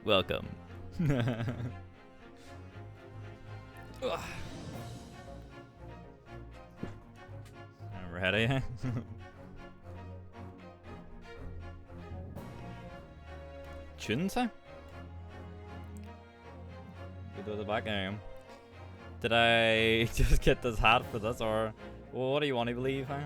Welcome. We're ready. Chunsa? Go to the back now. Did I just get this hat for this, or well, what do you want to believe, huh?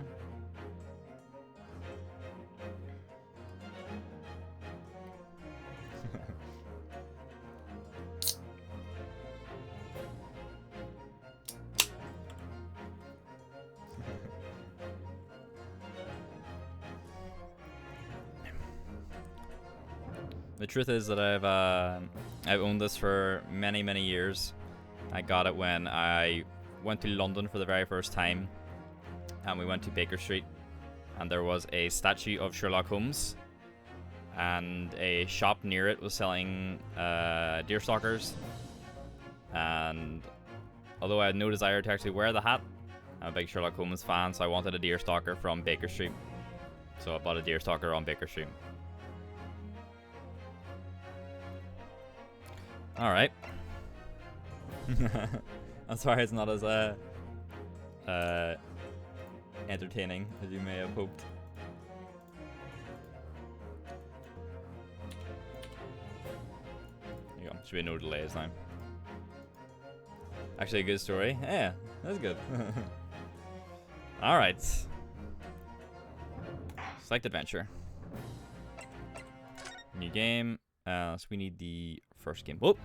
The truth is that I've owned this for many years. I got it when I went to London for the very first time, and we went to Baker Street, and there was a statue of Sherlock Holmes, and a shop near it was selling deerstalkers. And although I had no desire to actually wear the hat, I'm a big Sherlock Holmes fan, so I wanted a deerstalker from Baker Street. So I bought a deerstalker on Baker Street. Alright. I'm sorry it's not as entertaining as you may have hoped. There you go. Should be no delays now. Actually a good story. Yeah, that's good. Alright. Select adventure. New game. So we need the first game. Whoop!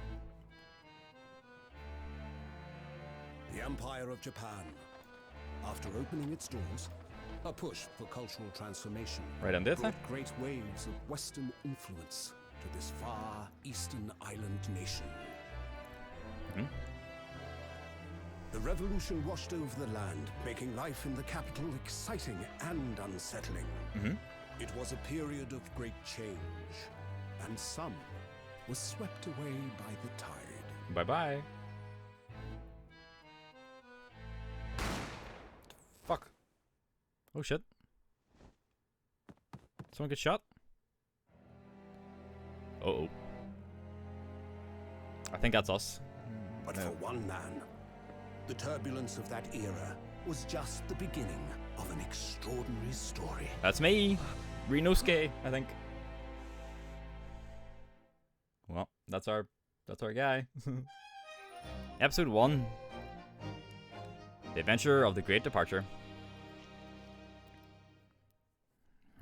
The Empire of Japan. After opening its doors, a push for cultural transformation Right on this, huh? brought great waves of Western influence to this far eastern island nation. The revolution washed over the land, making life in the capital exciting and unsettling. It was a period of great change, and some was swept away by the tide. Bye-bye. Fuck. Oh shit. Someone get shot? Uh-oh. I think that's us. But for one man, the turbulence of that era was just the beginning of an extraordinary story. That's me! Rinosuke, I think. Well, that's our guy. Episode 1. The Adventure of the Great Departure.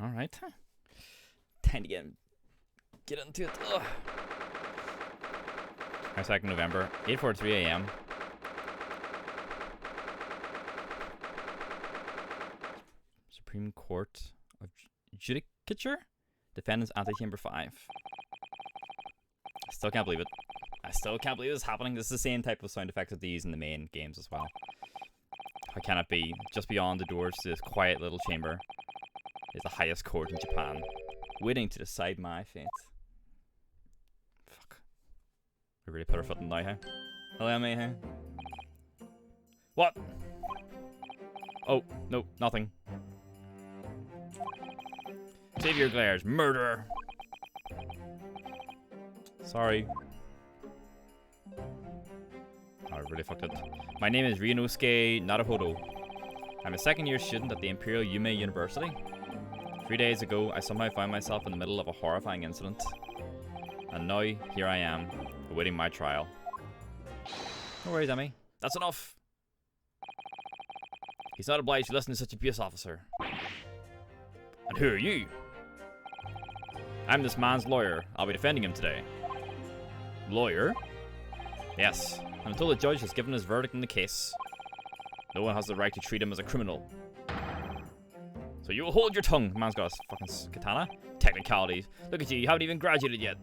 Alright. Time to get into it. Ugh. 22nd November, 8:43 a.m. Supreme Court of Judicature? Defendants Antechamber 5. I still can't believe it. I still can't believe this is happening. This is the same type of sound effects that they use in the main games as well. How can it be? Just beyond the doors to this quiet little chamber is the highest court in Japan, waiting to decide my fate. Fuck. We really put our foot in the now, huh? Hello, me, huh? What? Oh, no, nothing. Save your glares, murderer! Sorry. I really fucked it. My name is Ryunosuke Naruhodo. I'm a second-year student at the Imperial Yume University. 3 days ago, I somehow found myself in the middle of a horrifying incident. And now, here I am, awaiting my trial. No worries, Emmy. That's enough! He's not obliged to listen to such abuse, officer. And who are you? I'm this man's lawyer. I'll be defending him today. Lawyer? Yes, until the judge has given his verdict in the case. No one has the right to treat him as a criminal. So you will hold your tongue. The man's got a fucking katana. Technicalities. Look at you haven't even graduated yet.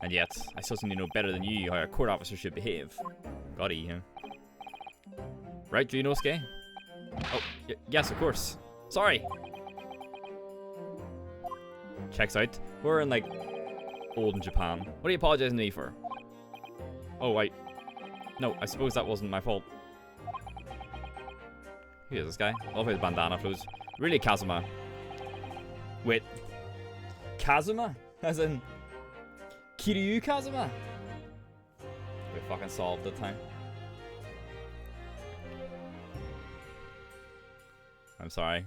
And yet, I still seem to know better than you how a court officer should behave. Got he, huh? Right, Ryunosuke? Oh, yes, of course. Sorry. Checks out. We're in, like, olden Japan. What are you apologizing to me for? Oh, wait. No, I suppose that wasn't my fault. Who is this guy? I love his bandana flows. Really, Kazuma. Wait. Kazuma? As in... Kiryu Kazuma? We fucking solved the time. I'm sorry.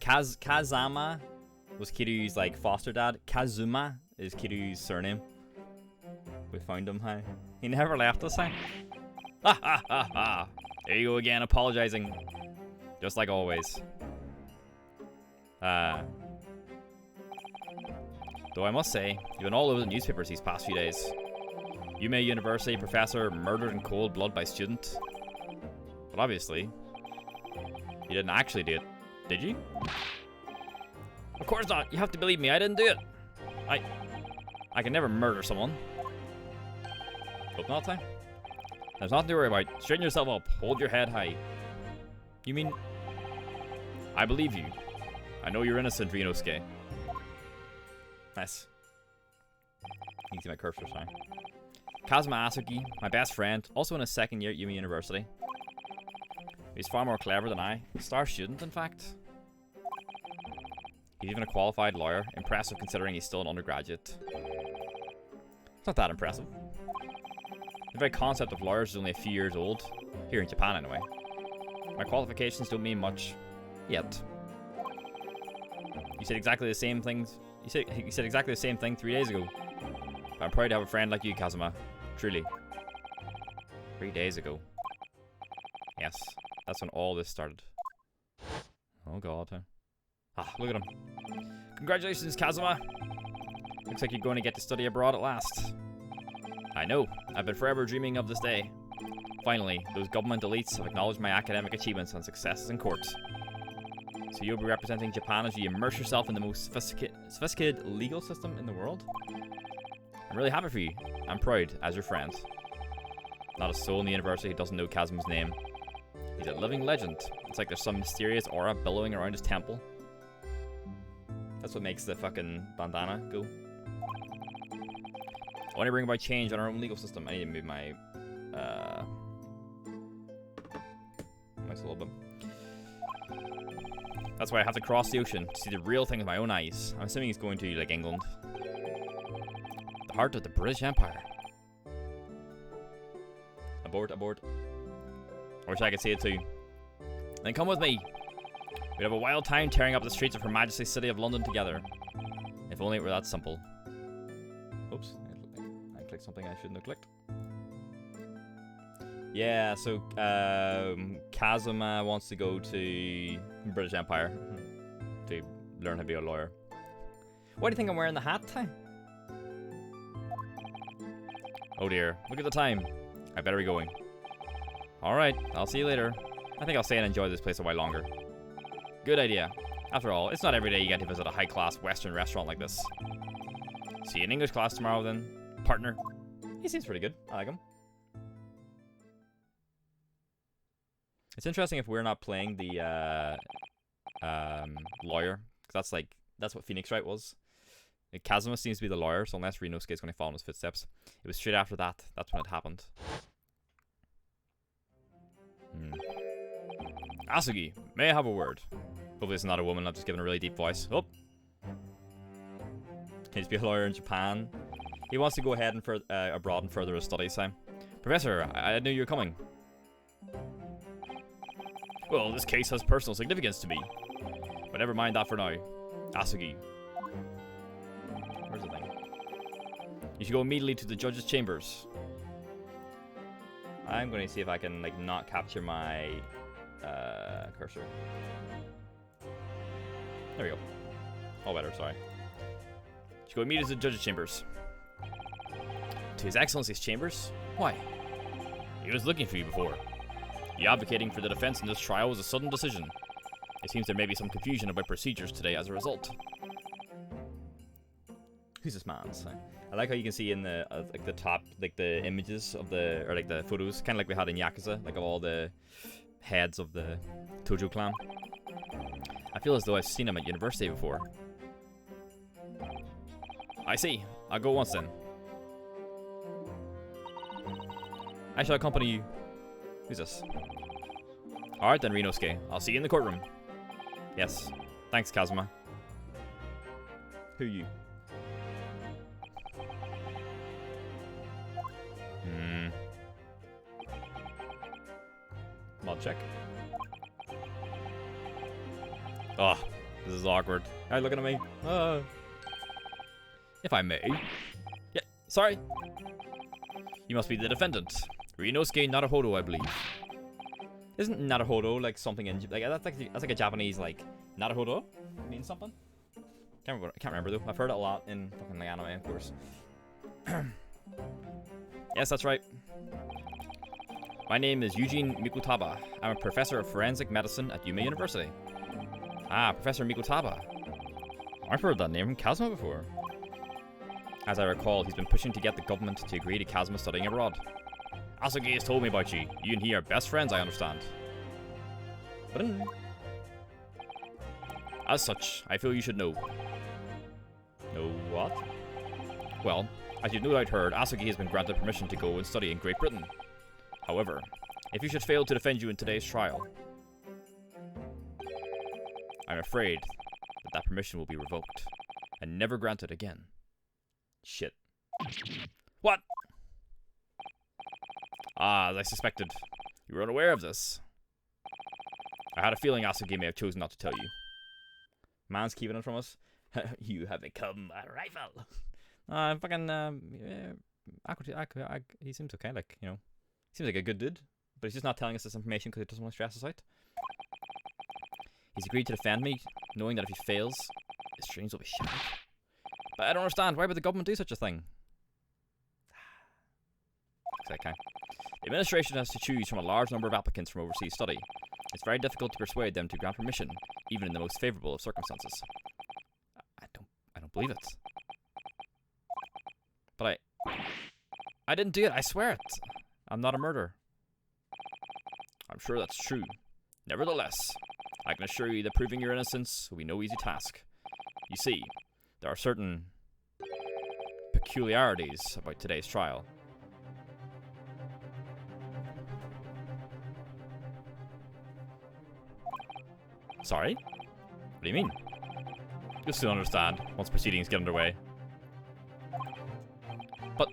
Kazama was Kiryu's like foster dad. Kazuma is Kiryu's surname. We found him, huh? He never left us, huh? Ha ha ha ha! There you go again, apologizing. Just like always. Though I must say, you've been all over the newspapers these past few days. Yume University professor murdered in cold blood by student. But obviously, you didn't actually do it, did you? Of course not. You have to believe me. I didn't do it. I can never murder someone. Hope not, huh? There's nothing to worry about. Straighten yourself up. Hold your head high. You mean... I believe you. I know you're innocent, Rinosuke. Nice. You can see my cursor, sorry. Kazuma Asugi, my best friend, also in his second year at Yume University. He's far more clever than I. Star student, in fact. He's even a qualified lawyer. Impressive considering he's still an undergraduate. It's not that impressive. The very concept of lawyers is only a few years old. Here in Japan, anyway. My qualifications don't mean much. Yet. You said exactly the same things. You said exactly the same thing 3 days ago. But I'm proud to have a friend like you, Kazuma. Truly. 3 days ago. Yes. That's when all this started. Oh god. Huh? Ah, look at him. Congratulations, Kazuma. Looks like you're going to get to study abroad at last. I know. I've been forever dreaming of this day. Finally, those government elites have acknowledged my academic achievements and successes in court. So you'll be representing Japan as you immerse yourself in the most sophisticated legal system in the world? I'm really happy for you. I'm proud as your friend. Not a soul in the university who doesn't know Kazuma's name. He's a living legend. It's like there's some mysterious aura billowing around his temple. That's what makes the fucking bandana go. I want to bring about change on our own legal system. I need to move my mics a little bit. That's why I have to cross the ocean to see the real thing with my own eyes. I'm assuming he's going to, like, England. The heart of the British Empire. Abort, abort. I wish I could see it too. Then come with me. We'd have a wild time tearing up the streets of Her Majesty's City of London together. If only it were that simple. Oops. I clicked something I shouldn't have clicked. Yeah, so Kazuma wants to go to British Empire to learn how to be a lawyer. Why do you think I'm wearing the hat, Ty? Oh dear, look at the time. I better be going. Alright, I'll see you later. I think I'll stay and enjoy this place a while longer. Good idea. After all, it's not every day you get to visit a high-class Western restaurant like this. See you in English class tomorrow then, partner. He seems pretty good. I like him. It's interesting if we're not playing the lawyer, because that's what Phoenix Wright was. Kazuma seems to be the lawyer, so unless Rinosuke is going to follow in his footsteps. It was straight after that. That's when it happened. Asugi, may I have a word? Hopefully it's not a woman, I've just given a really deep voice. Oh! Can he be a lawyer in Japan? He wants to go ahead and abroad and further his studies, Sam. Professor, I knew you were coming. Well, this case has personal significance to me. But never mind that for now. Asugi. Where's the thing? You should go immediately to the judge's chambers. I'm going to see if I can, like, not capture my cursor. There we go. All better, sorry. You should go immediately to the judge's chambers. To His Excellency's chambers? Why? He was looking for you before. You advocating for the defense in this trial was a sudden decision. It seems there may be some confusion about procedures today as a result. Who's this man? I like how you can see in the like the top, like the images of the, or like the photos, kind of like we had in Yakuza, like of all the heads of the Tojo clan. I feel as though I've seen him at university before. I see. I'll go once then. I shall accompany you. Who's this? Alright then, Rinosuke. I'll see you in the courtroom. Yes. Thanks, Kazuma. Who you? Mod check. Oh, this is awkward. Are you looking at me? If I may. Yeah, sorry. You must be the defendant. Rinosuke Naruhodo, I believe. Isn't Naruhodo like something in like that's like a Japanese like Naruhodo means something? Can't remember though. I've heard it a lot in fucking like anime, of course. Yes, that's right. My name is Eugene Mikutaba. I'm a professor of forensic medicine at Yume University. Ah, Professor Mikutaba. I've heard that name from Kazuma before. As I recall, he's been pushing to get the government to agree to Kazuma studying abroad. Asugi has told me about you. You and he are best friends, I understand. As such, I feel you should know. Know what? Well, as you've no doubt heard, Asugi has been granted permission to go and study in Great Britain. However, if you should fail to defend you in today's trial, I'm afraid that permission will be revoked and never granted again. Shit. What? Ah, as I suspected. You were unaware of this. I had a feeling Asugi may have chosen not to tell you. Man's keeping it from us. You have become a rival. He seems okay, like, you know. Seems like a good dude, but he's just not telling us this information because he doesn't want to stress us out. He's agreed to defend me, knowing that if he fails, his dreams will be shattered. But I don't understand, why would the government do such a thing? Okay. The administration has to choose from a large number of applicants from overseas study. It's very difficult to persuade them to grant permission, even in the most favourable of circumstances. I don't believe it. But I didn't do it, I swear it. I'm not a murderer. I'm sure that's true. Nevertheless, I can assure you that proving your innocence will be no easy task. You see, there are certain peculiarities about today's trial. Sorry? What do you mean? You'll soon understand once proceedings get underway. But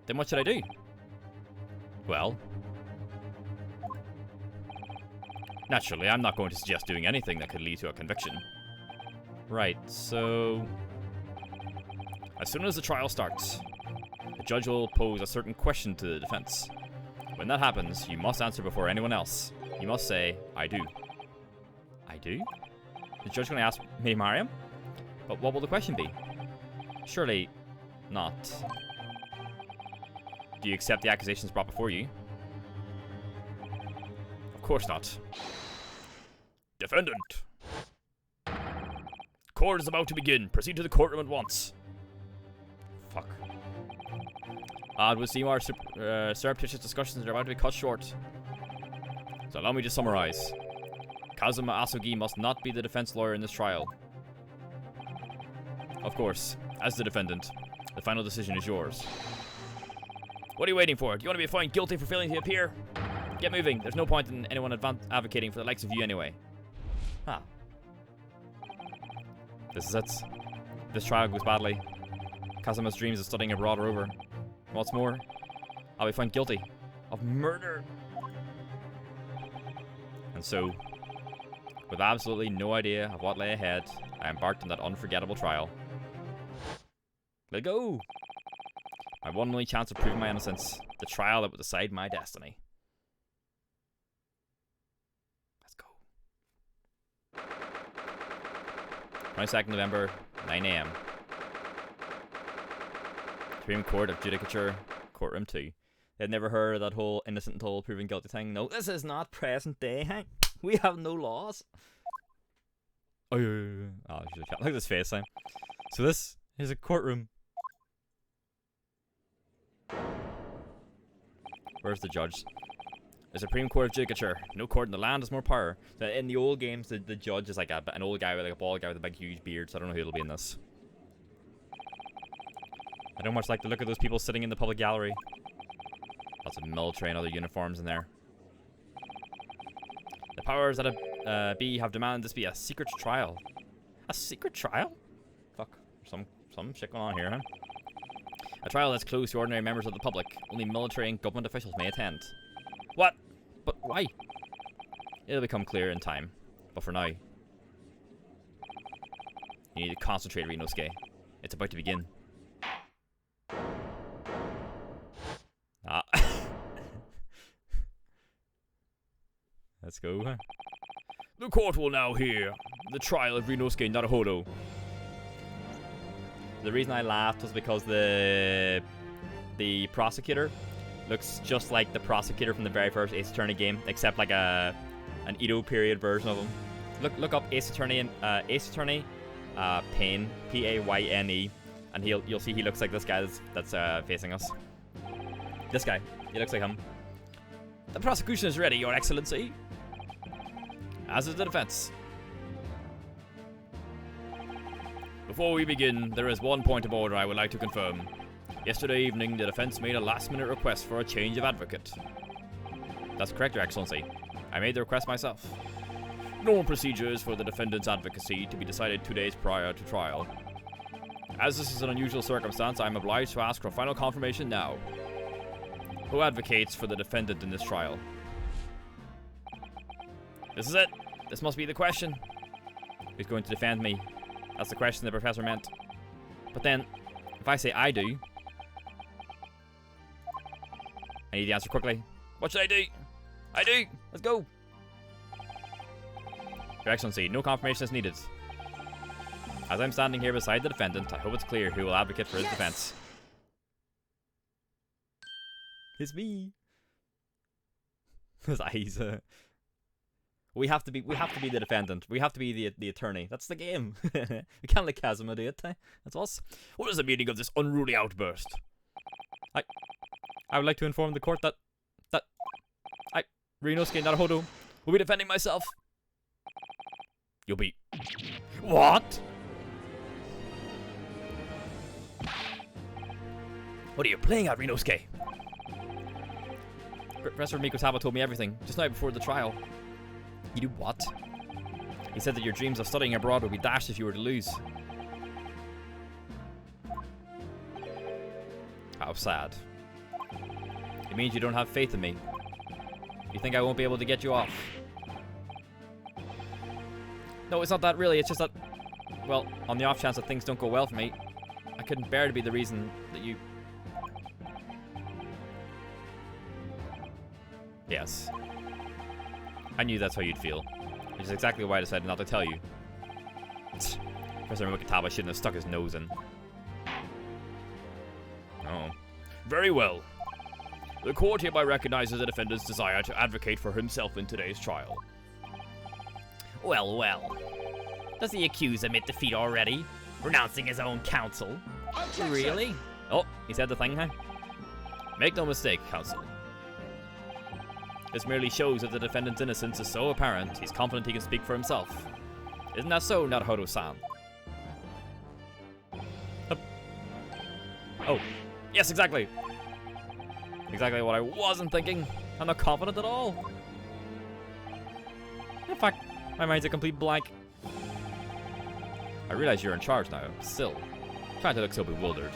then what should I do? Well, naturally, I'm not going to suggest doing anything that could lead to a conviction. Right, so as soon as the trial starts, the judge will pose a certain question to the defense. When that happens, you must answer before anyone else. You must say, I do. I do? The judge going to ask me to marry him? But what will the question be? Surely not. Do you accept the accusations brought before you? Of course not. Defendant! Court is about to begin. Proceed to the courtroom at once. Fuck. It would seem our surreptitious discussions are about to be cut short. So allow me to summarize. Kazuma Asugi must not be the defense lawyer in this trial. Of course, as the defendant, the final decision is yours. What are you waiting for? Do you want to be found guilty for failing to appear? Get moving. There's no point in anyone advocating for the likes of you anyway. Ah. This is it. This trial goes badly. Kazuma's dreams of studying abroad are over. What's more, I'll be found guilty of murder. And so, with absolutely no idea of what lay ahead, I embarked on that unforgettable trial. Let go! My one and only chance of proving my innocence. The trial that would decide my destiny. Let's go. 22nd November, 9 AM. Supreme Court of Judicature, Courtroom 2. They'd never heard of that whole innocent until proven guilty thing. No, this is not present day, Hank. We have no laws. Oh, look at this face time. So this is a courtroom. Where's the judge? The Supreme Court of Judicature. No court in the land has more power. So in the old games, the judge is like an old guy with like a bald guy with a big huge beard. So I don't know who it'll be in this. I don't much like the look of those people sitting in the public gallery. Lots of military and other uniforms in there. The powers that be have demanded this be a secret trial. A secret trial? Fuck. Some shit going on here, huh? A trial that's closed to ordinary members of the public. Only military and government officials may attend. What? But why? It'll become clear in time. But for now, you need to concentrate, Ryunosuke. It's about to begin. Ah. Let's go. The court will now hear the trial of Ryunosuke Naruhodo. The reason I laughed was because the prosecutor looks just like the prosecutor from the very first Ace Attorney game, except like an Edo period version of him. Look up Ace Attorney and Ace Attorney Payne, Payne, and you'll see he looks like this guy that's facing us. This guy, he looks like him. The prosecution is ready, Your Excellency. As is the defense. Before we begin, there is one point of order I would like to confirm. Yesterday evening, the defense made a last-minute request for a change of advocate. That's correct, Your Excellency. I made the request myself. Normal procedure is for the defendant's advocacy to be decided 2 days prior to trial. As this is an unusual circumstance, I am obliged to ask for final confirmation now. Who advocates for the defendant in this trial? This is it. This must be the question. Who's going to defend me? That's the question the professor meant. But then, if I say I do, I need the answer quickly. What should I do? I do! Let's go! Your Excellency, no confirmation is needed. As I'm standing here beside the defendant, I hope it's clear who will advocate for his defense. It's me. His eyes. We have to be the defendant. We have to be the attorney. That's the game. We can't let Kazuma do it. That's us. What is the meaning of this unruly outburst? I would like to inform the court that Ryunosuke Naruhodo will be defending myself. You'll be... What? What are you playing at, Ryunosuke? Professor Mikosawa told me everything, just now before the trial. You do what? He said that your dreams of studying abroad would be dashed if you were to lose. How sad. It means you don't have faith in me. You think I won't be able to get you off? No, it's not that really, it's just that... Well, on the off chance that things don't go well for me, I couldn't bear to be the reason that you... Yes. I knew that's how you'd feel. Which is exactly why I decided not to tell you. Professor Mikosawa shouldn't have stuck his nose in. Oh. Very well. The court hereby recognizes the defendant's desire to advocate for himself in today's trial. Well, well. Does the accused admit defeat already? Renouncing his own counsel? Objection. Really? Oh, he said the thing, huh? Make no mistake, counsel. This merely shows that the defendant's innocence is so apparent, he's confident he can speak for himself. Isn't that so, Naruhodo-san? Oh, yes, exactly. Exactly what I wasn't thinking. I'm not confident at all. In fact, my mind's a complete blank. I realize you're in charge now, still. Trying to look so bewildered.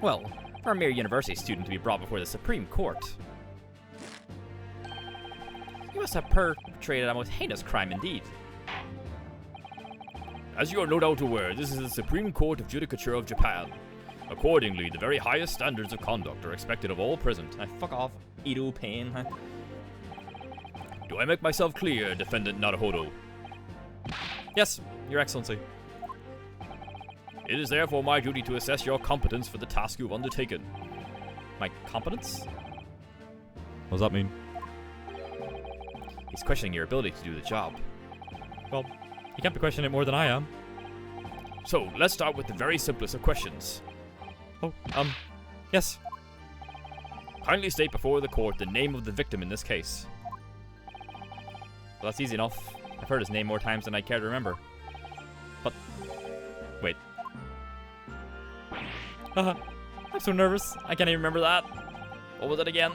Well, for a mere university student to be brought before the Supreme Court. You must have perpetrated a most heinous crime indeed. As you are no doubt aware, this is the Supreme Court of Judicature of Japan. Accordingly, the very highest standards of conduct are expected of all present. Fuck off, Edo Payne. Huh? Do I make myself clear, Defendant Naruhodo? Yes, Your Excellency. It is therefore my duty to assess your competence for the task you've undertaken. My competence? What does that mean? He's questioning your ability to do the job. Well, he can't be questioning it more than I am. So, let's start with the very simplest of questions. Oh, yes. Kindly state before the court the name of the victim in this case. Well, that's easy enough. I've heard his name more times than I care to remember. But, wait. I'm so nervous. I can't even remember that. What was it again?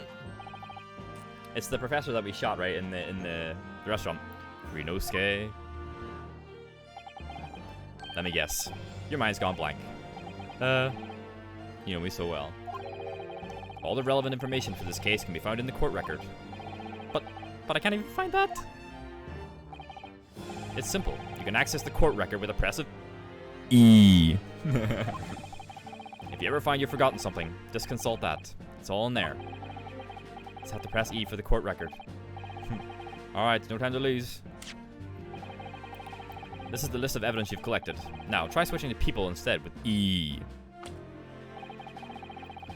It's the professor that we shot, right, in the restaurant. Rinosuke. Let me guess. Your mind's gone blank. You know me so well. All the relevant information for this case can be found in the court record. But I can't even find that. It's simple. You can access the court record with a press of E. If you ever find you've forgotten something, just consult that. It's all in there. Just have to press E for the court record. Alright, no time to lose. This is the list of evidence you've collected. Now, try switching to people instead with E.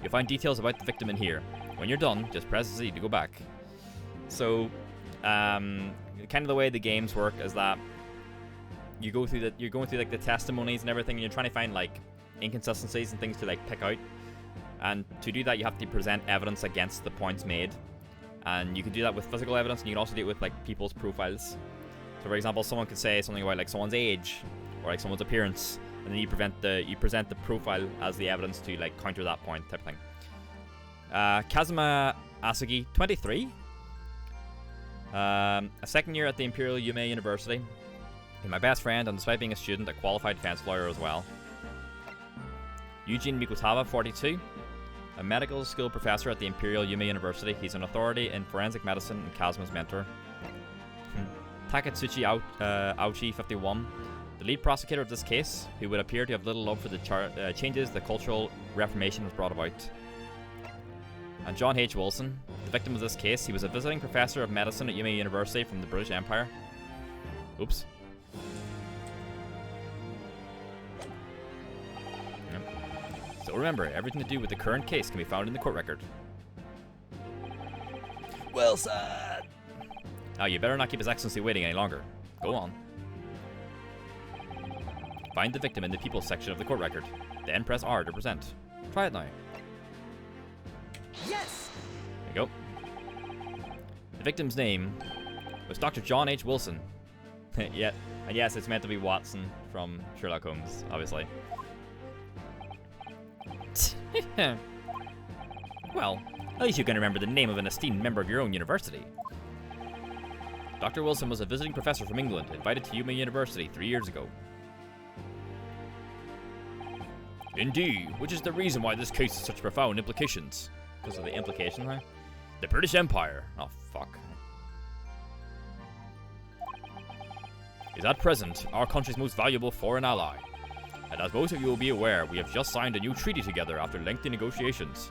You'll find details about the victim in here. When you're done, just press Z to go back. So, kind of the way the games work is that you're going through like the testimonies and everything, and you're trying to find like inconsistencies and things to like pick out. And to do that, you have to present evidence against the points made. And you can do that with physical evidence, and you can also do it with like people's profiles. So, for example, someone could say something about like someone's age or like someone's appearance, and then you present the profile as the evidence to like counter that point type of thing. Kazuma Asugi, 23. A second year at the Imperial Yume University. He's my best friend, and despite being a student, a qualified defense lawyer as well. Eugene Mikutava, 42. A medical school professor at the Imperial Yume University. He's an authority in forensic medicine and Kazuma's mentor. Takatsuchi Aochi, 51. The lead prosecutor of this case, who would appear to have little love for the changes the Cultural Reformation has brought about. And John H. Wilson, the victim of this case. He was a visiting professor of medicine at Yume University from the British Empire. Oops. Yep. So remember, everything to do with the current case can be found in the court record. Well said! Now, you better not keep His Excellency waiting any longer. Go on. Find the victim in the People section of the court record. Then press R to present. Try it now. Yes! There you go. The victim's name was Dr. John H. Wilson. Yeah, and yes, it's meant to be Watson from Sherlock Holmes, obviously. Well, at least you can remember the name of an esteemed member of your own university. Dr. Wilson was a visiting professor from England, invited to Yume University 3 years ago. Indeed, which is the reason why this case has such profound implications. Because of the implication, huh? The British Empire. Oh, fuck. Is at present our country's most valuable foreign ally. And as most of you will be aware, we have just signed a new treaty together after lengthy negotiations.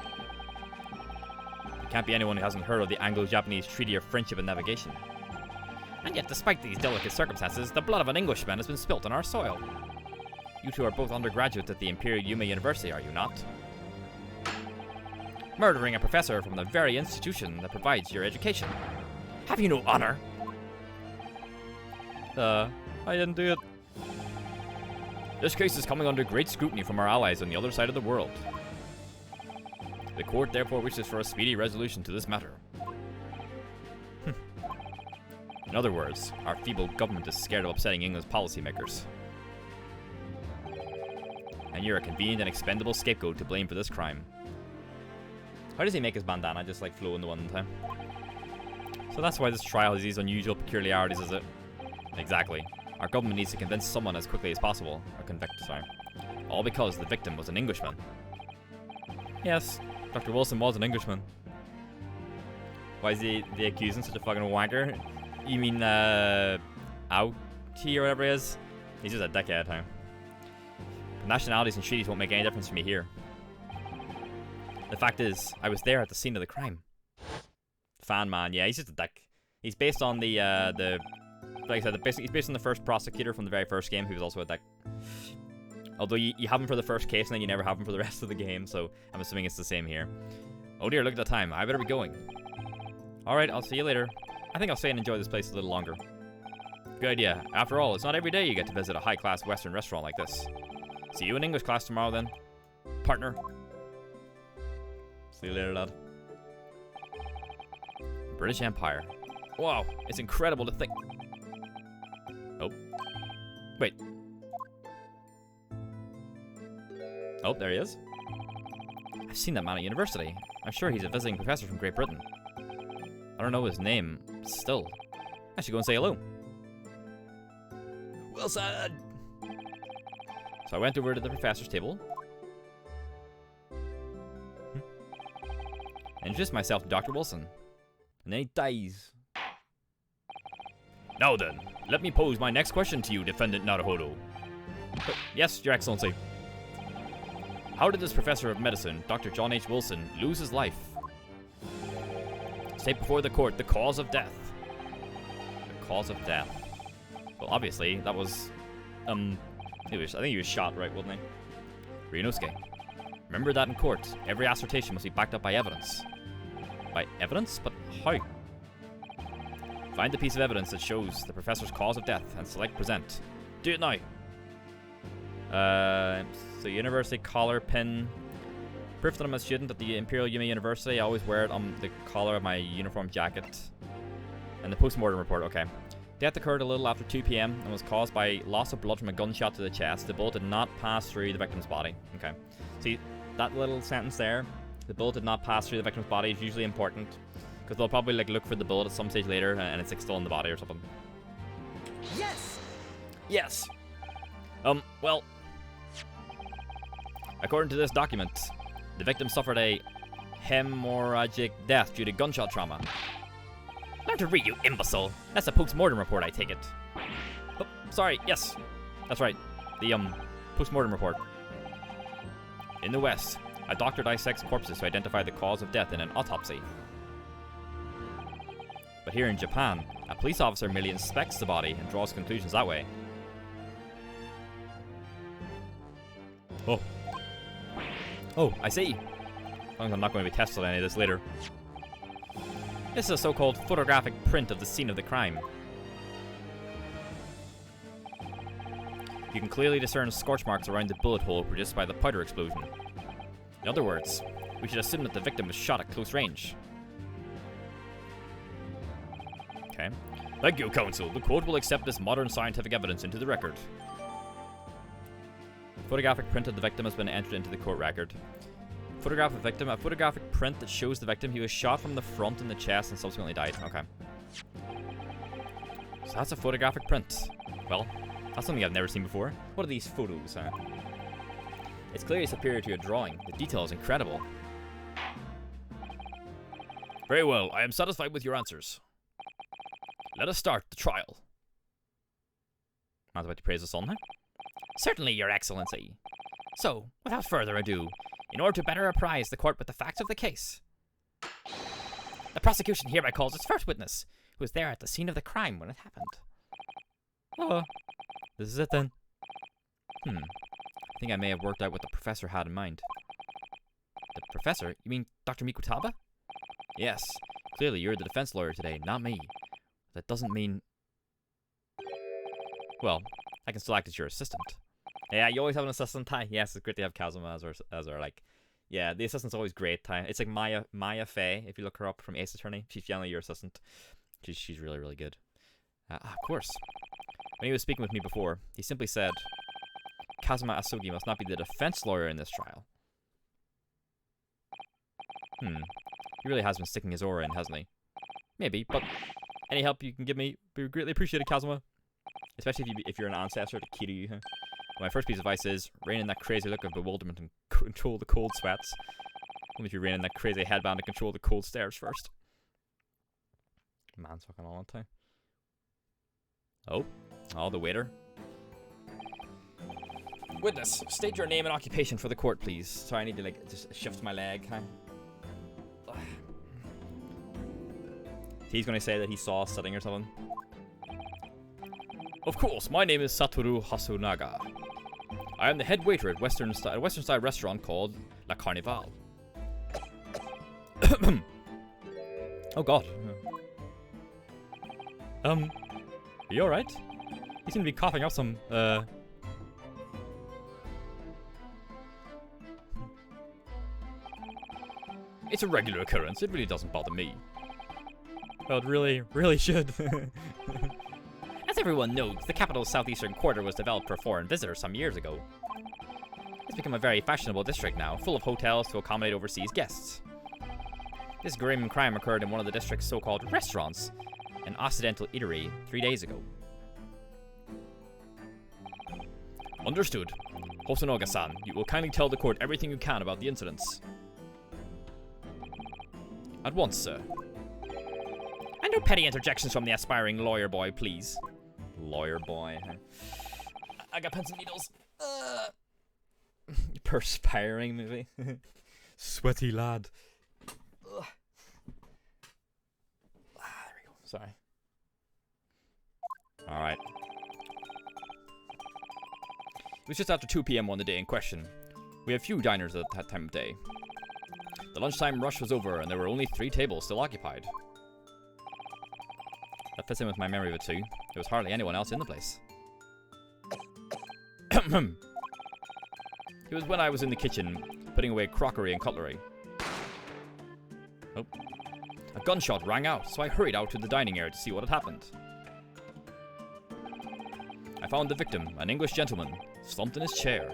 There can't be anyone who hasn't heard of the Anglo-Japanese Treaty of Friendship and Navigation. And yet, despite these delicate circumstances, the blood of an Englishman has been spilt on our soil. You two are both undergraduates at the Imperial Yume University, are you not? Murdering a professor from the very institution that provides your education. Have you no honor? I didn't do it. This case is coming under great scrutiny from our allies on the other side of the world. The court therefore wishes for a speedy resolution to this matter. In other words, our feeble government is scared of upsetting England's policymakers. And you're a convenient and expendable scapegoat to blame for this crime. How does he make his bandana just like flow in the one time? So that's why this trial has these unusual peculiarities, is it? Exactly. Our government needs to convince someone as quickly as possible. Or convict, sorry. All because the victim was an Englishman. Yes, Dr. Wilson was an Englishman. Why is they accusing such a fucking wanker? You mean, Aochi or whatever he is? He's just a dickhead, huh? But nationalities and treaties won't make any difference for me here. The fact is, I was there at the scene of the crime. Fan man, yeah, he's just a dick. He's based on the like I said, he's based on the first prosecutor from the very first game, who was also a dick. Although you have him for the first case, and then you never have him for the rest of the game, so I'm assuming it's the same here. Oh dear, look at the time. I better be going. Alright, I'll see you later. I think I'll stay and enjoy this place a little longer. Good idea. After all, it's not every day you get to visit a high-class Western restaurant like this. See you in English class tomorrow, then. Partner. See you later, lad. British Empire. Wow, it's incredible to think... Oh. Wait. Oh, there he is. I've seen that man at university. I'm sure he's a visiting professor from Great Britain. I don't know his name. Still. I should go and say hello. Wilson! So I went over to the professor's table. And introduced myself to Dr. Wilson. And then he dies. Now then, let me pose my next question to you, Defendant Naruhodo. Yes, Your Excellency. How did this professor of medicine, Dr. John H. Wilson, lose his life? State before the court the cause of death. The cause of death. Well, obviously, that was, I think he was shot, right, wasn't he? Ryunosuke. Remember that in court, every assertion must be backed up by evidence. By evidence? But how? Find the piece of evidence that shows the professor's cause of death and select present. Do it now. So university collar pin. Proof that I'm a student at the Imperial Yumi University. I always wear it on the collar of my uniform jacket. And the post-mortem report, okay. Death occurred a little after 2 p.m. and was caused by loss of blood from a gunshot to the chest. The bullet did not pass through the victim's body. Okay. See, that little sentence there, the bullet did not pass through the victim's body, is usually important. Because they'll probably like look for the bullet at some stage later and it's like still in the body or something. Yes! Yes! Well, according to this document, the victim suffered a hemorrhagic death due to gunshot trauma. Learn to read, you imbecile. That's a post-mortem report, I take it. Oh, sorry, yes. That's right. The, post-mortem report. In the West, a doctor dissects corpses to identify the cause of death in an autopsy. But here in Japan, a police officer merely inspects the body and draws conclusions that way. Oh. Oh, I see. As long as I'm not going to be tested on any of this later. This is a so-called photographic print of the scene of the crime. You can clearly discern scorch marks around the bullet hole produced by the powder explosion. In other words, we should assume that the victim was shot at close range. Okay. Thank you, counsel. The court will accept this modern scientific evidence into the record. Photographic print of the victim has been entered into the court record. Photograph of victim. A photographic print that shows the victim. He was shot from the front in the chest and subsequently died. Okay. So that's a photographic print. Well, that's something I've never seen before. What are these photos, huh? It's clearly superior to your drawing. The detail is incredible. Very well. I am satisfied with your answers. Let us start the trial. Man's about to praise the sun, huh? Certainly, Your Excellency. So, without further ado, in order to better apprise the court with the facts of the case, the prosecution hereby calls its first witness, who was there at the scene of the crime when it happened. Oh, this is it then. I think I may have worked out what the professor had in mind. The professor? You mean Dr. Mikutaba? Yes. Clearly, you're the defense lawyer today, not me. That doesn't mean... Well, I can still act as your assistant. Yeah, you always have an assistant. Yes, it's great to have Kazuma as our like... Yeah, the assistant's always great. It's like Maya Fey, if you look her up from Ace Attorney. She's generally your assistant. She's really, really good. Of course. When he was speaking with me before, he simply said, Kazuma Asugi must not be the defense lawyer in this trial. He really has been sticking his aura in, hasn't he? Maybe, but any help you can give me would be greatly appreciated, Kazuma. Especially if you're an ancestor to Kiryu. My first piece of advice is, rein in that crazy look of bewilderment and control the cold sweats. Only if you rein in that crazy headband and control the cold stares first. Man's fucking all the time. Oh, the waiter. Witness, state your name and occupation for the court, please. Sorry, I need to like just shift my leg. He's gonna say that he saw us sitting or something. Of course, my name is Satoru Hasunaga. I am the head waiter at Western Style restaurant called La Carnival. Oh God. Are you alright? You seem to be coughing up some, It's a regular occurrence. It really doesn't bother me. Well, it really should. As everyone knows, the capital's southeastern quarter was developed for foreign visitors some years ago. It's become a very fashionable district now, full of hotels to accommodate overseas guests. This grim crime occurred in one of the district's so-called restaurants, an Occidental eatery, 3 days ago. Understood. Hosonaga-san, you will kindly tell the court everything you can about the incidents. At once, sir. And no petty interjections from the aspiring lawyer boy, please. Lawyer boy, huh? I got pens and needles. Perspiring, maybe. Sweaty lad. There we go. Sorry. Alright. It was just after 2 p.m. on the day in question. We have few diners at that time of day. The lunchtime rush was over, and there were only 3 tables still occupied. That fits in with my memory of it too. There was hardly anyone else in the place. It was when I was in the kitchen, putting away crockery and cutlery. Oh. A gunshot rang out, so I hurried out to the dining area to see what had happened. I found the victim, an English gentleman, slumped in his chair,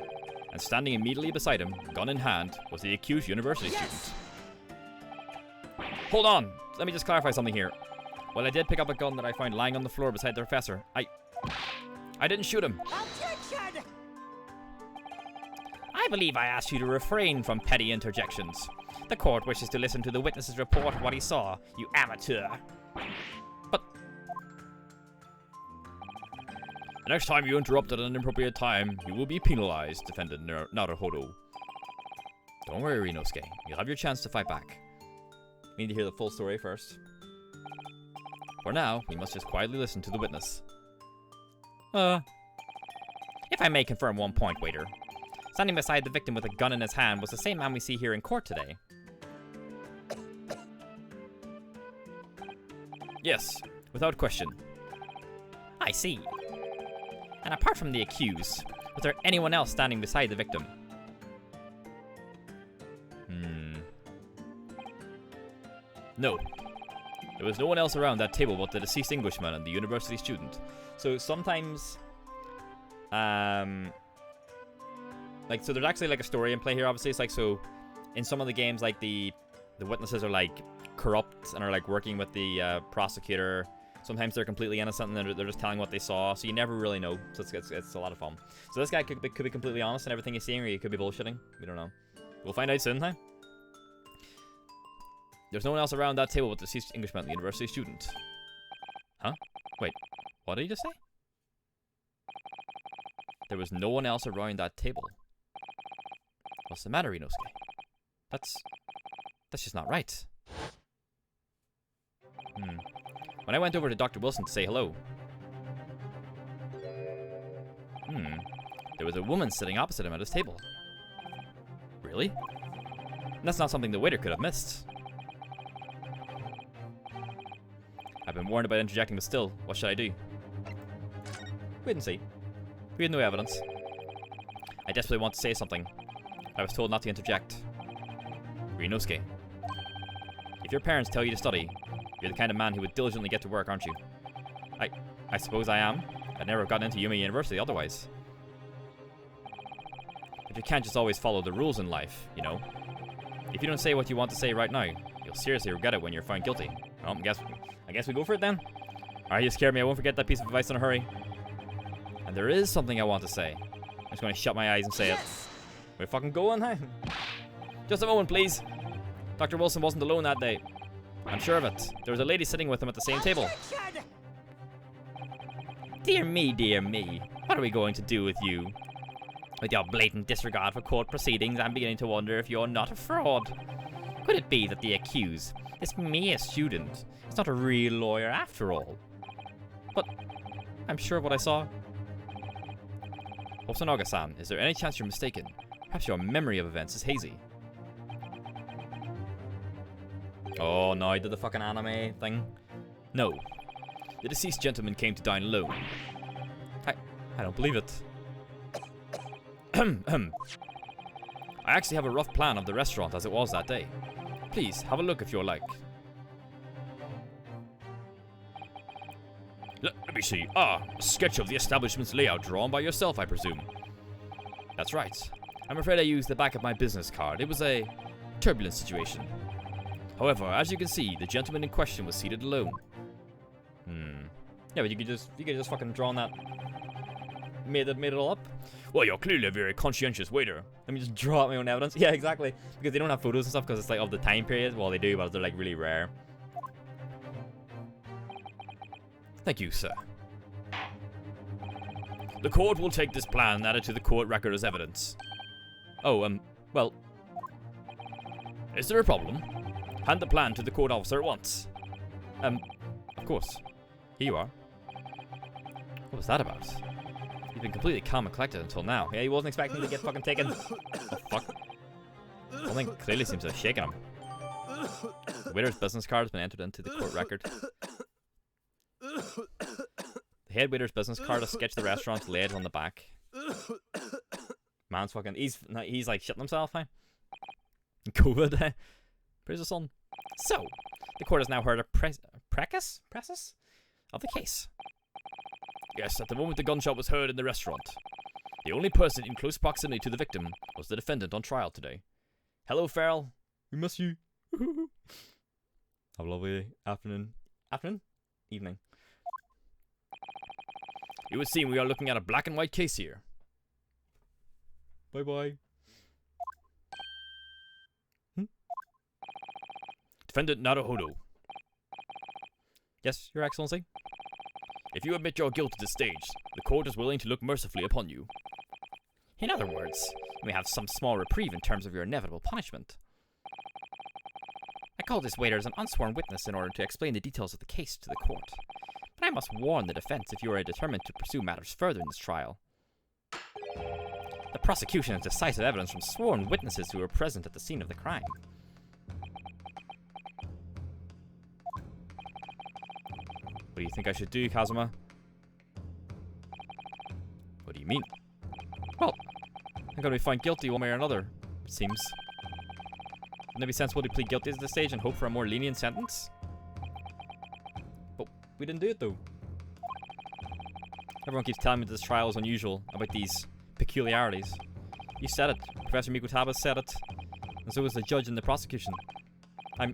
and standing immediately beside him, gun in hand, was the accused university student. Hold on! Let me just clarify something here. While I did pick up a gun that I found lying on the floor beside the professor, I didn't shoot him. Objection! I believe I asked you to refrain from petty interjections. The court wishes to listen to the witness's report of what he saw, you amateur. But the next time you interrupt at an inappropriate time, you will be penalized, defended Naruhodo. Don't worry, Rinosuke. You'll have your chance to fight back. We need to hear the full story first. For now, we must just quietly listen to the witness. If I may confirm one point, waiter. Standing beside the victim with a gun in his hand was the same man we see here in court today. Yes, without question. I see. And apart from the accused, was there anyone else standing beside the victim? No. There was no one else around that table but the deceased Englishman and the university student. So sometimes, like, so there's actually like a story in play here. Obviously, it's like, so in some of the games, like the witnesses are like corrupt and are like working with the prosecutor. Sometimes they're completely innocent and they're just telling what they saw. So you never really know. So it's a lot of fun. So this guy could be completely honest in everything he's seeing, or he could be bullshitting. We don't know. We'll find out soon, huh? There's no one else around that table but the deceased Englishman, the university student. Huh? Wait, what did he just say? There was no one else around that table. What's the matter, Rinosuke? That's just not right. When I went over to Dr. Wilson to say hello. There was a woman sitting opposite him at his table. Really? And that's not something the waiter could have missed. I've been warned about interjecting, but still, what should I do? Wait and see. We had no evidence. I desperately want to say something. I was told not to interject. Rinosuke. If your parents tell you to study, you're the kind of man who would diligently get to work, aren't you? I suppose I am. I'd never have gotten into Yumi University otherwise. But you can't just always follow the rules in life, you know? If you don't say what you want to say right now, you'll seriously regret it when you're found guilty. Well, I guess we go for it then. Alright, you scared me. I won't forget that piece of advice in a hurry. And there is something I want to say. I'm just going to shut my eyes and say it. We're fucking going, huh? Just a moment, please. Dr. Wilson wasn't alone that day. I'm sure of it. There was a lady sitting with him at the same table. Dear me. What are we going to do with you? With your blatant disregard for court proceedings, I'm beginning to wonder if you're not a fraud. Could it be that the accused, this mere student, is not a real lawyer after all? But I'm sure of what I saw. Hosonaga-san, is there any chance you're mistaken? Perhaps your memory of events is hazy. Oh no, I did the fucking anime thing. No. The deceased gentleman came to dine alone. I don't believe it. I actually have a rough plan of the restaurant as it was that day. Please, have a look if you're like. Let me see. A sketch of the establishment's layout drawn by yourself, I presume. That's right. I'm afraid I used the back of my business card. It was a turbulent situation. However, as you can see, the gentleman in question was seated alone. Yeah, but you could just fucking draw on that. Made it all up. Well, you're clearly a very conscientious waiter. Let me just draw out my own evidence. Yeah, exactly. Because they don't have photos and stuff because it's like of the time period. Well, they do, but they're like really rare. Thank you, sir. The court will take this plan and add it to the court record as evidence. Oh, well. Is there a problem? Hand the plan to the court officer at once. Of course. Here you are. What was that about? He's been completely calm and collected until now. Yeah, he wasn't expecting to get fucking taken. Oh, fuck. Something clearly seems to have shaken him. The waiter's business card has been entered into the court record. The head waiter's business card has sketched the restaurant's laid on the back. Man's fucking... He's like shitting himself, huh? COVID, eh? Praise the sun. So, the court has now heard a preface of the case. Yes, at the moment the gunshot was heard in the restaurant. The only person in close proximity to the victim was the defendant on trial today. Hello, Farrell. We miss you. Have a lovely afternoon. Evening. You would seem we are looking at a black and white case here. Bye-bye. Defendant Naruhodo. Yes, Your Excellency. If you admit your guilt at this stage, the court is willing to look mercifully upon you. In other words, you may have some small reprieve in terms of your inevitable punishment. I call this waiter as an unsworn witness in order to explain the details of the case to the court. But I must warn the defense if you are determined to pursue matters further in this trial. The prosecution has decisive evidence from sworn witnesses who were present at the scene of the crime. What do you think I should do, Kazuma? What do you mean? Well, I'm gonna be found guilty one way or another, it seems. Wouldn't it be sensible to plead guilty at this stage and hope for a more lenient sentence? But we didn't do it, though. Everyone keeps telling me that this trial is unusual about these peculiarities. You said it. Professor Mikutaba said it. And so was the judge and the prosecution. I'm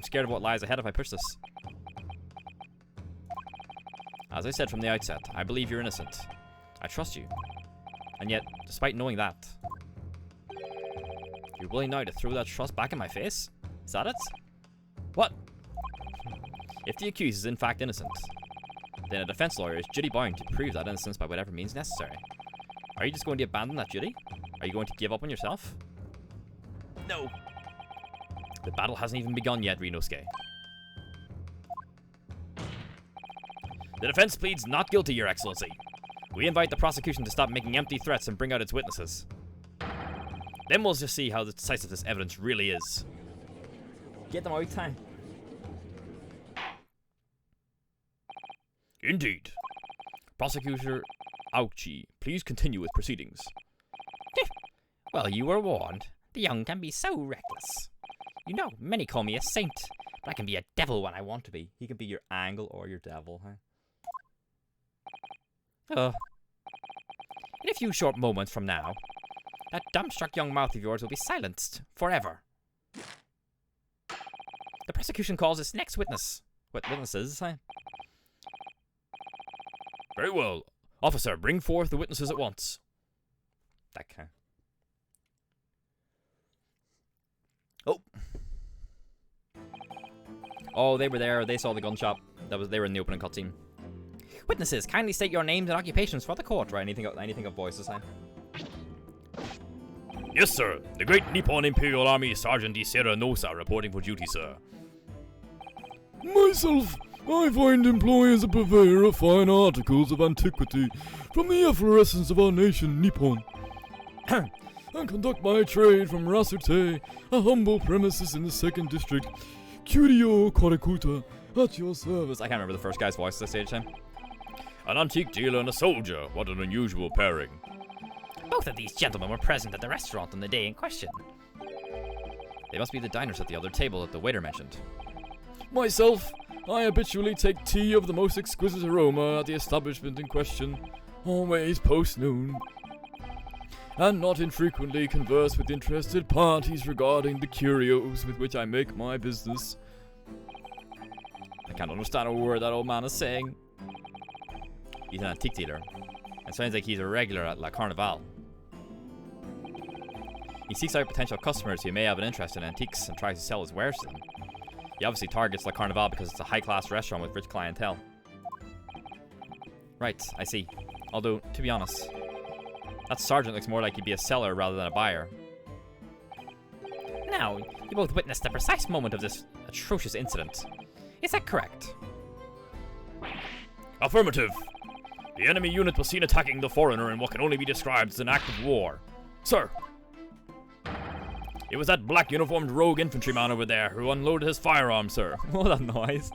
scared of what lies ahead if I push this. As I said from the outset, I believe you're innocent. I trust you. And yet, despite knowing that, you're willing now to throw that trust back in my face? Is that it? What? If the accused is in fact innocent, then a defense lawyer is duty bound to prove that innocence by whatever means necessary. Are you just going to abandon that duty? Are you going to give up on yourself? No. The battle hasn't even begun yet, Rinosuke. The defense pleads not guilty, Your Excellency. We invite the prosecution to stop making empty threats and bring out its witnesses. Then we'll just see how decisive this evidence really is. Get them out time. Indeed. Prosecutor Aochi, please continue with proceedings. Well, you were warned. The young can be so reckless. You know, many call me a saint, but I can be a devil when I want to be. He can be your angel or your devil, huh? In a few short moments from now, that dumbstruck young mouth of yours will be silenced forever. The prosecution calls its next witness. Witnesses, huh? Very well. Officer, bring forth the witnesses at once. That kind. Oh, they were there. They saw the gunshot. They were in the opening cutscene. Witnesses, kindly state your names and occupations for the court. Right, anything of voices, huh? Yes, sir. The Great Nippon Imperial Army Sergeant Isera Nosa reporting for duty, sir. Myself, I find employ as a purveyor of fine articles of antiquity from the efflorescence of our nation, Nippon. And conduct my trade from Rasute, a humble premises in the 2nd District, Kyuryo Korekuta, at your service. I can't remember the first guy's voice at this stage time. An antique dealer and a soldier. What an unusual pairing. Both of these gentlemen were present at the restaurant on the day in question. They must be the diners at the other table that the waiter mentioned. Myself, I habitually take tea of the most exquisite aroma at the establishment in question, always post-noon. and not infrequently converse with interested parties regarding the curios with which I make my business. I can't understand a word that old man is saying. He's an antique dealer. It sounds like he's a regular at La Carnival. He seeks out potential customers who may have an interest in antiques and tries to sell his wares to them. He obviously targets La Carnival because it's a high-class restaurant with rich clientele. Right, I see. Although, to be honest, that sergeant looks more like he'd be a seller rather than a buyer. Now, you both witnessed the precise moment of this atrocious incident. Is that correct? Affirmative. The enemy unit was seen attacking the foreigner in what can only be described as an act of war. Sir! It was that black uniformed rogue infantryman over there who unloaded his firearm, sir. What a noise.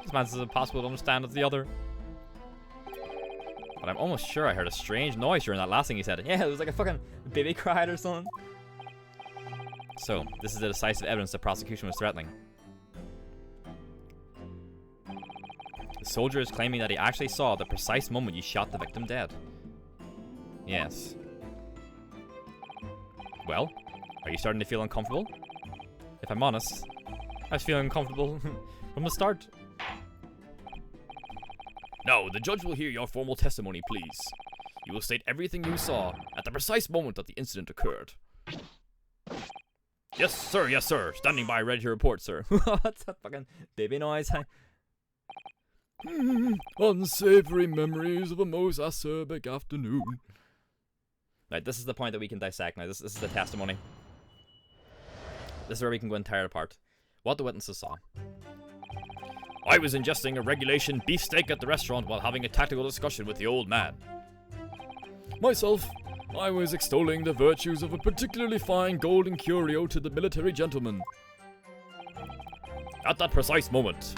This man's as impossible to understand as the other. But I'm almost sure I heard a strange noise during that last thing he said. Yeah, it was like a fucking baby cried or something. So, this is the decisive evidence the prosecution was threatening. The soldier is claiming that he actually saw the precise moment you shot the victim dead. Yes. Well, are you starting to feel uncomfortable? If I'm honest, I was feeling uncomfortable from the start. Now, the judge will hear your formal testimony, please. You will state everything you saw at the precise moment that the incident occurred. Yes, sir. Standing by, ready to report, sir. What's that fucking baby noise? Unsavory memories of a most acerbic afternoon. Right, this is the point that we can dissect now. This is the testimony. This is where we can go and tear it apart. What the witnesses saw. I was ingesting a regulation beefsteak at the restaurant while having a tactical discussion with the old man. Myself, I was extolling the virtues of a particularly fine golden curio to the military gentleman. At that precise moment,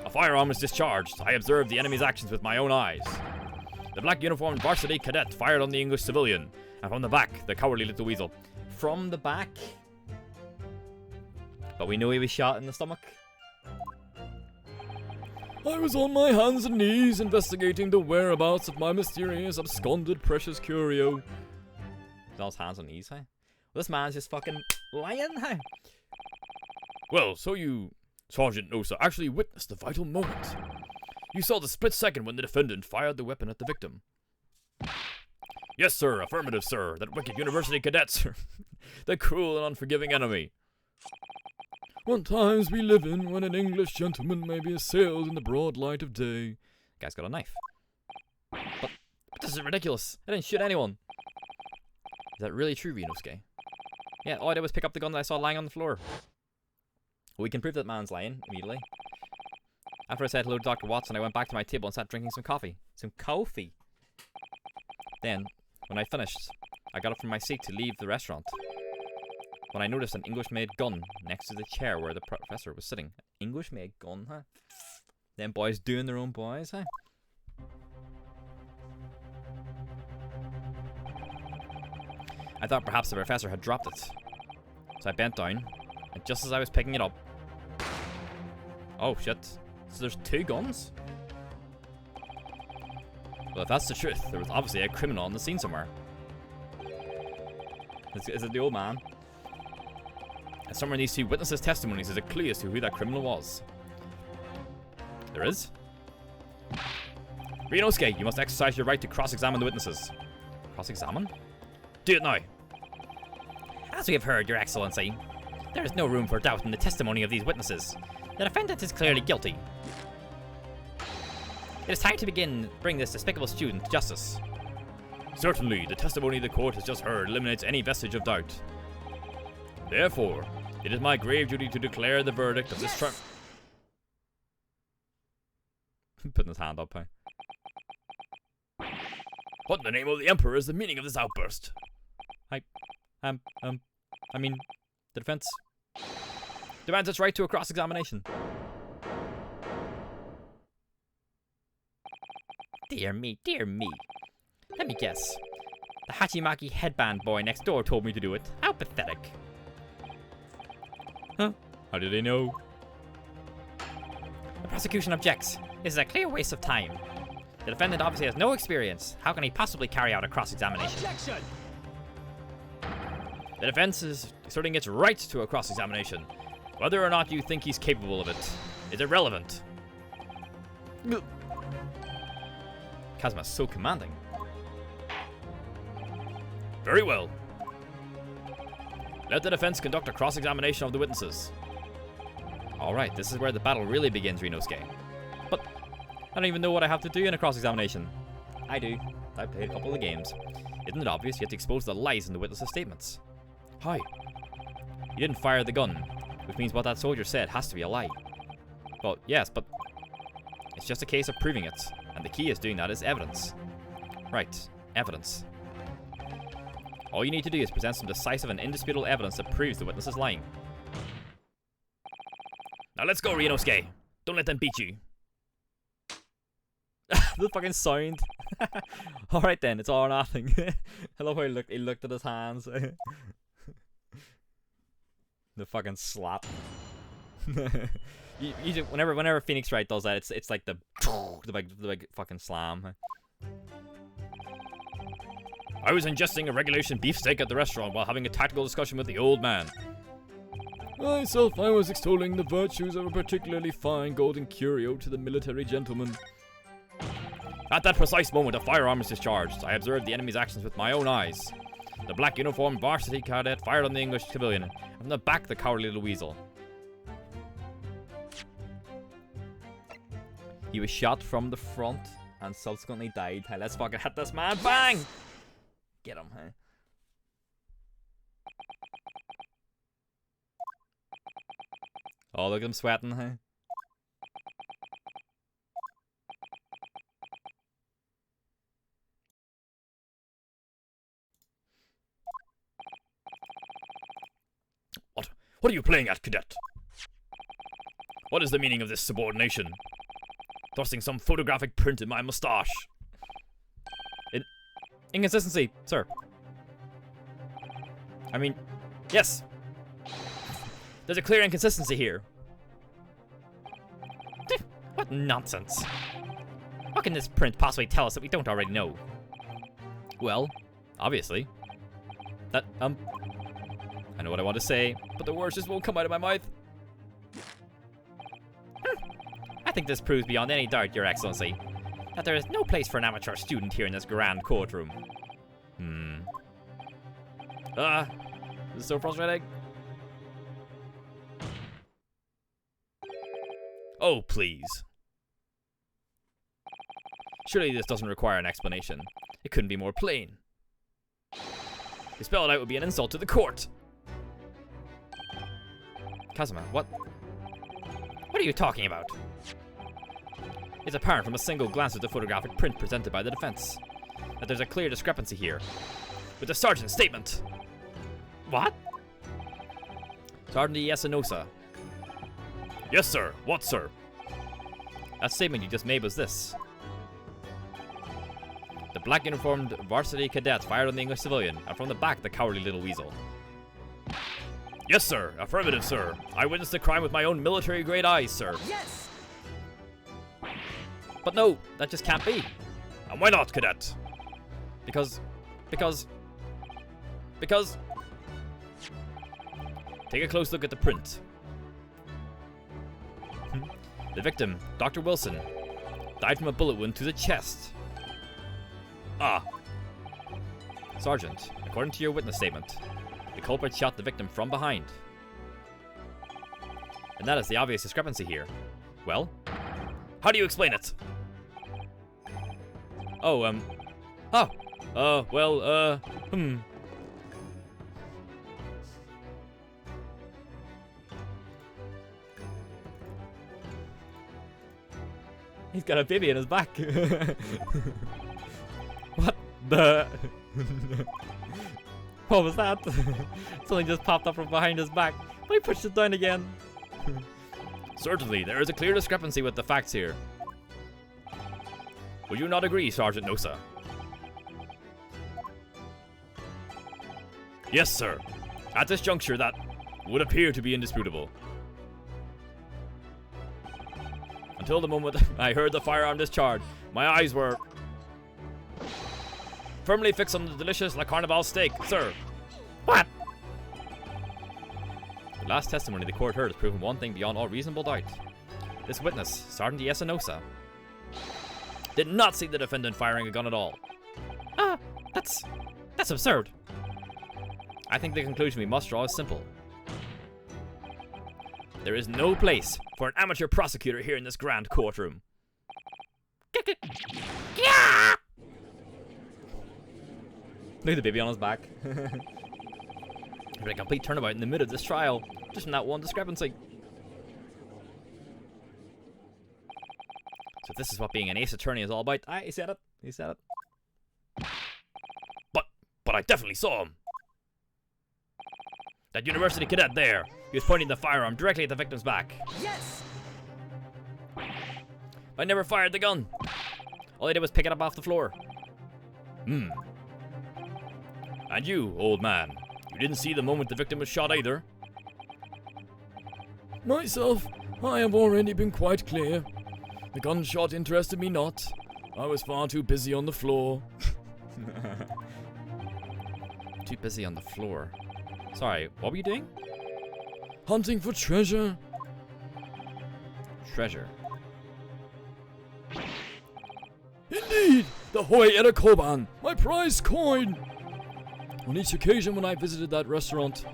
a firearm was discharged. I observed the enemy's actions with my own eyes. The black uniformed varsity cadet fired on the English civilian, and from the back, the cowardly little weasel. From the back? But we know he was shot in the stomach. I was on my hands and knees investigating the whereabouts of my mysterious absconded precious curio. He's on his hands and knees, hey? Well, this man's just fucking lying, hey? Well, so you, Sergeant Nosa, actually witnessed the vital moment. You saw the split second when the defendant fired the weapon at the victim. Yes, sir. Affirmative, sir. That wicked university cadet, sir. The cruel and unforgiving enemy. What times we live in when an English gentleman may be assailed in the broad light of day. Guy's got a knife. But this is ridiculous. I didn't shoot anyone. Is that really true, Ryunosuke? Yeah, all I did was pick up the gun that I saw lying on the floor. Well, we can prove that man's lying immediately. After I said hello to Dr. Watson, I went back to my table and sat drinking some coffee. Some coffee? Then, when I finished, I got up from my seat to leave the restaurant. When I noticed an English-made gun next to the chair where the professor was sitting. English-made gun, huh? Them boys doing their own boys, huh? I thought perhaps the professor had dropped it. So I bent down, and just as I was picking it up... Oh, shit. So there's two guns? Well, if that's the truth, there was obviously a criminal on the scene somewhere. Is it the old man? And somewhere in these two witnesses' testimonies is a clue as to who that criminal was. There is? Ryunosuke, you must exercise your right to cross-examine the witnesses. Cross-examine? Do it now. As we have heard, Your Excellency, there is no room for doubt in the testimony of these witnesses. The defendant is clearly guilty. It is time to bring this despicable student to justice. Certainly, the testimony the court has just heard eliminates any vestige of doubt. Therefore, it is my grave duty to declare the verdict of this trial. Putting his hand up, hey. What in the name of the Emperor is the meaning of this outburst? I mean, the defense demands its right to a cross-examination. Dear me, dear me. Let me guess. The Hachimaki headband boy next door told me to do it. How pathetic. Huh? How did they know? The prosecution objects. This is a clear waste of time. The defendant obviously has no experience. How can he possibly carry out a cross-examination? Objection! The defense is asserting its right to a cross-examination. Whether or not you think he's capable of it is irrelevant. Kazma's so commanding. Very well. Let the defense conduct a cross-examination of the witnesses. Alright, this is where the battle really begins, Rinosuke. But I don't even know what I have to do in a cross-examination. I do. I've played a couple of games. Isn't it obvious you have to expose the lies in the witnesses' statements? How? You didn't fire the gun, which means what that soldier said has to be a lie. Well, yes, but it's just a case of proving it, and the key is doing that is evidence. Right, evidence. All you need to do is present some decisive and indisputable evidence that proves the witness is lying. Now let's go, Rinosuke. Don't let them beat you. The fucking sound. Alright then, it's all or nothing. I love how he looked at his hands. The fucking slap. Whenever Phoenix Wright does that, it's like the big fucking slam. I was ingesting a regulation beefsteak at the restaurant while having a tactical discussion with the old man. Myself, I was extolling the virtues of a particularly fine golden curio to the military gentleman. At that precise moment, a firearm was discharged. I observed the enemy's actions with my own eyes. The black uniformed varsity cadet fired on the English civilian, and from the back, the cowardly little weasel. He was shot from the front and subsequently died. Hey, let's fucking hit this man. Bang! Get him, huh? Oh, look at him sweating, huh? What are you playing at, cadet? What is the meaning of this subordination? Thrusting some photographic print in my mustache. Inconsistency, sir. I mean, yes. There's a clear inconsistency here. What nonsense. What can this print possibly tell us that we don't already know? Well, obviously. That, I know what I want to say, but the words just won't come out of my mouth. I think this proves beyond any doubt, Your Excellency, that there is no place for an amateur student here in this grand courtroom. This is so frustrating. Oh, please. Surely this doesn't require an explanation. It couldn't be more plain. To spell it out would be an insult to the court. Kazuma, what are you talking about? It's apparent from a single glance at the photographic print presented by the defense that there's a clear discrepancy here with the sergeant's statement. What? Sergeant Yasunosa. Yes, sir. What, sir? That statement you just made was this. The black uniformed varsity cadets fired on the English civilian, and from the back, the cowardly little weasel. Yes, sir. Affirmative, sir. I witnessed the crime with my own military-grade eyes, sir. Yes! But no, that just can't be. And why not, cadet? Because... Take a close look at the print. The victim, Dr. Wilson, died from a bullet wound to the chest. Ah. Sergeant, according to your witness statement, the culprit shot the victim from behind. And that is the obvious discrepancy here. Well, how do you explain it? He's got a baby in his back. What the? What was that? Something just popped up from behind his back. But he pushed it down again. Certainly, there is a clear discrepancy with the facts here. Would you not agree, Sergeant Nosa? Yes, sir. At this juncture, that would appear to be indisputable. Until the moment I heard the firearm discharge, My eyes were firmly fixed on the delicious La Carnival steak, sir. What? The last testimony the court heard has proven one thing beyond all reasonable doubt. This witness, Sergeant Yesanosa, did not see the defendant firing a gun at all. Ah, that's absurd. I think the conclusion we must draw is simple. There is no place for an amateur prosecutor here in this grand courtroom. Look at the baby on his back. A complete turnabout in the middle of this trial, just from that one discrepancy. So this is what being an ace attorney is all about. He said it. He said it. But I definitely saw him. That university cadet there. He was pointing the firearm directly at the victim's back. Yes! I never fired the gun. All I did was pick it up off the floor. And you, old man, you didn't see the moment the victim was shot either? Myself, I have already been quite clear. The gunshot interested me not. I was far too busy on the floor. Too busy on the floor. Sorry, what were you doing? Hunting for treasure. Treasure. Indeed! The Hoy Koban, my prized coin! On each occasion when I visited that restaurant,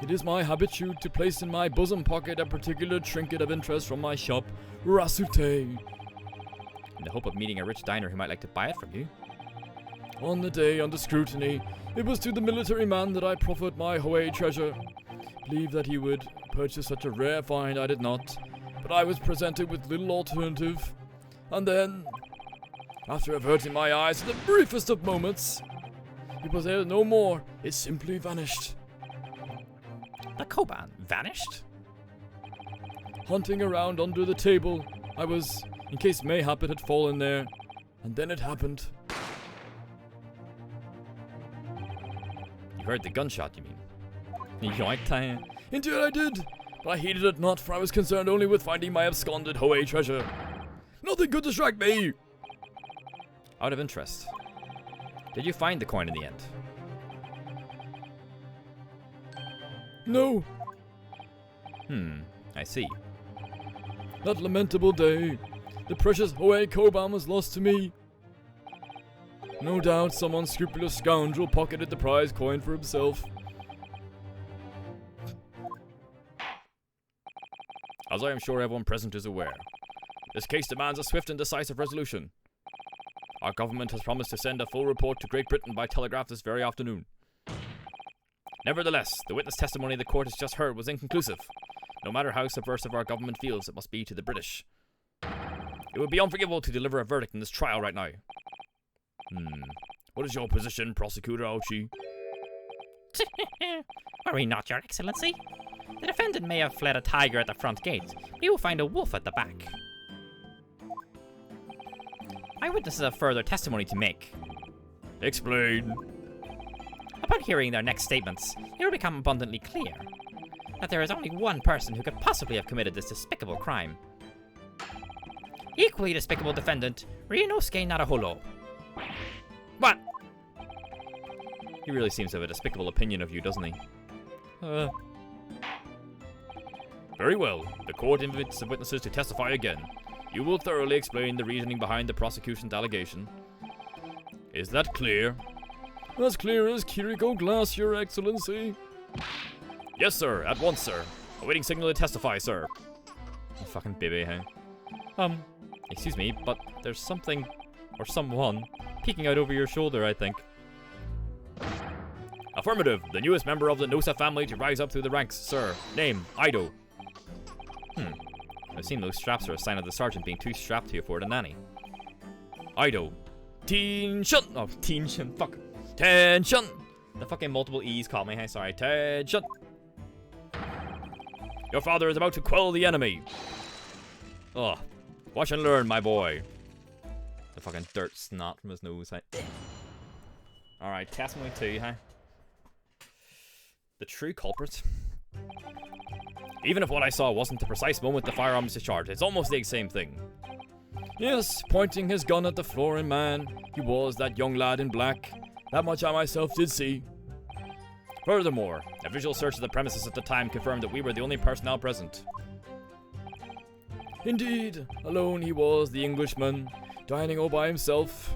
it is my habitude to place in my bosom pocket a particular trinket of interest from my shop, Rasute. In the hope of meeting a rich diner who might like to buy it from you? On the day under scrutiny, it was to the military man that I proffered my Hoy treasure. Believe that he would purchase such a rare find, I did not, but I was presented with little alternative. And then, after averting my eyes in the briefest of moments, it was there no more. It simply vanished. The Koban vanished? Hunting around under the table, I was, in case mayhap it had fallen there, and then it happened. You heard the gunshot, you mean? Yoink. Indeed I did, but I heeded it not, for I was concerned only with finding my absconded Hoy treasure. Nothing could distract me! Out of interest, did you find the coin in the end? No. I see. That lamentable day, the precious Hoy Koban was lost to me. No doubt some unscrupulous scoundrel pocketed the prize coin for himself. As I am sure everyone present is aware, this case demands a swift and decisive resolution. Our government has promised to send a full report to Great Britain by telegraph this very afternoon. Nevertheless, the witness testimony the court has just heard was inconclusive. No matter how subversive our government feels it must be to the British. It would be unforgivable to deliver a verdict in this trial right now. What is your position, Prosecutor Aoshi? Worry not, Your Excellency. The defendant may have fled a tiger at the front gate, but you will find a wolf at the back. Eyewitnesses have further testimony to make. Explain. Upon hearing their next statements, it will become abundantly clear that there is only one person who could possibly have committed this despicable crime. Equally despicable defendant, Ryunosuke Naruholo. What? He really seems to have a despicable opinion of you, doesn't he? Very well. The court invites the witnesses to testify again. You will thoroughly explain the reasoning behind the prosecution's allegation. Is that clear? As clear as Kiriko glass, Your Excellency. Yes, sir. At once, sir. Awaiting signal to testify, sir. You fucking baby, hey? Excuse me, but there's something, or someone, peeking out over your shoulder, I think. Affirmative. The newest member of the Nosa family to rise up through the ranks, sir. Name, Ido. I've seen those straps are a sign of the sergeant being too strapped to afford a nanny. Ido. Tension! Oh, tension. Fuck. Tension! The fucking multiple E's caught me. Hey, sorry. Tension! Your father is about to quell the enemy. Ugh. Watch and learn, my boy. The fucking dirt snot from his nose. Hey. Alright, testimony 2, huh? The true culprit. Even if what I saw wasn't the precise moment the firearm was discharged, it's almost the same thing. Yes, pointing his gun at the flooring man, he was that young lad in black. That much I myself did see. Furthermore, a visual search of the premises at the time confirmed that we were the only personnel present. Indeed, alone he was, the Englishman, dining all by himself.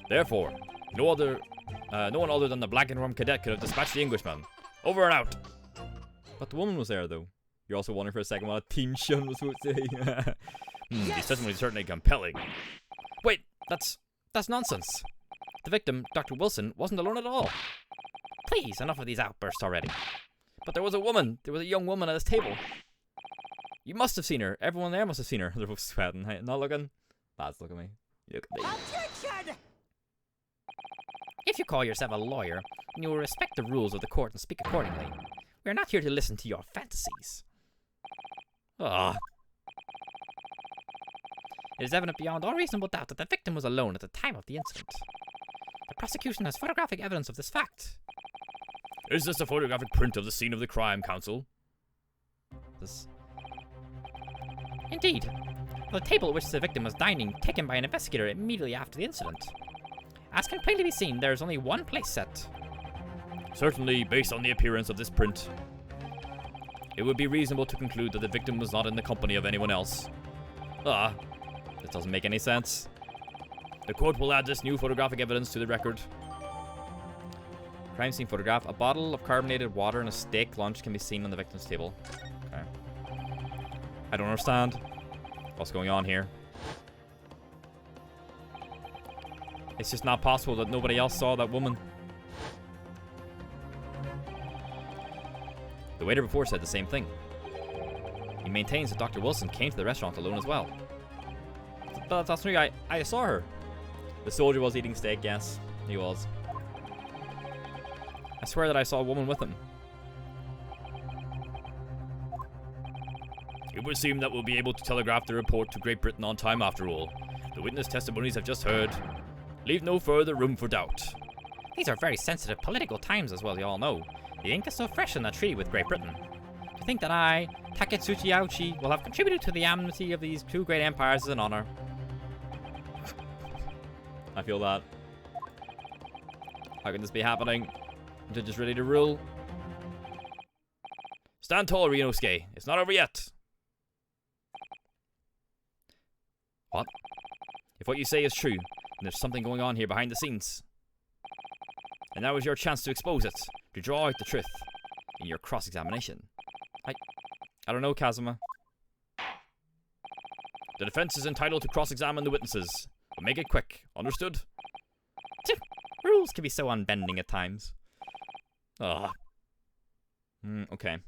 Therefore, no one other than the black and rum cadet could have dispatched the Englishman. Over and out! But the woman was there, though. You're also wondering for a second what a teen shun was supposed to say. His testimony is certainly compelling. Wait, that's nonsense. The victim, Dr. Wilson, wasn't alone at all. Please, enough of these outbursts already. But there was a woman. There was a young woman at his table. You must have seen her. Everyone there must have seen her. They're both sweating. Hey, not looking. Lads, look at me. Look at me. Objection! If you call yourself a lawyer, you will respect the rules of the court and speak accordingly. We are not here to listen to your fantasies. Ah. It is evident beyond all reasonable doubt that the victim was alone at the time of the incident. The prosecution has photographic evidence of this fact. Is this a photographic print of the scene of the crime, counsel? This. Indeed. The table at which the victim was dining, taken by an investigator immediately after the incident. As can plainly be seen, there is only one place set. Certainly, based on the appearance of this print, it would be reasonable to conclude that the victim was not in the company of anyone else. Ah, this doesn't make any sense. The court will add this new photographic evidence to the record. Crime scene photograph. A bottle of carbonated water and a steak lunch can be seen on the victim's table. Okay. I don't understand what's going on here. It's just not possible that nobody else saw that woman. The waiter before said the same thing. He maintains that Dr. Wilson came to the restaurant alone as well. But that's true, I saw her. The soldier was eating steak, yes. He was. I swear that I saw a woman with him. It would seem that we'll be able to telegraph the report to Great Britain on time after all. The witness testimonies I've just heard leave no further room for doubt. These are very sensitive political times, as well you all know. The ink is so fresh in that treaty with Great Britain. To think that I, Taketsuchi Auchi, will have contributed to the amity of these two great empires is an honor. I feel that. How can this be happening? I'm just ready to rule. Stand tall, Ryunosuke. It's not over yet. What? If what you say is true, then there's something going on here behind the scenes. And now is your chance to expose it, to draw out the truth in your cross-examination. I don't know, Kazuma. The defense is entitled to cross-examine the witnesses, but make it quick. Understood? Rules can be so unbending at times. Ugh. Okay.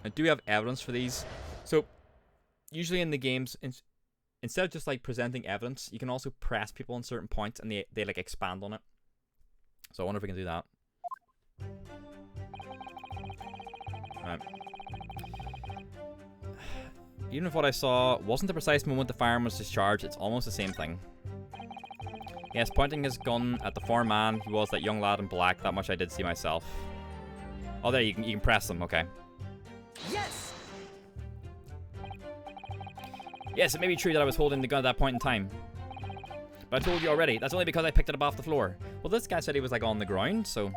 I do have evidence for these. So, usually in the games, instead of just like presenting evidence, you can also press people on certain points and they like expand on it. So I wonder if we can do that. Right. Even if what I saw wasn't the precise moment the firearm was discharged, it's almost the same thing. Yes, pointing his gun at the foreign man, he was that young lad in black. That much I did see myself. Oh, there, you can press them, okay. Yes! Yes, it may be true that I was holding the gun at that point in time. But I told you already, that's only because I picked it up off the floor. Well, this guy said he was like on the ground, so...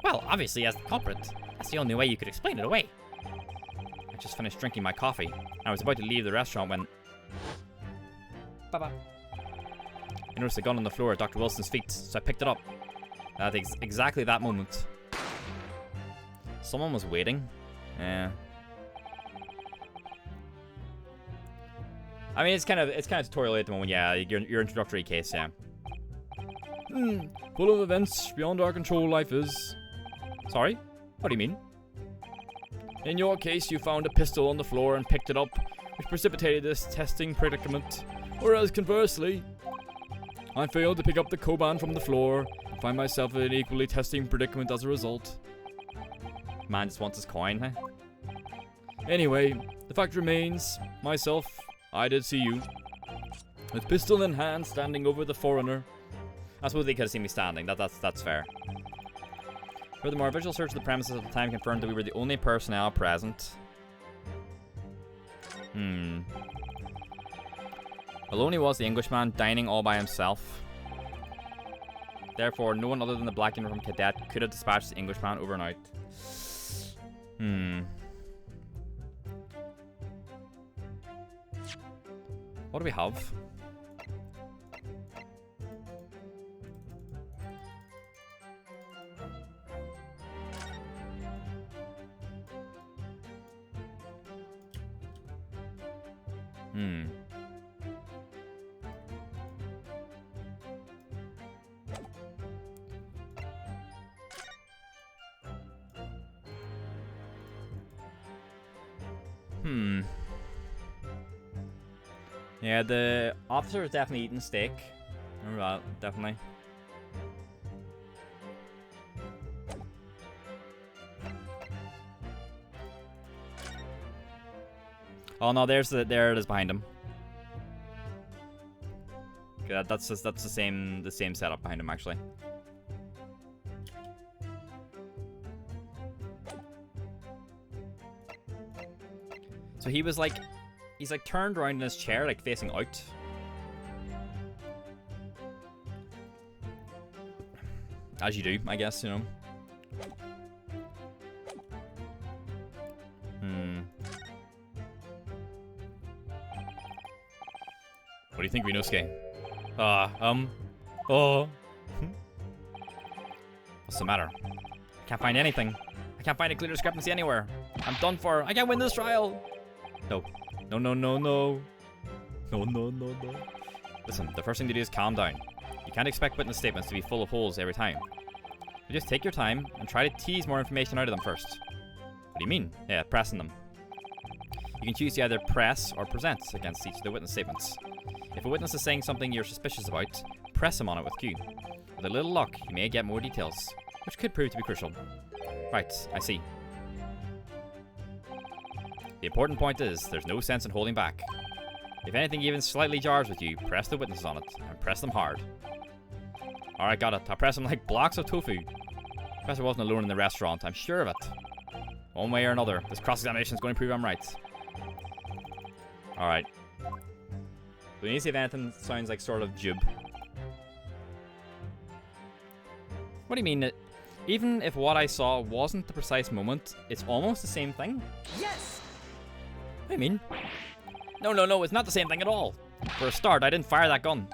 Well, obviously as the culprit, that's the only way you could explain it away. I just finished drinking my coffee, and I was about to leave the restaurant when... Bye-bye. I noticed a gun on the floor at Dr. Wilson's feet, so I picked it up. At exactly that moment. Someone was waiting. Yeah. I mean, it's kind of tutorial at the moment. Yeah, your introductory case. Yeah. Full of events beyond our control, life is. Sorry? What do you mean? In your case, you found a pistol on the floor and picked it up, which precipitated this testing predicament. Whereas conversely, I failed to pick up the Koban from the floor and find myself in an equally testing predicament as a result. Man just wants his coin, huh? Anyway, the fact remains, myself, I did see you, with pistol in hand, standing over the foreigner. I suppose they could have seen me standing. That's fair. Furthermore, a visual search of the premises at the time confirmed that we were the only personnel present. Alone he was, the Englishman, dining all by himself. Therefore, no one other than the black uniform cadet could have dispatched the Englishman overnight. What do we have? Yeah, the officer is definitely eating steak. Remember that, definitely. Oh no, there it is behind him. Okay, that's the same setup behind him actually. So he's like turned around in his chair, like facing out. As you do, I guess, you know. What do you think, Renosuke? What's the matter? I can't find anything. I can't find a clear discrepancy anywhere. I'm done for. I can't win this trial. No. No, no, no, no. No, no, no, no. Listen, the first thing to do is calm down. You can't expect witness statements to be full of holes every time. You just take your time and try to tease more information out of them first. What do you mean? Yeah, pressing them. You can choose to either press or present against each of the witness statements. If a witness is saying something you're suspicious about, press him on it with Q. With a little luck, you may get more details, which could prove to be crucial. Right, I see. The important point is, there's no sense in holding back. If anything even slightly jars with you, press the witnesses on it, and press them hard. Alright, got it. I'll press them like blocks of tofu. Professor wasn't alone in the restaurant, I'm sure of it. One way or another, this cross-examination is going to prove I'm right. Alright. We need to see if anything sounds like sort of jib. What do you mean? Even if what I saw wasn't the precise moment, it's almost the same thing? Yes! What do you mean? No, it's not the same thing at all. For a start, I didn't fire that gun.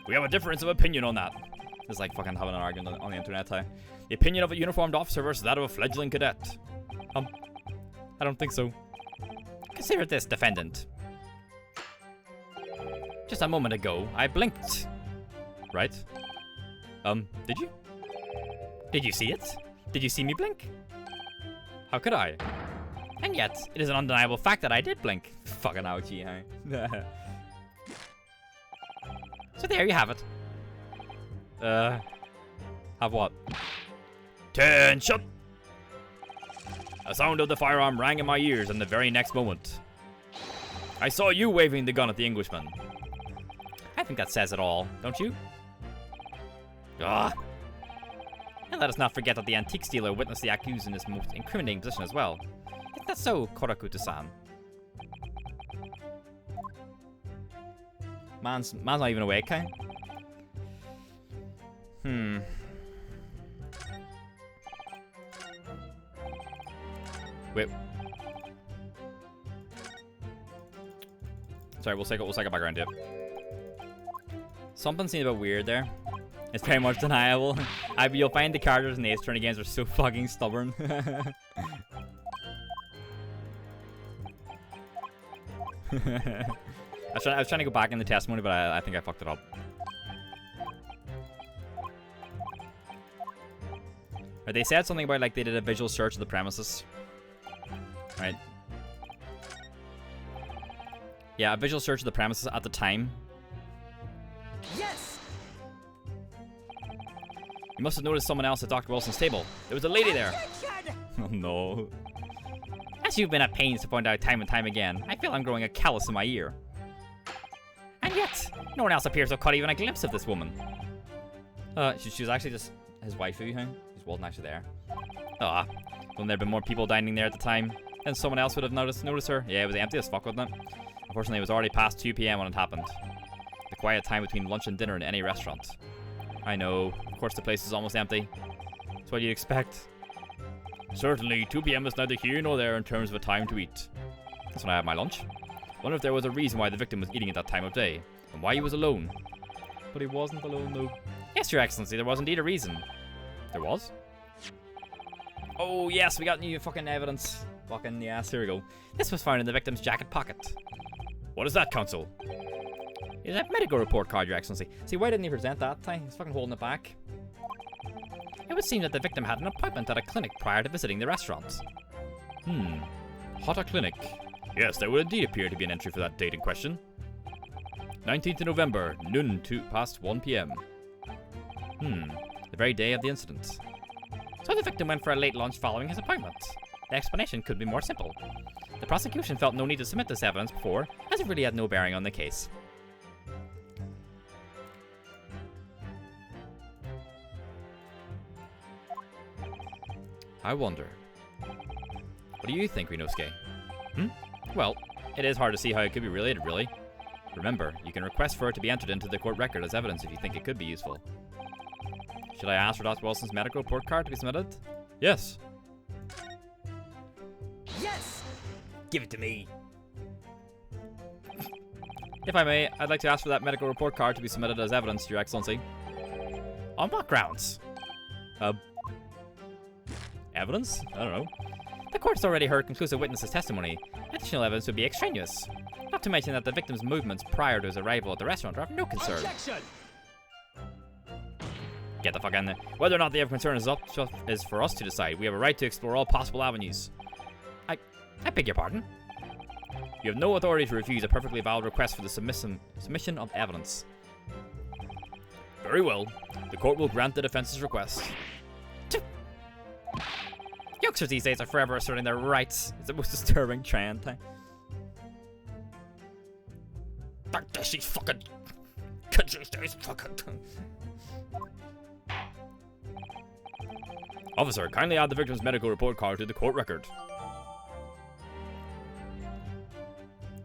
We have a difference of opinion on that. It's like fucking having an argument on the internet, huh? The opinion of a uniformed officer versus that of a fledgling cadet. I don't think so. Consider this, defendant. Just a moment ago, I blinked. Right? Did you? Did you see it? Did you see me blink? How could I? And yet, it is an undeniable fact that I did blink. Fucking ouchie, huh? So there you have it. Have what? Tension! A sound of the firearm rang in my ears in the very next moment. I saw you waving the gun at the Englishman. I think that says it all, don't you? Ah! And let us not forget that the antique dealer witnessed the accused in this most incriminating position as well. Isn't that so, Korakuta-san? Man's not even awake, huh? Wait. Sorry, we'll cycle back around to it. Something seemed a bit weird there. It's very much deniable. You'll find the characters in the Ace Attorney games are so fucking stubborn. I was trying to go back in the testimony, but I think I fucked it up. Right, they said something about like they did a visual search of the premises. Right. Yeah, a visual search of the premises at the time. Yes! You must have noticed someone else at Dr. Wilson's table. There was a lady there. Attention! Oh no. As you've been at pains to point out time and time again, I feel I'm growing a callus in my ear. And yet, no one else appears to have caught even a glimpse of this woman. She was actually just his waifu, huh? She wasn't actually there. Wouldn't there have been more people dining there at the time? And someone else would have noticed her. Yeah, it was empty as fuck, wasn't it? Unfortunately, it was already past 2 p.m. when it happened. The quiet time between lunch and dinner in any restaurant. I know. Of course, the place is almost empty. That's what you'd expect. Certainly, 2 p.m. is neither here nor there in terms of a time to eat. That's when I had my lunch. Wonder if there was a reason why the victim was eating at that time of day, and why he was alone. But he wasn't alone, though. Yes, Your Excellency, there was indeed a reason. There was? Oh, yes, we got new fucking evidence. Fucking yes, here we go. This was found in the victim's jacket pocket. What is that, Counsel? It's a medical report card, Your Excellency. See, why didn't he present that time? He's fucking holding it back. It would seem that the victim had an appointment at a clinic prior to visiting the restaurant. Hata Clinic. Yes, there would indeed appear to be an entry for that date in question. 19th of November, noon past 1 p.m. The very day of the incident. So the victim went for a late lunch following his appointment. The explanation could be more simple. The prosecution felt no need to submit this evidence before, as it really had no bearing on the case. I wonder. What do you think, Rinosuke? Well, it is hard to see how it could be related, really. Remember, you can request for it to be entered into the court record as evidence if you think it could be useful. Should I ask for Dr. Wilson's medical report card to be submitted? Yes. Yes! Give it to me. If I may, I'd like to ask for that medical report card to be submitted as evidence, Your Excellency. On what grounds? Evidence? I don't know. The court's already heard conclusive witnesses' testimony. Additional evidence would be extraneous. Not to mention that the victim's movements prior to his arrival at the restaurant are of no concern. Objection! Get the fuck in there. Whether or not they have concern is for us to decide. We have a right to explore all possible avenues. I beg your pardon? You have no authority to refuse a perfectly valid request for the submission of evidence. Very well. The court will grant the defense's request. Youngsters these days are forever asserting their rights. It's the most disturbing trend. She's fucking... Officer, kindly add the victim's medical report card to the court record.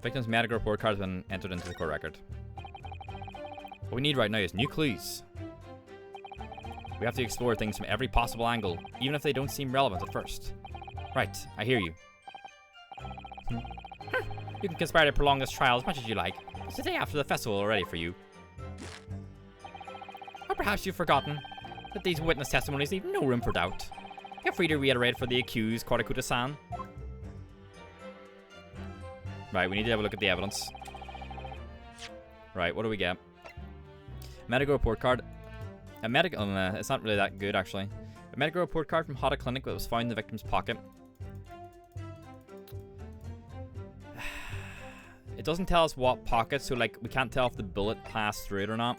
Victim's medical report card has been entered into the court record. What we need right now is new clues. We have to explore things from every possible angle, even if they don't seem relevant at first. Right, I hear you. You can conspire to prolong this trial as much as you like. It's the day after the festival already for you. Or perhaps you've forgotten that these witness testimonies leave no room for doubt. You're free to reiterate for the accused, Korakuta-san. Right, we need to have a look at the evidence. Right, what do we get? Medical report card. A medical... it's not really that good, actually. A medical report card from Hata Clinic that was found in the victim's pocket. It doesn't tell us what pocket, so, like, we can't tell if the bullet passed through it or not.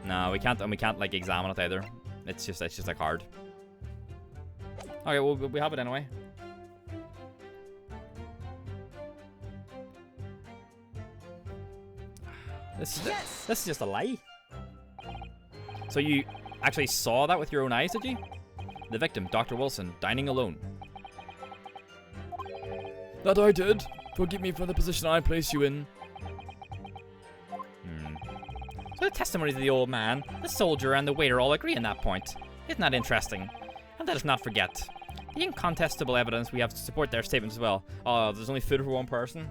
No, we can't, and we can't, like, examine it either. It's just a card. Okay, well, we have it anyway. This is just a lie. So you actually saw that with your own eyes, did you? The victim, Dr. Wilson, dining alone. That I did. Forgive me for the position I placed you in. So the testimonies of the old man, the soldier, and the waiter all agree on that point. Isn't that interesting? And let us not forget the incontestable evidence we have to support their statements as well. Oh, there's only food for one person?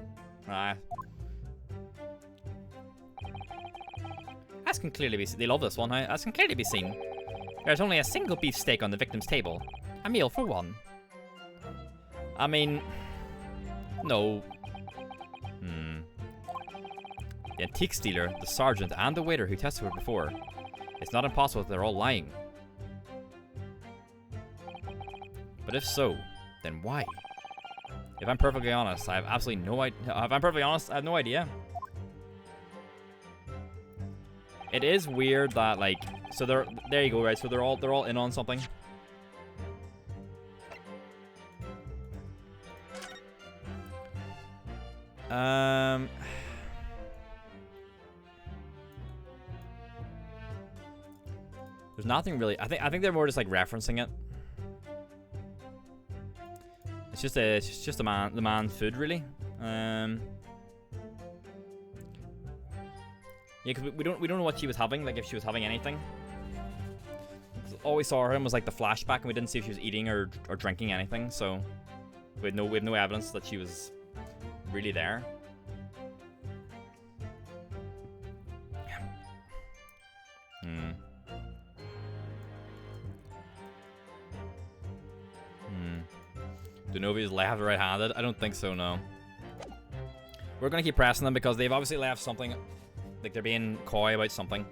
As can clearly be seen, they love this one, huh? As can clearly be seen, there's only a single beef steak on the victim's table. A meal for one. I mean, no. The antique dealer, the sergeant, and the waiter who testified before. It's not impossible that they're all lying. But if so, then why? If I'm perfectly honest, I have absolutely no idea. If I'm perfectly honest, I have no idea. It is weird that, like, so there you go, right? So they're all in on something. There's nothing really. I think they're more just like referencing it. It's just the man's food, really. Yeah, because we don't know what she was having, like if she was having anything. All we saw her in was like the flashback, and we didn't see if she was eating or drinking anything. So we have no evidence that she was really there. Don't know if he's left or right-handed. I don't think so, no. We're gonna keep pressing them because they've obviously left something, like they're being coy about something.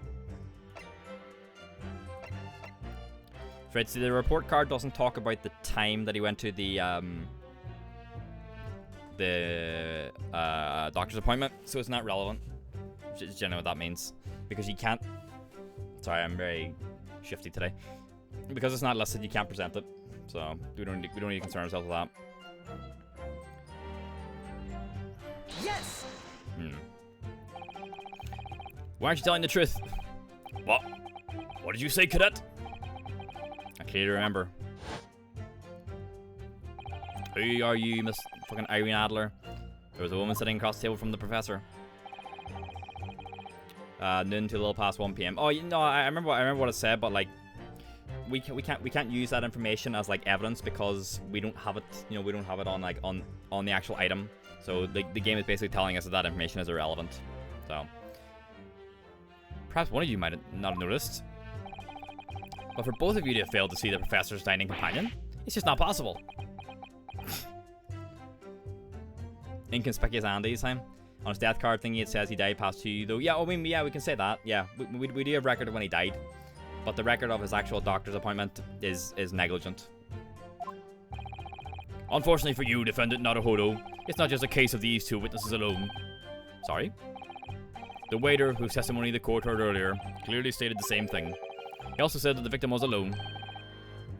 Right, so the report card doesn't talk about the time that he went to the doctor's appointment, so it's not relevant. Which is generally what that means, because you can't. Sorry, I'm very shifty today. Because it's not listed, you can't present it. So we don't need to concern ourselves with that. Yes. Why aren't you telling the truth? What? What did you say, cadet? I clearly remember. Who are you, Miss fucking Irene Adler? There was a woman sitting across the table from the professor. Noon to a little past 1 p.m. Oh, you know, I remember what it said, but like, we can't use that information as like evidence because we don't have it. You know, we don't have it on like on the actual item. So the game is basically telling us that information is irrelevant. So perhaps one of you might not have noticed. But for both of you to have failed to see the professor's dining companion, it's just not possible. Inconspicuous Andy this time. On his death card thingy, it says he died past 2, though. Yeah, I mean, yeah, we can say that. Yeah, we do have record of when he died. But the record of his actual doctor's appointment is negligent. Unfortunately for you, defendant Naruhodo, it's not just a case of these two witnesses alone. Sorry? The waiter, whose testimony the court heard earlier, clearly stated the same thing. He also said that the victim was alone.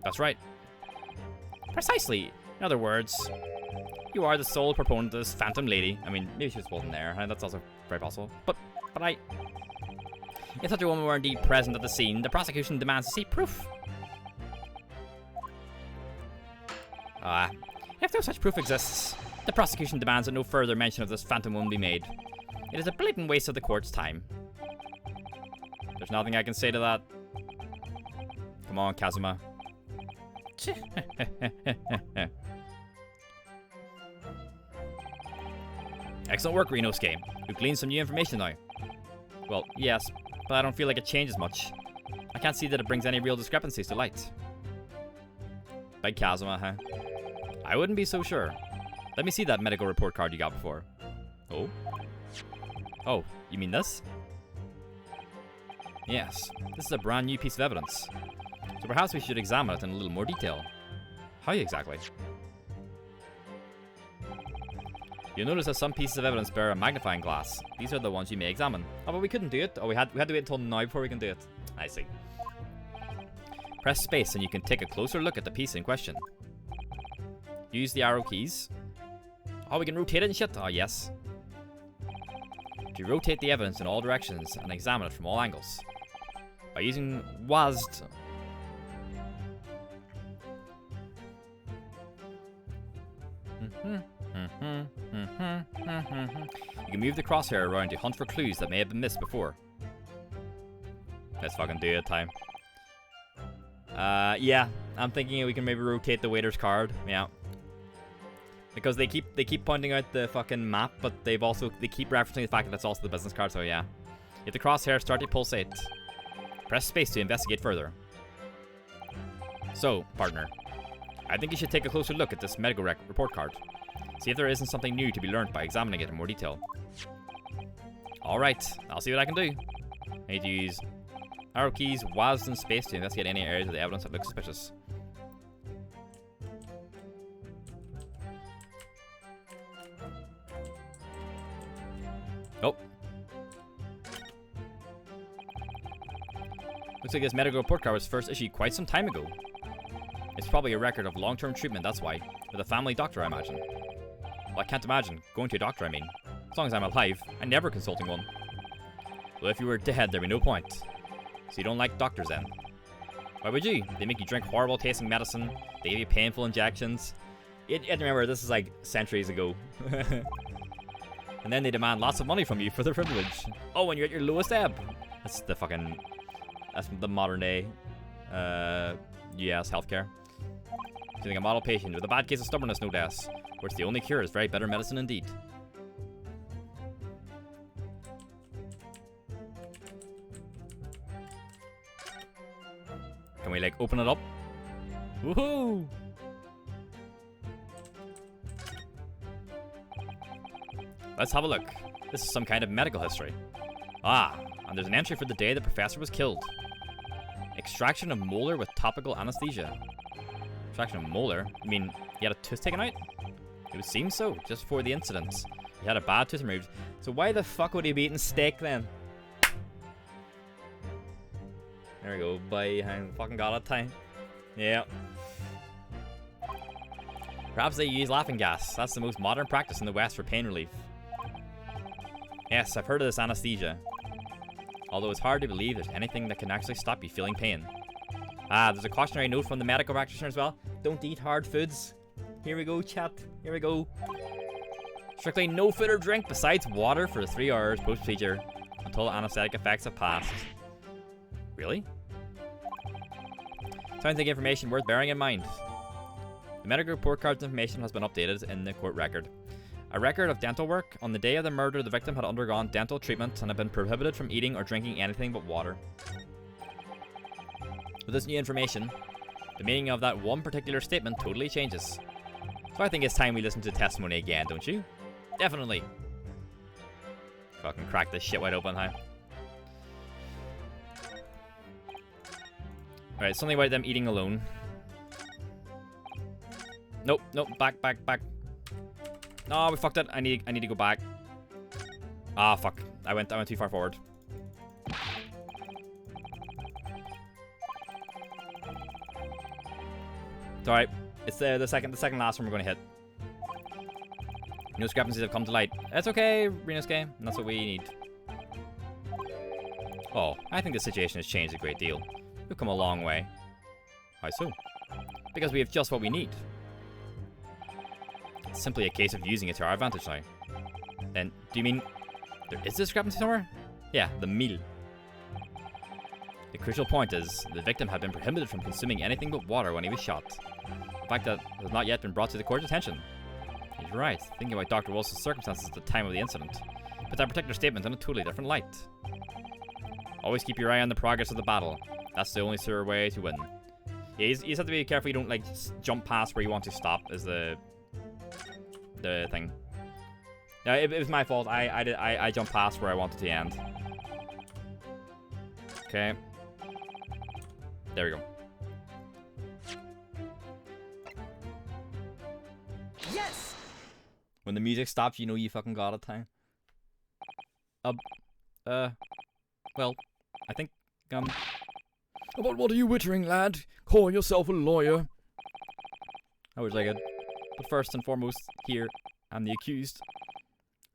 That's right. Precisely. In other words, you are the sole proponent of this phantom lady. I mean, maybe she just wasn't there. That's also very possible. But if such a woman were indeed present at the scene, the prosecution demands to see proof. If no such proof exists, the prosecution demands that no further mention of this phantom woman be made. It is a blatant waste of the court's time. There's nothing I can say to that. Come on, Kazuma. Excellent work, Renosuke. You've gleaned some new information now. Well, yes, but I don't feel like it changes much. I can't see that it brings any real discrepancies to light. By Kazuma, huh? I wouldn't be so sure. Let me see that medical report card you got before. Oh? Oh, you mean this? Yes, this is a brand new piece of evidence. So perhaps we should examine it in a little more detail. How exactly? You'll notice that some pieces of evidence bear a magnifying glass. These are the ones you may examine. Oh, but we couldn't do it. Oh, we had to wait until now before we can do it. I see. Press space and you can take a closer look at the piece in question. Use the arrow keys. Oh, we can rotate it and shit. Oh, yes. To rotate the evidence in all directions and examine it from all angles. By using WASD. You can move the crosshair around to hunt for clues that may have been missed before. Let's fucking do it, time. Yeah, I'm thinking we can maybe rotate the waiter's card. Yeah. Because they keep pointing out the fucking map, but they keep referencing the fact that it's also the business card, so yeah. If the crosshair start to pulsate, press space to investigate further. So, partner, I think you should take a closer look at this medical report card. See if there isn't something new to be learned by examining it in more detail. Alright, I'll see what I can do. I need to use arrow keys, WASD, and space to investigate any areas of the evidence that look suspicious. Oh. Looks like this medical report card was first issued quite some time ago. It's probably a record of long-term treatment, that's why. With a family doctor, I imagine. Well, I can't imagine. Going to a doctor, I mean. As long as I'm alive, I'm never consulting one. Well, if you were dead, there'd be no point. So you don't like doctors, then? Why would you? They make you drink horrible tasting medicine, they give you painful injections, You have to remember, this is like centuries ago. And then they demand lots of money from you for the privilege. Oh, when you're at your lowest ebb. That's the fucking... That's the modern day US healthcare. Feeling a model patient with a bad case of stubbornness, no less. Which the only cure is very better medicine indeed. Can we, like, open it up? Woohoo! Let's have a look. This is some kind of medical history. Ah, and there's an entry for the day the professor was killed. Extraction of molar with topical anesthesia. Extraction of molar? You mean he had a tooth taken out? It would seem so, just before the incident. He had a bad tooth removed. So why the fuck would he be eating steak then? There we go, bye. I fucking got it time. Yeah. Perhaps they use laughing gas. That's the most modern practice in the West for pain relief. Yes, I've heard of this anesthesia. Although it's hard to believe there's anything that can actually stop you feeling pain. Ah, there's a cautionary note from the medical practitioner as well. Don't eat hard foods. Here we go, chat. Here we go. Strictly no food or drink besides water for 3 hours post-procedure until anesthetic effects have passed. Really? Sounds like information worth bearing in mind. The medical report card's information has been updated in the court record. A record of dental work. On the day of the murder, the victim had undergone dental treatment and had been prohibited from eating or drinking anything but water. With this new information, the meaning of that one particular statement totally changes. So I think it's time we listen to the testimony again, don't you? Definitely. Fucking crack this shit wide open, huh? Alright, something about them eating alone. Nope, nope, back. No, we fucked it. I need to go back. Ah, fuck. I went too far forward. It's alright. It's the second last one we're gonna hit. No discrepancies have come to light. That's okay, Renosuke. That's what we need. Oh, I think the situation has changed a great deal. We've come a long way. How so? Because we have just what we need. It's simply a case of using it to our advantage now. Then, do you mean there is a discrepancy somewhere? Yeah, the meal. The crucial point is, the victim had been prohibited from consuming anything but water when he was shot. A fact that has not yet been brought to the court's attention. He's right, thinking about Dr. Wilson's circumstances at the time of the incident. Put that particular statement in a totally different light. Always keep your eye on the progress of the battle. That's the only sure way to win. Yeah, you just have to be careful you don't, like, jump past where you want to stop, is the thing. No, it was my fault. I jumped past where I wanted to end. Okay. There we go. Yes! When the music stops, you know you fucking got it, time. Well, I think, About what are you wittering, lad? Call yourself a lawyer. I wish I could. But first and foremost, here, I'm the accused.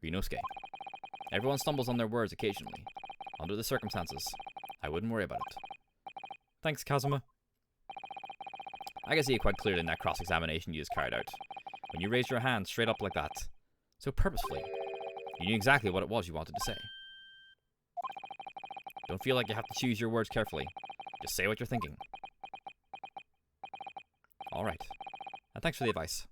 Renosuke. Everyone stumbles on their words occasionally. Under the circumstances, I wouldn't worry about it. Thanks, Kazuma. I can see it quite clearly in that cross-examination you just carried out. When you raised your hand straight up like that, so purposefully, you knew exactly what it was you wanted to say. Don't feel like you have to choose your words carefully. Just say what you're thinking. Alright. And thanks for the advice.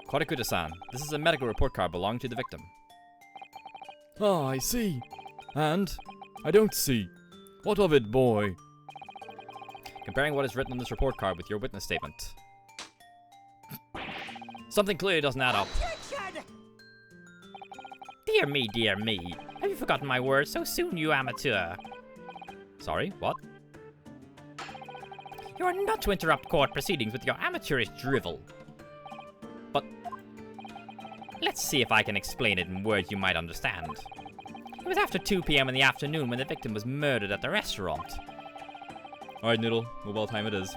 Korikuta-san, this is a medical report card belonging to the victim. Ah, I see. And? I don't see. What of it, boy? Comparing what is written on this report card with your witness statement. Something clearly doesn't add up. Dear me. Have you forgotten my words so soon, you amateur? Sorry, what? You are not to interrupt court proceedings with your amateurish drivel. But let's see if I can explain it in words you might understand. It was after 2 p.m. in the afternoon when the victim was murdered at the restaurant. Alright, Noodle. Mobile time it is.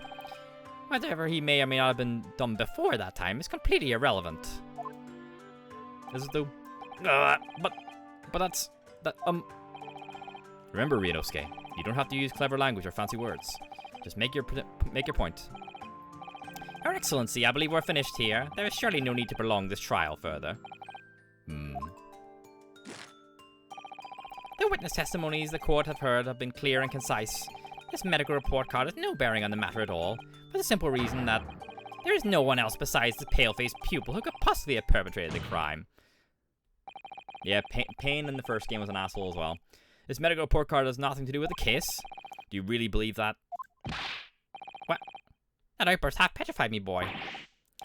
Whatever he may or may not have been done before that time is completely irrelevant. Is it though? But that's... Remember, Renosuke, you don't have to use clever language or fancy words. Just make your point. Your Excellency, I believe we're finished here. There is surely no need to prolong this trial further. The witness testimonies the court have heard have been clear and concise. This medical report card has no bearing on the matter at all, for the simple reason that there is no one else besides the pale-faced pupil who could possibly have perpetrated the crime. Yeah, Payne in the first game was an asshole as well. This medical report card has nothing to do with the case. Do you really believe that? What? That outburst half petrified me, boy.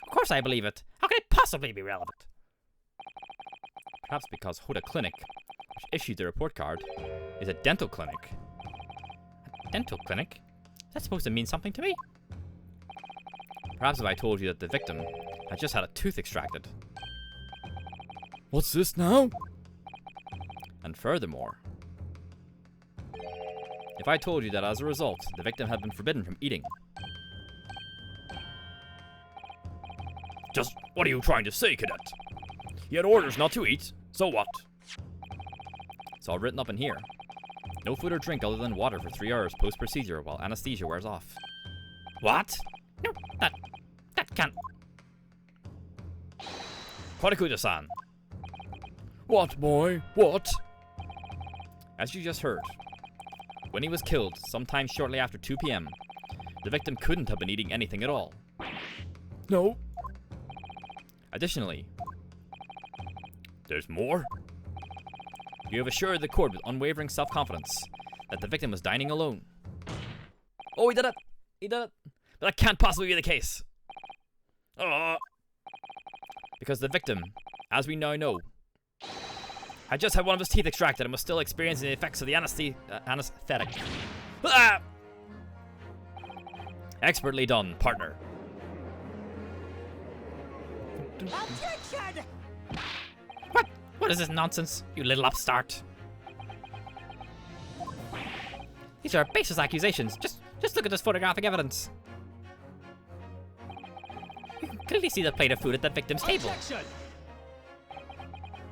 Of course I believe it. How can it possibly be relevant? Perhaps because Hoda Clinic, which issued the report card, is a dental clinic. A dental clinic? Is that supposed to mean something to me? Perhaps if I told you that the victim had just had a tooth extracted. What's this now? And furthermore, if I told you that as a result, the victim had been forbidden from eating. Just what are you trying to say, Cadet? He had orders not to eat, so what? It's all written up in here. No food or drink other than water for 3 hours post-procedure while anesthesia wears off. What? No, that can't... Kodakuda-san. What, boy? What? As you just heard, when he was killed, sometime shortly after 2 p.m., the victim couldn't have been eating anything at all. No. Additionally, There's more? you have assured the court with unwavering self-confidence that the victim was dining alone. Oh, he did it! He did it! But that can't possibly be the case! Because the victim, as we now know, had just had one of his teeth extracted and was still experiencing the effects of the anesthetic. Ah! Expertly done, partner. Objection! What is this nonsense, you little upstart? These are baseless accusations. Just look at this photographic evidence. You can clearly see the plate of food at the victim's table. Objection!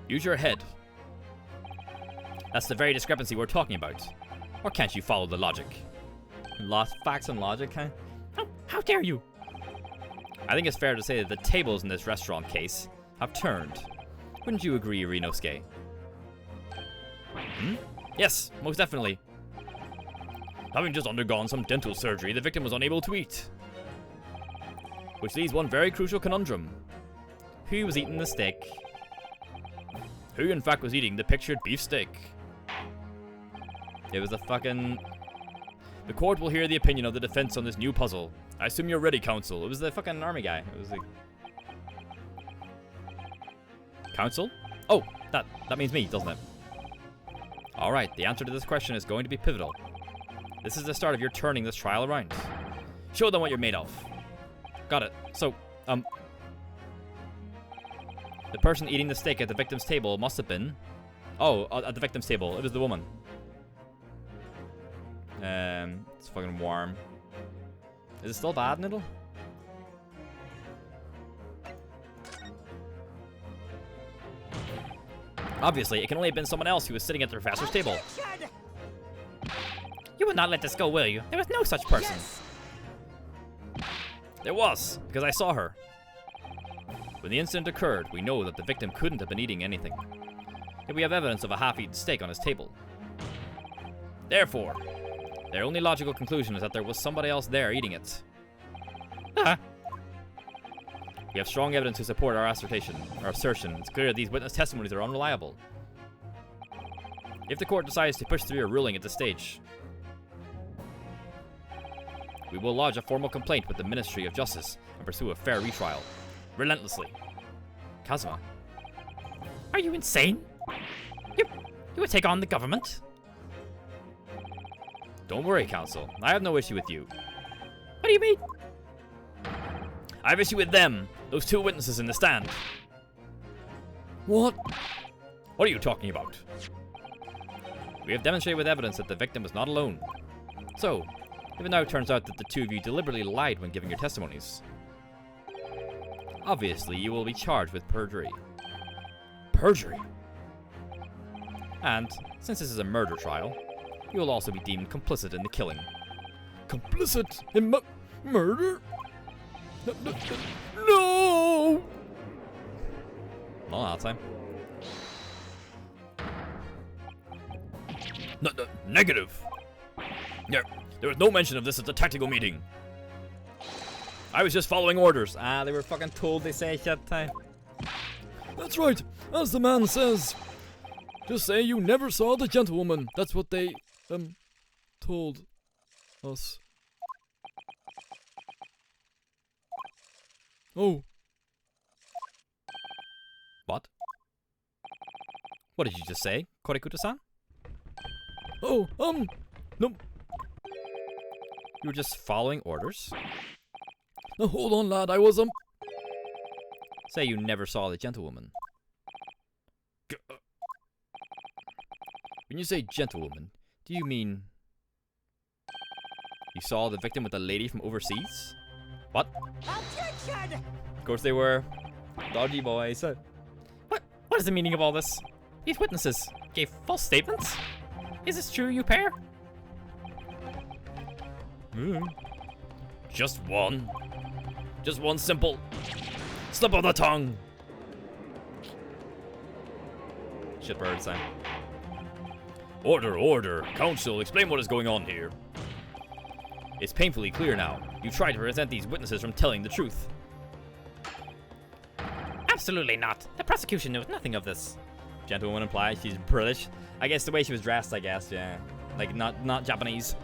Use your head. That's the very discrepancy we're talking about. Or can't you follow the logic? Lost facts and logic, huh? How dare you? I think it's fair to say that the tables in this restaurant case have turned. Wouldn't you agree, Rinosuke? Yes, most definitely. Having just undergone some dental surgery, the victim was unable to eat. Which leaves one very crucial conundrum. Who was eating the steak? Who in fact was eating the pictured beefsteak? It was a fucking... The court will hear the opinion of the defense on this new puzzle. I assume you're ready, counsel. It was the fucking army guy. It was the... Counsel? Oh, that means me, doesn't it? Alright, the answer to this question is going to be pivotal. This is the start of your turning this trial around. Show them what you're made of. Got it. So, the person eating the steak at the victim's table must have been... Oh, at the victim's table. It was the woman. It's fucking warm. Is it still bad, Niddle? Obviously, it can only have been someone else who was sitting at the professor's table. Objection! You would not let this go, will you? There was no such person. Yes! There was, because I saw her. When the incident occurred, we know that the victim couldn't have been eating anything. Yet we have evidence of a half-eaten steak on his table. Therefore, their only logical conclusion is that there was somebody else there eating it. We have strong evidence to support our assertion. It's clear that these witness testimonies are unreliable. If the court decides to push through a ruling at this stage, we will lodge a formal complaint with the Ministry of Justice and pursue a fair retrial. Relentlessly. Kazuma. Are you insane? You would take on the government? Don't worry, Counsel. I have no issue with you. What do you mean? I have issue with them, those two witnesses in the stand. What? What are you talking about? We have demonstrated with evidence that the victim was not alone. So, if it now turns out that the two of you deliberately lied when giving your testimonies, obviously you will be charged with perjury. Perjury? And, since this is a murder trial, you will also be deemed complicit in the killing. complicit in murder? No! Not that time. Negative. There was no mention of this at the tactical meeting. I was just following orders. They were fucking told they say shit time. That's right, as the man says. Just say you never saw the gentlewoman. That's what they, told us. Oh. What? What did you just say, Korikuta-san? Oh, no. You were just following orders? Now hold on, lad, I was, Say you never saw the gentlewoman. When you say gentlewoman, do you mean you saw the victim with the lady from overseas? What? Objection! Of course they were. Dodgy boys. What is the meaning of all this? These witnesses gave false statements? Is this true, you pair? Just one simple slip of the tongue. Shitbird sign. Order. Council, explain what is going on here. It's painfully clear now. You tried to prevent these witnesses from telling the truth. Absolutely not. The prosecution knows nothing of this. Gentlewoman implies she's British. I guess the way she was dressed, I guess, yeah. Like, not Japanese.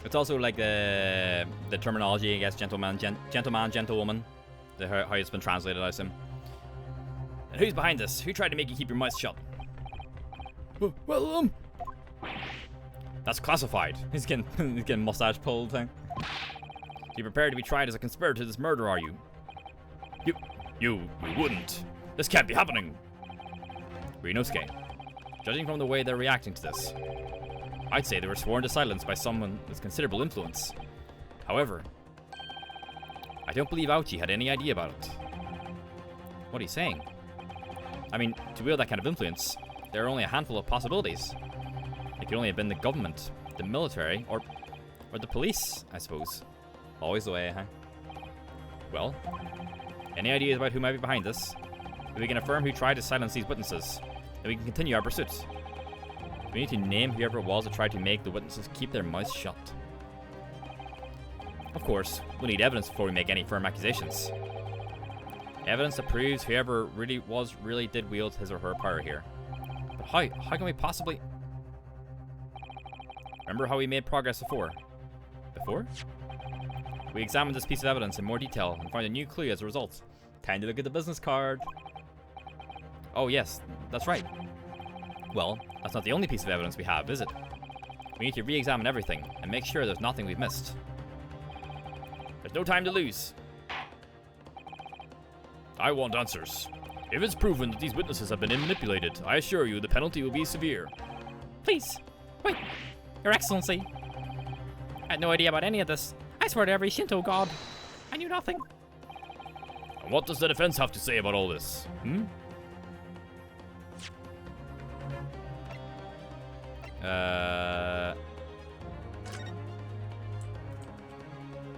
It's also like the terminology, I guess, gentleman, gentlewoman. How it's been translated, I assume. And who's behind this? Who tried to make you keep your mouth shut? Well, That's classified. He's getting mustache pulled thing. You prepared to be tried as a conspirator to this murder, are you? You wouldn't. This can't be happening. Ryunosuke, judging from the way they're reacting to this, I'd say they were sworn to silence by someone with considerable influence. However, I don't believe Ouchi had any idea about it. What are you saying? I mean, to wield that kind of influence, there are only a handful of possibilities. It could only have been the government, the military, or the police, I suppose. Always the way, huh? Well, any ideas about who might be behind this? If we can affirm who tried to silence these witnesses, then we can continue our pursuit. We need to name whoever it was that tried to make the witnesses keep their mouths shut. Of course, we'll need evidence before we make any firm accusations. Evidence that proves whoever really did wield his or her power here. But how can we possibly... Remember how we made progress before? Before? We examined this piece of evidence in more detail and found a new clue as a result. Time to look at the business card. Oh yes, that's right. Well, that's not the only piece of evidence we have, is it? We need to re-examine everything and make sure there's nothing we've missed. There's no time to lose. I want answers. If it's proven that these witnesses have been manipulated, I assure you the penalty will be severe. Please, wait. Your Excellency. I had no idea about any of this. I swear to every Shinto god. I knew nothing. And what does the defense have to say about all this?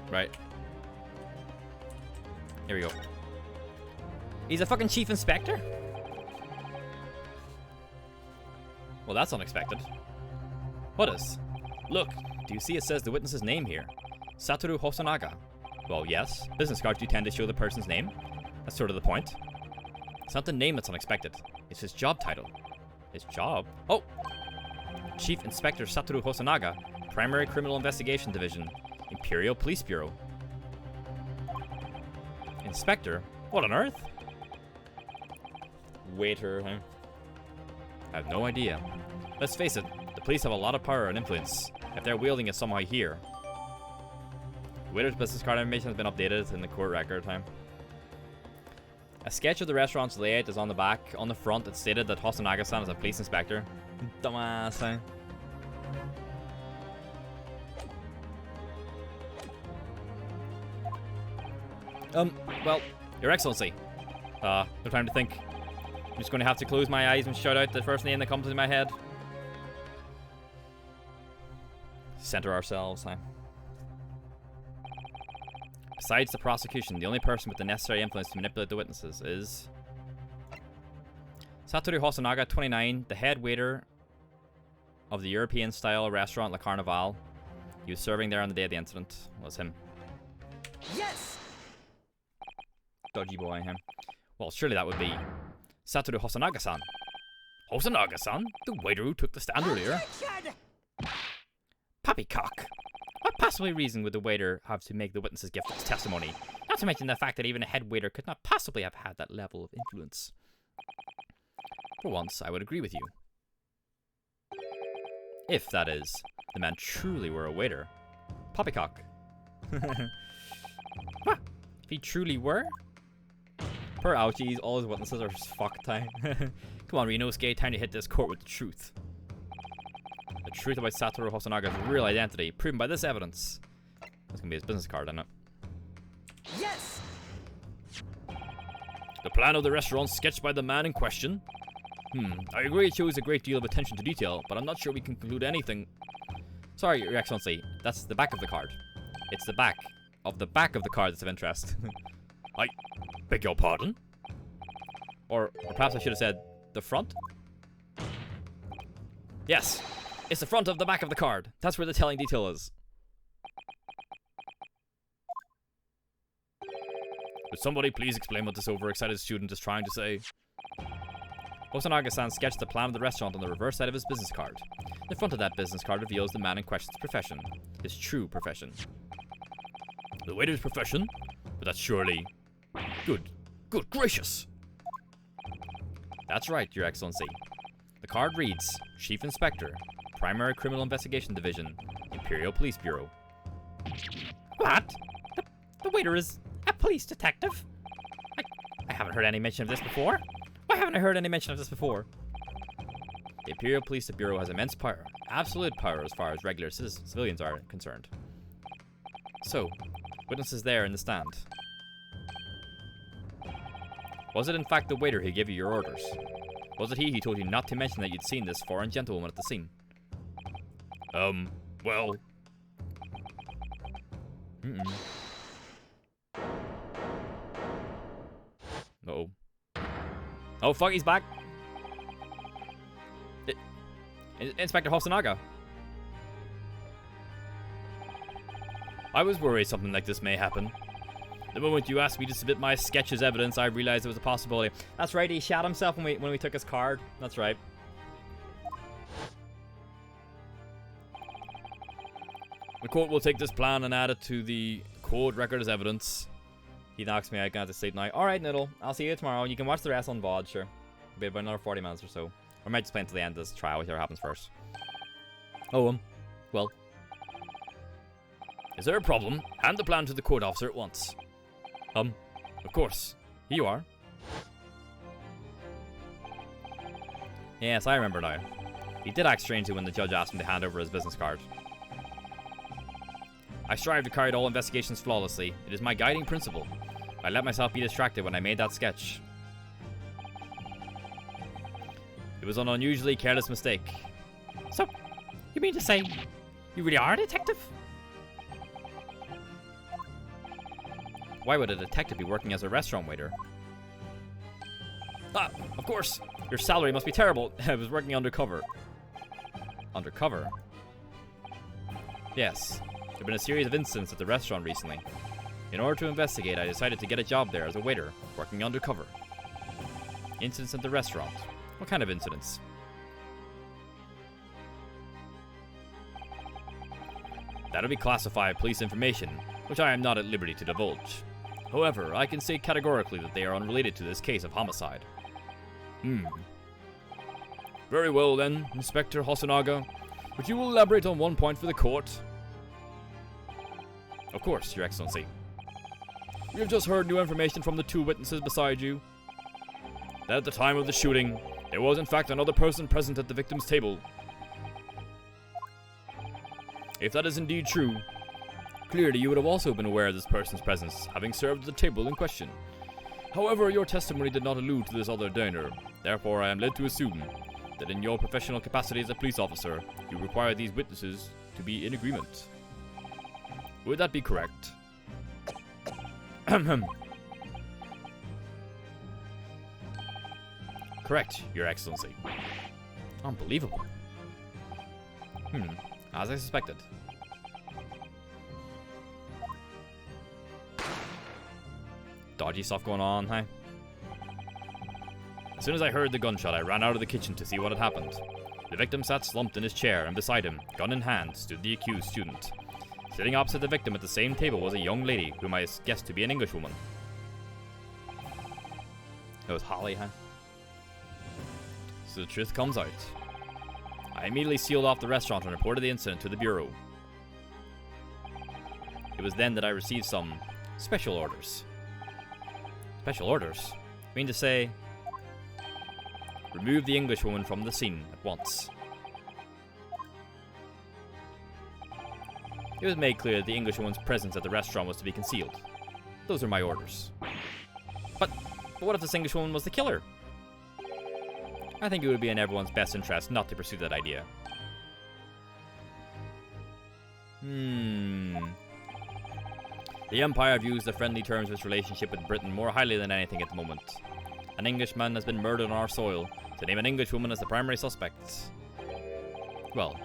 Right. Here we go. He's a fucking chief inspector? Well, that's unexpected. What is? Look, do you see it says the witness's name here? Satoru Hosonaga. Well, yes, business cards do tend to show the person's name. That's sort of the point. It's not the name that's unexpected. It's his job title. His job? Oh! Chief Inspector Satoru Hosonaga, Primary Criminal Investigation Division, Imperial Police Bureau. Inspector? What on earth? Waiter, huh? I have no idea. Let's face it, the police have a lot of power and influence, if they're wielding it somehow here. The waiter's business card information has been updated in the court record time. A sketch of the restaurant's layout is on the back. On the front, it stated that Hosonaga-san is a police inspector. Dumbass, huh? Well, Your Excellency. No time to think. I'm just going to have to close my eyes and shout out the first name that comes in my head. Center ourselves, huh? Besides the prosecution, the only person with the necessary influence to manipulate the witnesses is Satoru Hosonaga, 29, the head waiter of the European-style restaurant La Carnival. He was serving there on the day of the incident. Was him. Yes! Dodgy boy, him. Well, surely that would be Satoru Hosonaga-san. Hosonaga-san? The waiter who took the stand earlier. Objection! Poppycock! What possible reason would the waiter have to make the witnesses give false testimony? Not to mention the fact that even a head waiter could not possibly have had that level of influence. For once, I would agree with you. If, that is, the man truly were a waiter. Poppycock. What? If he truly were? Per ouchies, all his witnesses are just fucked time. Come on, Ryunosuke, time to hit this court with the truth. The truth about Satoru Hosonaga's real identity, proven by this evidence. That's gonna be his business card, isn't it? Yes! The plan of the restaurant sketched by the man in question. I agree it shows a great deal of attention to detail, but I'm not sure we can conclude anything. Sorry, Your Excellency. That's the back of the card. It's the back of the card that's of interest. I beg your pardon? Or perhaps I should have said the front? Yes, it's the front of the back of the card. That's where the telling detail is. Would somebody please explain what this overexcited student is trying to say? Hosonaga-san sketched the plan of the restaurant on the reverse side of his business card. The front of that business card reveals the man in question's profession. His true profession. The waiter's profession? But that's surely... Good gracious! That's right, Your Excellency. The card reads, Chief Inspector, Primary Criminal Investigation Division, Imperial Police Bureau. What? The waiter is a police detective? I haven't heard any mention of this before. Why haven't I heard any mention of this before? The Imperial Police Bureau has immense power. Absolute power as far as regular civilians are concerned. So, witnesses there in the stand. Was it in fact the waiter who gave you your orders? Was it he who told you not to mention that you'd seen this foreign gentlewoman at the scene? Well... Uh-oh. Oh, fuck, he's back! Inspector Hosonaga. I was worried something like this may happen. The moment you asked me to submit my sketch as evidence, I realized there was a possibility. That's right, he shot himself when we took his card. That's right. The court will take this plan and add it to the court record as evidence. He knocks me out, I can have to sleep now. Alright, Niddle, I'll see you tomorrow. You can watch the rest on VOD, sure. It'll be about another 40 minutes or so. Or I might just play until the end of this trial, whichever happens first. Oh, well. Is there a problem? Hand the plan to the court officer at once. Of course. Here you are. Yes, I remember now. He did act strangely when the judge asked him to hand over his business card. I strive to carry out all investigations flawlessly. It is my guiding principle. I let myself be distracted when I made that sketch. It was an unusually careless mistake. So, you mean to say you really are a detective? Why would a detective be working as a restaurant waiter? Ah, of course. Your salary must be terrible. I was working undercover. Undercover? Yes. There have been a series of incidents at the restaurant recently. In order to investigate, I decided to get a job there as a waiter, working undercover. Incidents at the restaurant. What kind of incidents? That'll be classified police information, which I am not at liberty to divulge. However, I can say categorically that they are unrelated to this case of homicide. Very well then, Inspector Hosonaga. Would you elaborate on one point for the court? Of course, Your Excellency. We have just heard new information from the two witnesses beside you. That at the time of the shooting, there was in fact another person present at the victim's table. If that is indeed true, clearly you would have also been aware of this person's presence, having served at the table in question. However, your testimony did not allude to this other diner. Therefore, I am led to assume that in your professional capacity as a police officer, you require these witnesses to be in agreement. Would that be correct? Correct, Your Excellency. Unbelievable. As I suspected. Dodgy stuff going on, huh? As soon as I heard the gunshot, I ran out of the kitchen to see what had happened. The victim sat slumped in his chair, and beside him, gun in hand, stood the accused student. Sitting opposite the victim at the same table was a young lady, whom I guessed to be an Englishwoman. It was Holly, huh? So the truth comes out. I immediately sealed off the restaurant and reported the incident to the Bureau. It was then that I received some special orders. Special orders? You mean to say, remove the Englishwoman from the scene at once. It was made clear that the Englishwoman's presence at the restaurant was to be concealed. Those are my orders. But what if this Englishwoman was the killer? I think it would be in everyone's best interest not to pursue that idea. The Empire views the friendly terms of its relationship with Britain more highly than anything at the moment. An Englishman has been murdered on our soil. To name an Englishwoman as the primary suspect, well,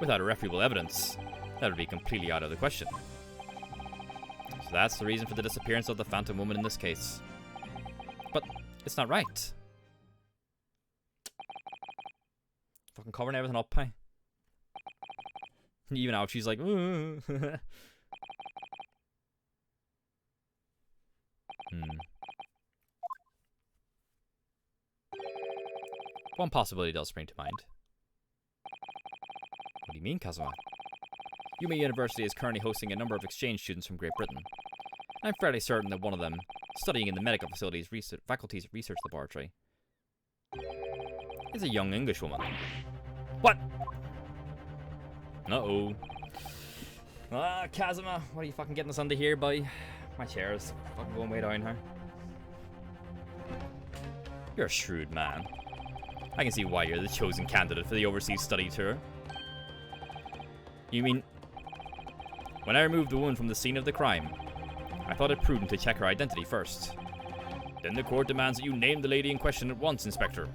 without irrefutable evidence, that would be completely out of the question. So that's the reason for the disappearance of the Phantom Woman in this case. But it's not right. Fucking covering everything up, hey? Even now she's like, One possibility does spring to mind. What do you mean, Kazuma? Yuma University is currently hosting a number of exchange students from Great Britain. I'm fairly certain that one of them, studying in the medical facility's faculty's research laboratory, is a young Englishwoman. What? Uh-oh. Ah, Kazuma, what are you fucking getting us under here, boy? My chair is fucking going way down here. You're a shrewd man. I can see why you're the chosen candidate for the overseas study tour. You mean, when I removed the woman from the scene of the crime, I thought it prudent to check her identity first. Then the court demands that you name the lady in question at once, Inspector.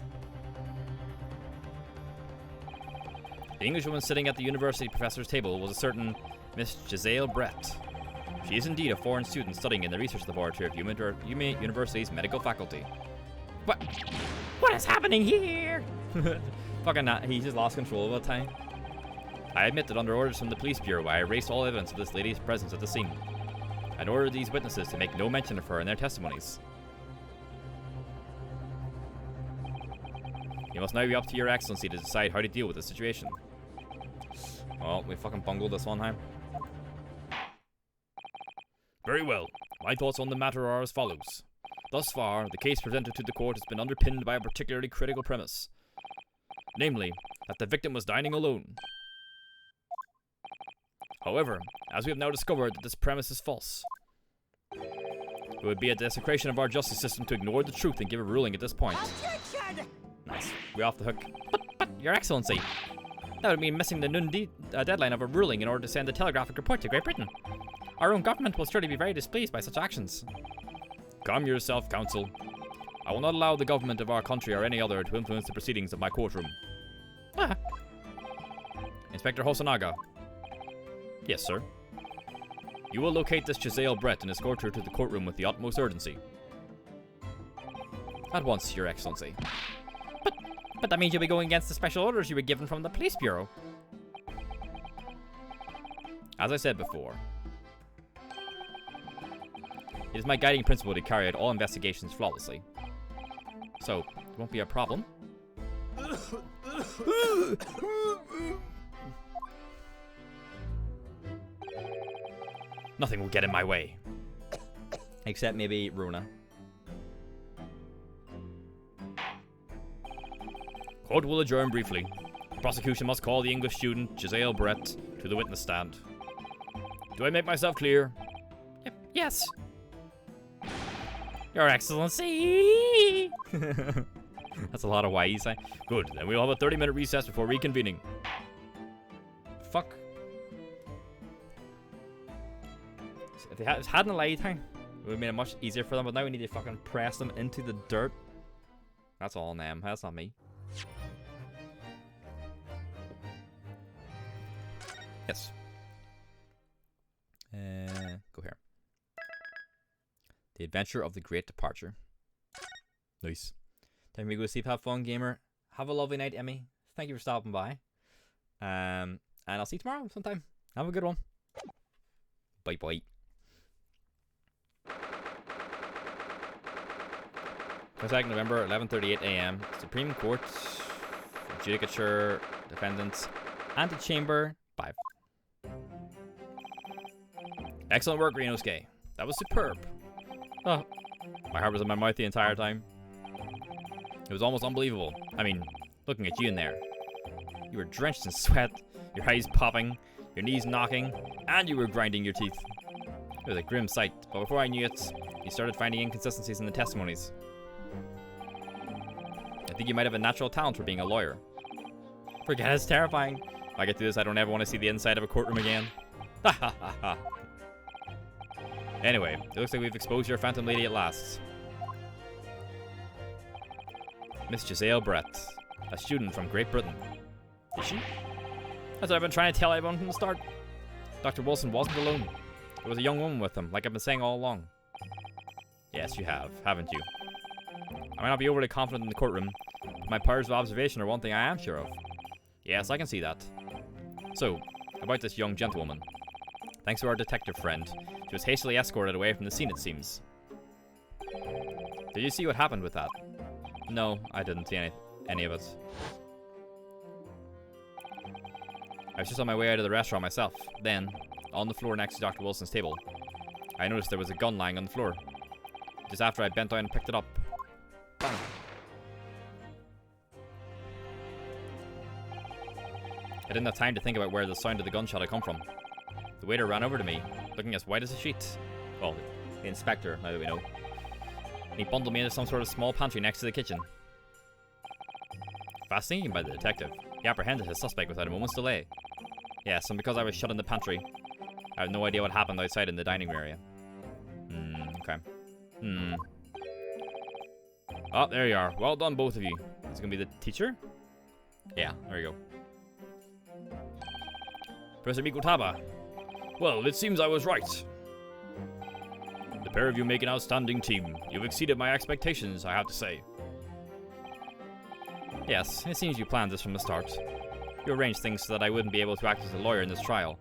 The Englishwoman sitting at the university professor's table was a certain Miss Giselle Brett. She is indeed a foreign student studying in the research laboratory of Yuma University's medical faculty. What is happening here? Fucking he just lost control of the time. I admit that under orders from the police bureau, I erased all evidence of this lady's presence at the scene. I'd ordered these witnesses to make no mention of her in their testimonies. It must now be up to Your Excellency to decide how to deal with the situation. Well, we fucking bungled this one time. Very well. My thoughts on the matter are as follows. Thus far, the case presented to the court has been underpinned by a particularly critical premise. Namely, that the victim was dining alone. However, as we have now discovered that this premise is false, it would be a desecration of our justice system to ignore the truth and give a ruling at this point. Nice. We're off the hook. But, Your Excellency, that would mean missing the noon deadline of a ruling in order to send a telegraphic report to Great Britain. Our own government will surely be very displeased by such actions. Calm yourself, Counsel. I will not allow the government of our country or any other to influence the proceedings of my courtroom. Inspector Hosonaga. Yes, sir. You will locate this Giselle Brett and escort her to the courtroom with the utmost urgency. At once, Your Excellency. But that means you'll be going against the special orders you were given from the police bureau. As I said before, it is my guiding principle to carry out all investigations flawlessly. So, it won't be a problem. Nothing will get in my way. Except maybe Runa. Court will adjourn briefly. The prosecution must call the English student, Giselle Brett, to the witness stand. Do I make myself clear? Yep. Yes. Your Excellency! That's a lot of Y's. Good, then we'll have a 30-minute recess before reconvening. Fuck. If they hadn't lied time, it would have made it much easier for them, but now we need to fucking press them into the dirt. That's all them. That's not me. Yes. Go here. The Adventure of the Great Departure. Nice. Time for me to go to sleep. Have fun, gamer. Have a lovely night, Emmy. Thank you for stopping by. And I'll see you tomorrow sometime. Have a good one. Bye bye. 22nd November, 11:38 a.m. Supreme Court, Judicature, Defendants, Antechamber, 5. Excellent work, Renosuke. That was superb. Oh, my heart was in my mouth the entire time. It was almost unbelievable. I mean, looking at you in there. You were drenched in sweat, your eyes popping, your knees knocking, and you were grinding your teeth. It was a grim sight, but before I knew it, you started finding inconsistencies in the testimonies. I think you might have a natural talent for being a lawyer. Forget, it's terrifying. If I get through this, I don't ever want to see the inside of a courtroom again. Ha ha ha ha. Anyway, it looks like we've exposed your Phantom Lady at last. Miss Giselle Brett, a student from Great Britain. Is she? That's what I've been trying to tell everyone from the start. Dr. Wilson wasn't alone. There was a young woman with him, like I've been saying all along. Yes, you have, haven't you? I might not be overly confident in the courtroom, but my powers of observation are one thing I am sure of. Yes, I can see that. So, about this young gentlewoman. Thanks to our detective friend, she was hastily escorted away from the scene, it seems. Did you see what happened with that? No, I didn't see any of it. I was just on my way out of the restaurant myself. Then, on the floor next to Dr. Wilson's table, I noticed there was a gun lying on the floor. Just after I bent down and picked it up. Bang. I didn't have time to think about where the sound of the gunshot had come from. The waiter ran over to me, looking as white as a sheet. Well, the inspector, now that we know. He bundled me into some sort of small pantry next to the kitchen. Fast thinking by the detective, he apprehended his suspect without a moment's delay. Yes, and because I was shut in the pantry, I have no idea what happened outside in the dining room area. Okay. Oh, there you are. Well done, both of you. Is it gonna be the teacher? Yeah, there you go. Professor Mikotaba. Well, it seems I was right. The pair of you make an outstanding team. You've exceeded my expectations, I have to say. Yes, it seems you planned this from the start. You arranged things so that I wouldn't be able to act as a lawyer in this trial.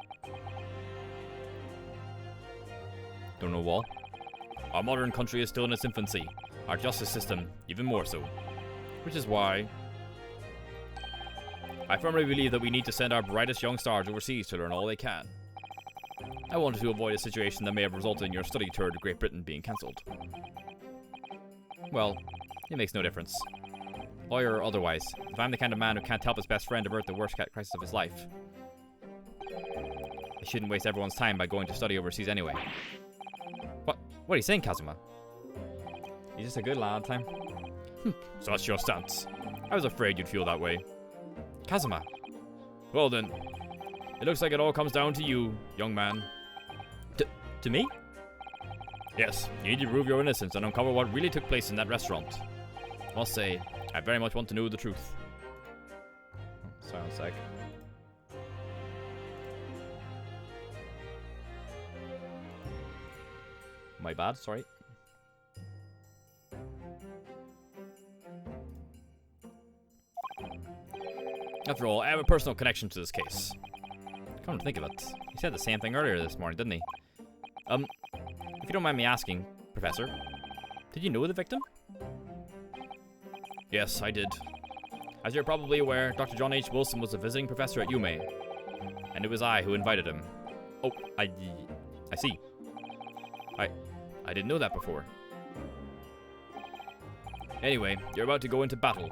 Don't know what? Our modern country is still in its infancy. Our justice system, even more so. Which is why I firmly believe that we need to send our brightest young stars overseas to learn all they can. I wanted to avoid a situation that may have resulted in your study tour to Great Britain being cancelled. Well, it makes no difference. Lawyer or otherwise, if I'm the kind of man who can't help his best friend avert the worst crisis of his life, I shouldn't waste everyone's time by going to study overseas anyway. What are you saying, Kazuma? He's just a good lad, time. So that's your stance. I was afraid you'd feel that way. Kazuma. Well then, it looks like it all comes down to you, young man. To me? Yes, you need to prove your innocence and uncover what really took place in that restaurant. I must say, I very much want to know the truth. Sorry, 1 sec. My bad, sorry. After all, I have a personal connection to this case. Come to think of it, he said the same thing earlier this morning, didn't he? If you don't mind me asking, Professor, did you know the victim? Yes, I did. As you're probably aware, Dr. John H. Wilson was a visiting professor at Yume, and it was I who invited him. Oh, I see. I didn't know that before. Anyway, you're about to go into battle.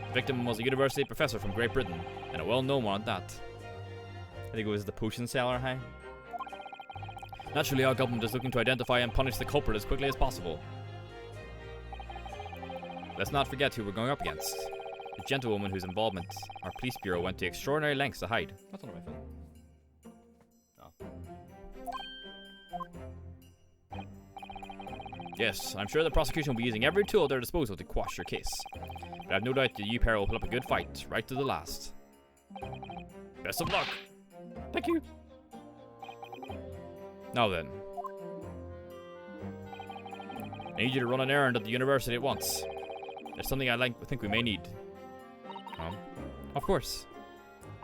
The victim was a university professor from Great Britain, and a well-known one at that. I think it was the potion seller, hey? Naturally, our government is looking to identify and punish the culprit as quickly as possible. Let's not forget who we're going up against. The gentlewoman whose involvement our police bureau went to extraordinary lengths to hide. That's not my phone. Yes, I'm sure the prosecution will be using every tool at their disposal to quash your case. But I have no doubt that you pair will put up a good fight, right to the last. Best of luck! Thank you! Now then. I need you to run an errand at the university at once. There's something I think we may need. Of course.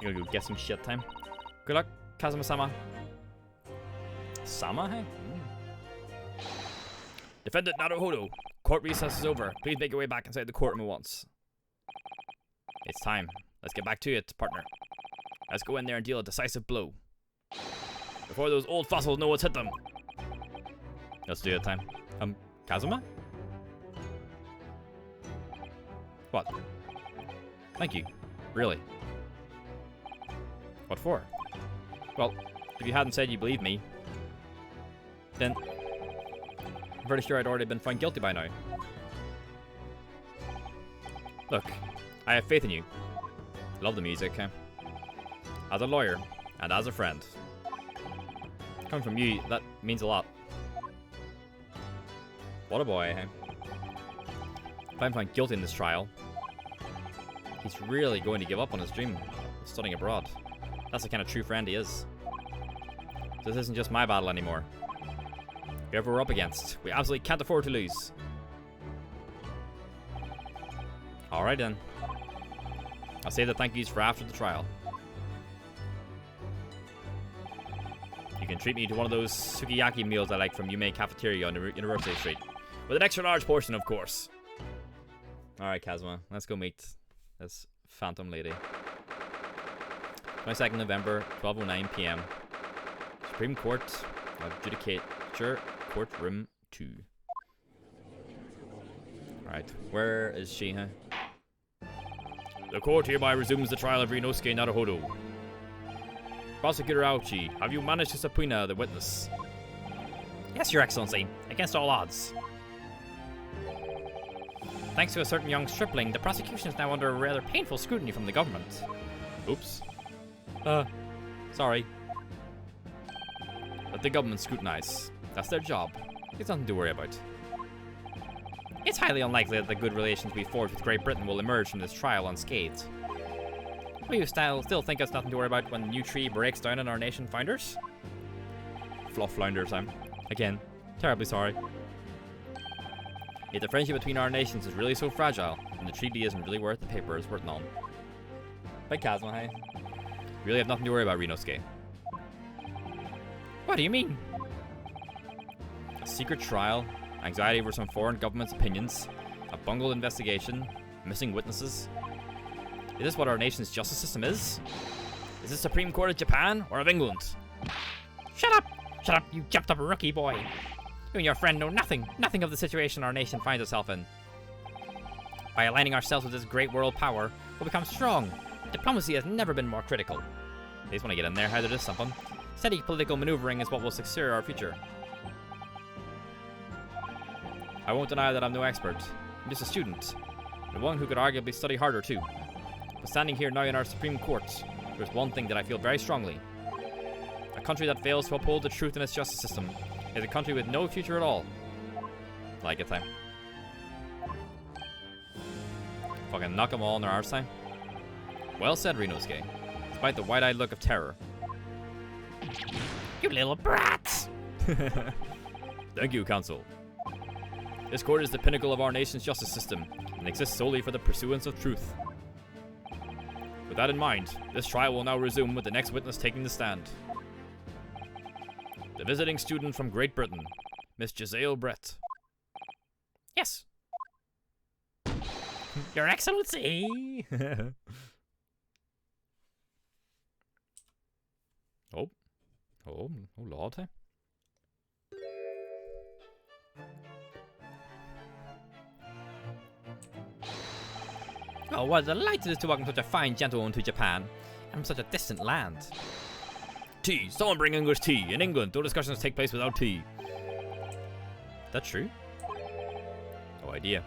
You gonna go get some shit time. Good luck, Kazuma-sama. Sama, hey? Defendant Naruhodo, court recess is over. Please make your way back inside the courtroom at once. It's time. Let's get back to it, partner. Let's go in there and deal a decisive blow. Before those old fossils know what's hit them. Let's do it, time. Kazuma? What? Thank you. Really? What for? Well, if you hadn't said you believed me, then I'm pretty sure I'd already been found guilty by now. Look, I have faith in you. I love the music, as a lawyer and as a friend. Coming from you, that means a lot. What a boy, hey? If I'm found guilty in this trial, he's really going to give up on his dream of studying abroad. That's the kind of true friend he is. This isn't just my battle anymore. Whoever we're up against, we absolutely can't afford to lose. Alright then. I'll save the thank yous for after the trial. You can treat me to one of those sukiyaki meals I like from Yume Cafeteria on University Street. With an extra large portion, of course. Alright, Kazuma. Let's go meet this phantom lady. 22nd November, 12:09 p.m. Supreme Court of Judicature, Courtroom 2. Alright, where is she, huh? The court hereby resumes the trial of Rinosuke Naruhodo. Prosecutor Aochi, have you managed to subpoena the witness? Yes, Your Excellency. Against all odds. Thanks to a certain young stripling, the prosecution is now under a rather painful scrutiny from the government. Oops. Sorry. Let the government scrutinize. That's their job. It's nothing to worry about. It's highly unlikely that the good relations we forged with Great Britain will emerge from this trial unscathed. Will you still think it's nothing to worry about when the new tree breaks down on our nation founders? Fluff flounders, I'm. Again, terribly sorry. If the friendship between our nations is really so fragile, and the treaty isn't really worth the paper it's written on. Bye, Kazuma, hey? You really have nothing to worry about, Rinosuke. What do you mean? A secret trial, anxiety over some foreign government's opinions, a bungled investigation, missing witnesses. Is this what our nation's justice system is? Is this Supreme Court of Japan or of England? Shut up! Shut up, you jumped up rookie boy! You and your friend know nothing of the situation our nation finds itself in. By aligning ourselves with this great world power, we'll become strong. Diplomacy has never been more critical. They just want to get in there, how there is something. Steady political maneuvering is what will secure our future. I won't deny that I'm no expert. I'm just a student, and one who could arguably study harder too. But standing here now in our Supreme Court, there's one thing that I feel very strongly. A country that fails to uphold the truth in its justice system is a country with no future at all. Like it, time. Fucking knock them all on their arse, time. Well said, Rinosuke, despite the wide-eyed look of terror. You little brats! Thank you, Counsel. This court is the pinnacle of our nation's justice system and exists solely for the pursuance of truth. With that in mind, this trial will now resume with the next witness taking the stand. The visiting student from Great Britain, Miss Giselle Brett. Yes. Your Excellency! Oh Lord, eh? Oh, what a delight it is to welcome such a fine gentlewoman to Japan, and from such a distant land. Tea! Someone bring English tea! In England, no discussions take place without tea. That true? No idea.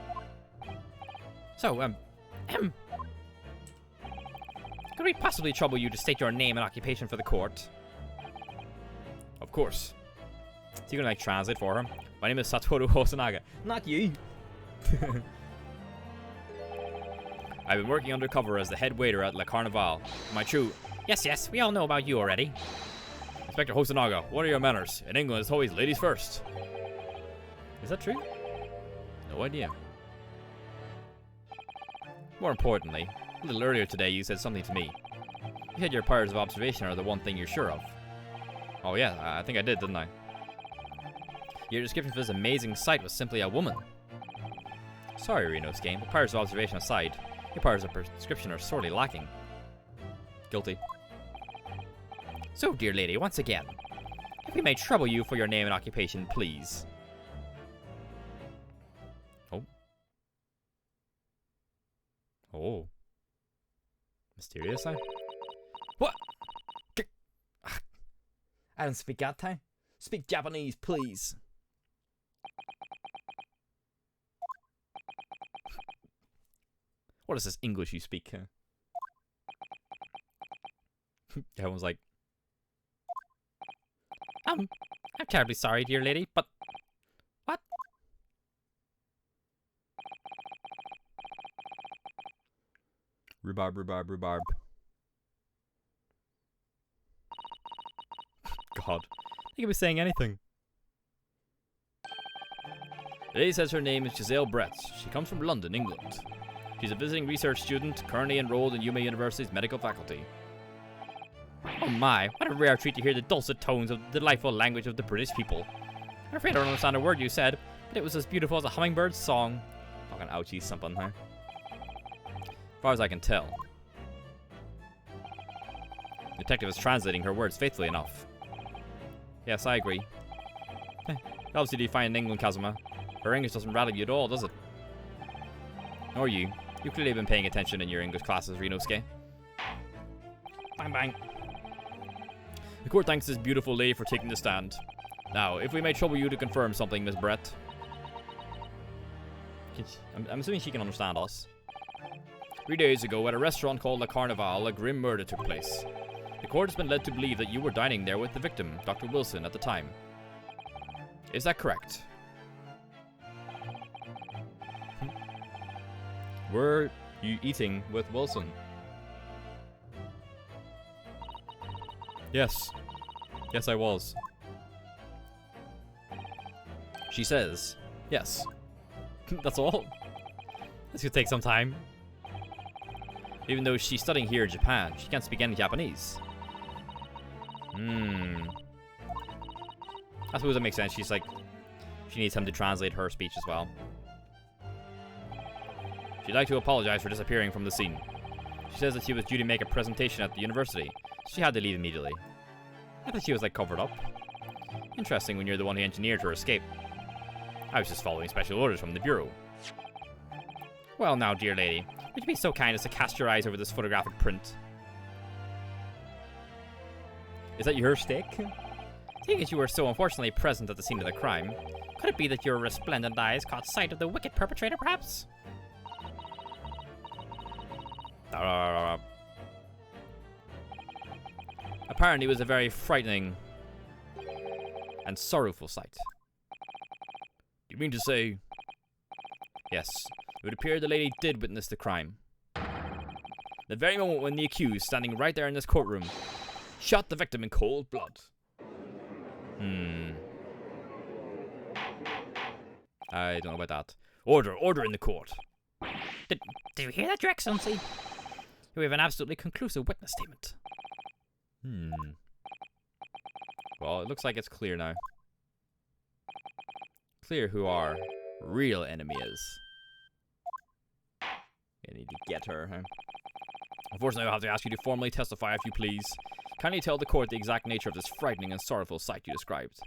So, could we possibly trouble you to state your name and occupation for the court? Of course. Is he gonna like translate for him? My name is Satoru Hosonaga. Not you. I've been working undercover as the head waiter at La Carnival. Am I true? Yes, we all know about you already. Inspector Hosonaga, what are your manners? In England, it's always ladies first. Is that true? No idea. More importantly, a little earlier today you said something to me. You said your powers of observation are the one thing you're sure of. Oh yeah, I think I did, didn't I? Your description for this amazing sight was simply a woman. Sorry, Renosuke, but powers of observation aside, your powers of prescription are sorely lacking. Guilty. So, dear lady, once again, if we may trouble you for your name and occupation, please. Oh. Mysterious, huh? What? I don't speak that time. Speak Japanese, please. What is this English you speak? Huh? Everyone's like, I'm terribly sorry, dear lady, but what? rhubarb. God. He could be saying anything. The lady says her name is Giselle Brett. She comes from London, England. She's a visiting research student, currently enrolled in Yuma University's medical faculty. Oh my, what a rare treat to hear the dulcet tones of the delightful language of the British people. I'm afraid I don't understand a word you said, but it was as beautiful as a hummingbird's song. Fucking ouchie something, huh? As far as I can tell. The detective is translating her words faithfully enough. Yes, I agree. Obviously you find in England, Kazuma. Her English doesn't rattle you at all, does it? Nor you. You've clearly been paying attention in your English classes, Renosuke. Bang bang. The court thanks this beautiful lady for taking the stand. Now, if we may trouble you to confirm something, Miss Brett. I'm assuming she can understand us. 3 days ago, at a restaurant called La Carnival, a grim murder took place. The court has been led to believe that you were dining there with the victim, Dr. Wilson, at the time. Is that correct? Were you eating with Wilson? Yes. Yes, I was. She says, yes. That's all? This could take some time. Even though she's studying here in Japan, she can't speak any Japanese. I suppose that makes sense. She's like, she needs him to translate her speech as well. She'd like to apologize for disappearing from the scene. She says that she was due to make a presentation at the university, so she had to leave immediately. I thought she was like covered up. Interesting when you're the one who engineered her escape. I was just following special orders from the Bureau. Well now, dear lady, would you be so kind as to cast your eyes over this photographic print? Is that your stick? Seeing as you were so unfortunately present at the scene of the crime, could it be that your resplendent eyes caught sight of the wicked perpetrator, perhaps? Apparently it was a very frightening and sorrowful sight. Do you mean to say... Yes, it would appear the lady did witness the crime. The very moment when the accused, standing right there in this courtroom, shot the victim in cold blood. I don't know about that. Order in the court. Did you hear that, Your Excellency? We have an absolutely conclusive witness statement. Well, it looks like it's clear now. Clear who our real enemy is. I need to get her, huh? Unfortunately, I'll have to ask you to formally testify if you please. Kindly tell the court the exact nature of this frightening and sorrowful sight you described.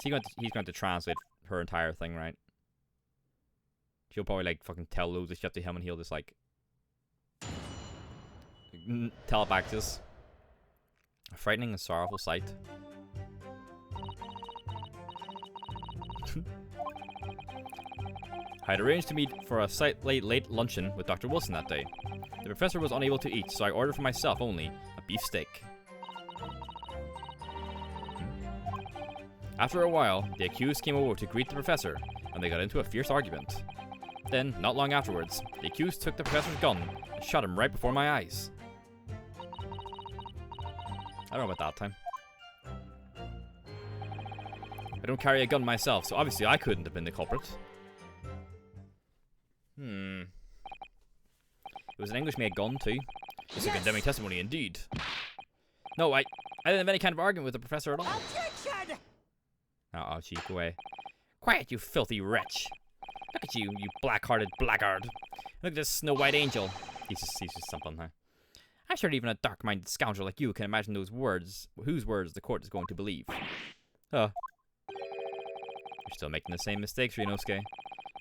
He's going to translate her entire thing, right? She'll probably like fucking tell loads of shit to him and he'll just like tell it back to us. A frightening and sorrowful sight. I had arranged to meet for a slightly late luncheon with Dr. Wilson that day. The professor was unable to eat, so I ordered for myself only a beefsteak. After a while, the accused came over to greet the professor, and they got into a fierce argument. Then, not long afterwards, the accused took the professor's gun and shot him right before my eyes. I don't know about that time. I don't carry a gun myself, so obviously I couldn't have been the culprit. It was an English-made gun, too. It's a condemning testimony indeed. No, I didn't have any kind of argument with the professor at all. Objection! Oh, gee, go away. Quiet, you filthy wretch. Look at you, you black-hearted blackguard. Look at this Snow-White angel. He's just something, huh? I'm sure even a dark-minded scoundrel like you can imagine those words, whose words the court is going to believe. Oh. You're still making the same mistakes, Ryunosuke.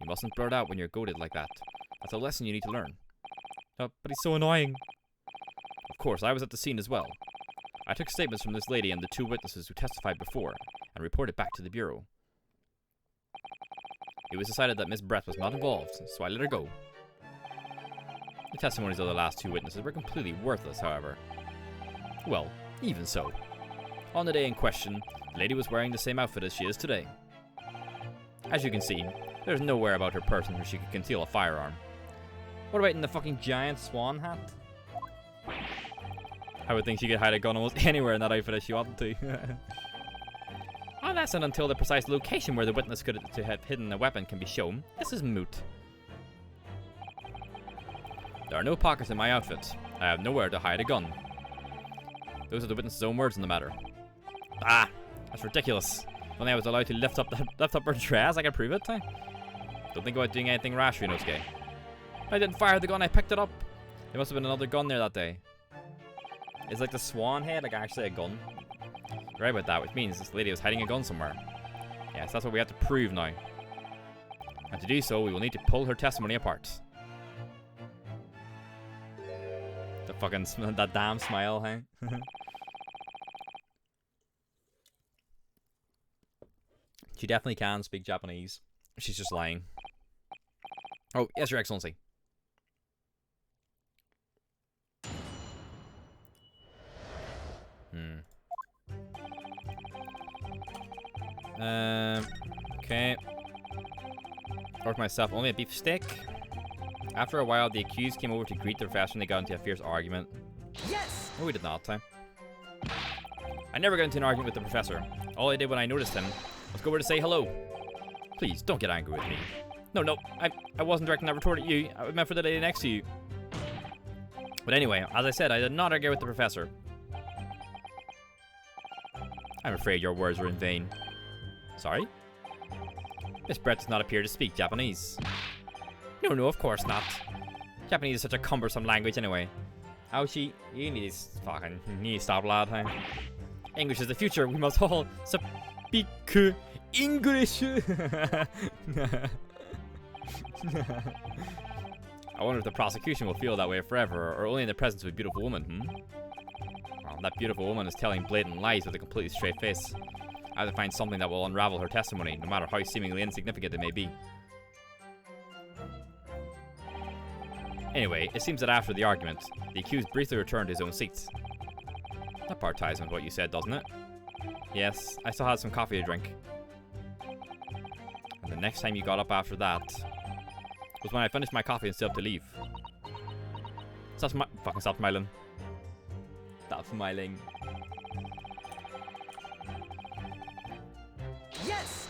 You mustn't blurt out when you're goaded like that. That's a lesson you need to learn. Oh, but he's so annoying. Of course, I was at the scene as well. I took statements from this lady and the 2 witnesses who testified before, and reported back to the bureau. It was decided that Miss Brett was not involved, so I let her go. The testimonies of the last 2 witnesses were completely worthless, however. Well, even so. On the day in question, the lady was wearing the same outfit as she is today. As you can see, there's nowhere about her person where she could conceal a firearm. What about in the fucking giant swan hat? I would think she could hide a gun almost anywhere in that outfit if she wanted to. Oh, that's not until the precise location where the witness could have hidden a weapon can be shown. This is moot. There are no pockets in my outfit. I have nowhere to hide a gun. Those are the witness's own words on the matter. Ah, that's ridiculous. If only I was allowed to lift up her dress, I could prove it. Don't think about doing anything rash, Ryunosuke. I didn't fire the gun, I picked it up. There must have been another gun there that day. Is like the swan head like actually a gun? You're right about that, which means this lady was hiding a gun somewhere. Yes, that's what we have to prove now. And to do so, we will need to pull her testimony apart. The fucking that damn smile, huh? She definitely can speak Japanese. She's just lying. Oh, yes, Your Excellency. Okay. Ordered myself only a beef steak. After a while, the accused came over to greet the professor and they got into a fierce argument. Yes! Oh, we did not time. I never got into an argument with the professor. All I did when I noticed him was go over to say hello. Please, don't get angry with me. No, I wasn't directing that retort at you. I meant for the lady next to you. But anyway, as I said, I did not argue with the professor. I'm afraid your words were in vain. Sorry? Miss Brett does not appear to speak Japanese. No, of course not. Japanese is such a cumbersome language anyway. Ouchie, you need to stop, lad, huh? English is the future. We must all speak English. I wonder if the prosecution will feel that way forever, or only in the presence of a beautiful woman, Well, that beautiful woman is telling blatant lies with a completely straight face. I have to find something that will unravel her testimony, no matter how seemingly insignificant it may be. Anyway, it seems that after the argument, the accused briefly returned to his own seat. That part ties with what you said, doesn't it? Yes, I still had some coffee to drink. And the next time you got up after that was when I finished my coffee and stood up to leave. Stop smiling. Stop smiling. Yes!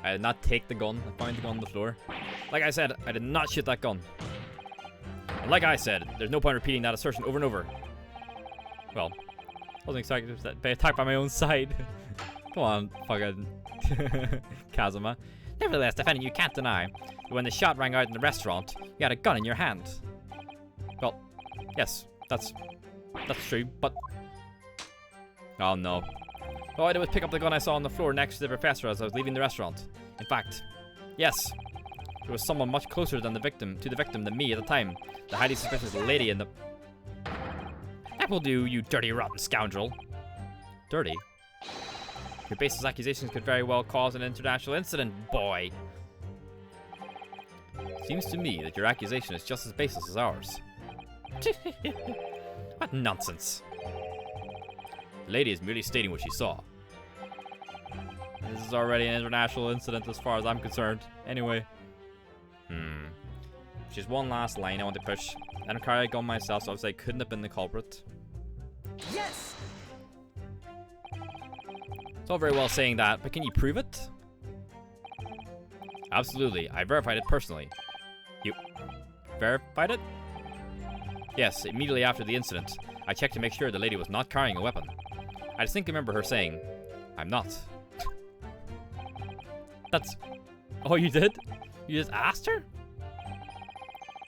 I did not take the gun. I found the gun on the floor. Like I said, I did not shoot that gun. And like I said, there's no point repeating that assertion over and over. Well, I wasn't expecting to be attacked by my own side. Come on, fucking Kazuma. Nevertheless, defendant, you can't deny that when the shot rang out in the restaurant, you had a gun in your hand. Well, yes, that's true, but... Oh no. All I did was pick up the gun I saw on the floor next to the professor as I was leaving the restaurant. In fact, yes, there was someone much closer than the victim than me at the time. The highly suspicious lady in the... That will do, you dirty, rotten scoundrel. Dirty? Your baseless accusations could very well cause an international incident, boy. Seems to me that your accusation is just as baseless as ours. What nonsense. The lady is merely stating what she saw. This is already an international incident as far as I'm concerned. Anyway. Just one last line I want to push. I don't carry a gun myself, so obviously I couldn't have been the culprit. Yes! It's all very well saying that, but can you prove it? Absolutely. I verified it personally. You verified it? Yes, immediately after the incident. I checked to make sure the lady was not carrying a weapon. I distinctly remember her saying, "I'm not." That's all you did? You just asked her?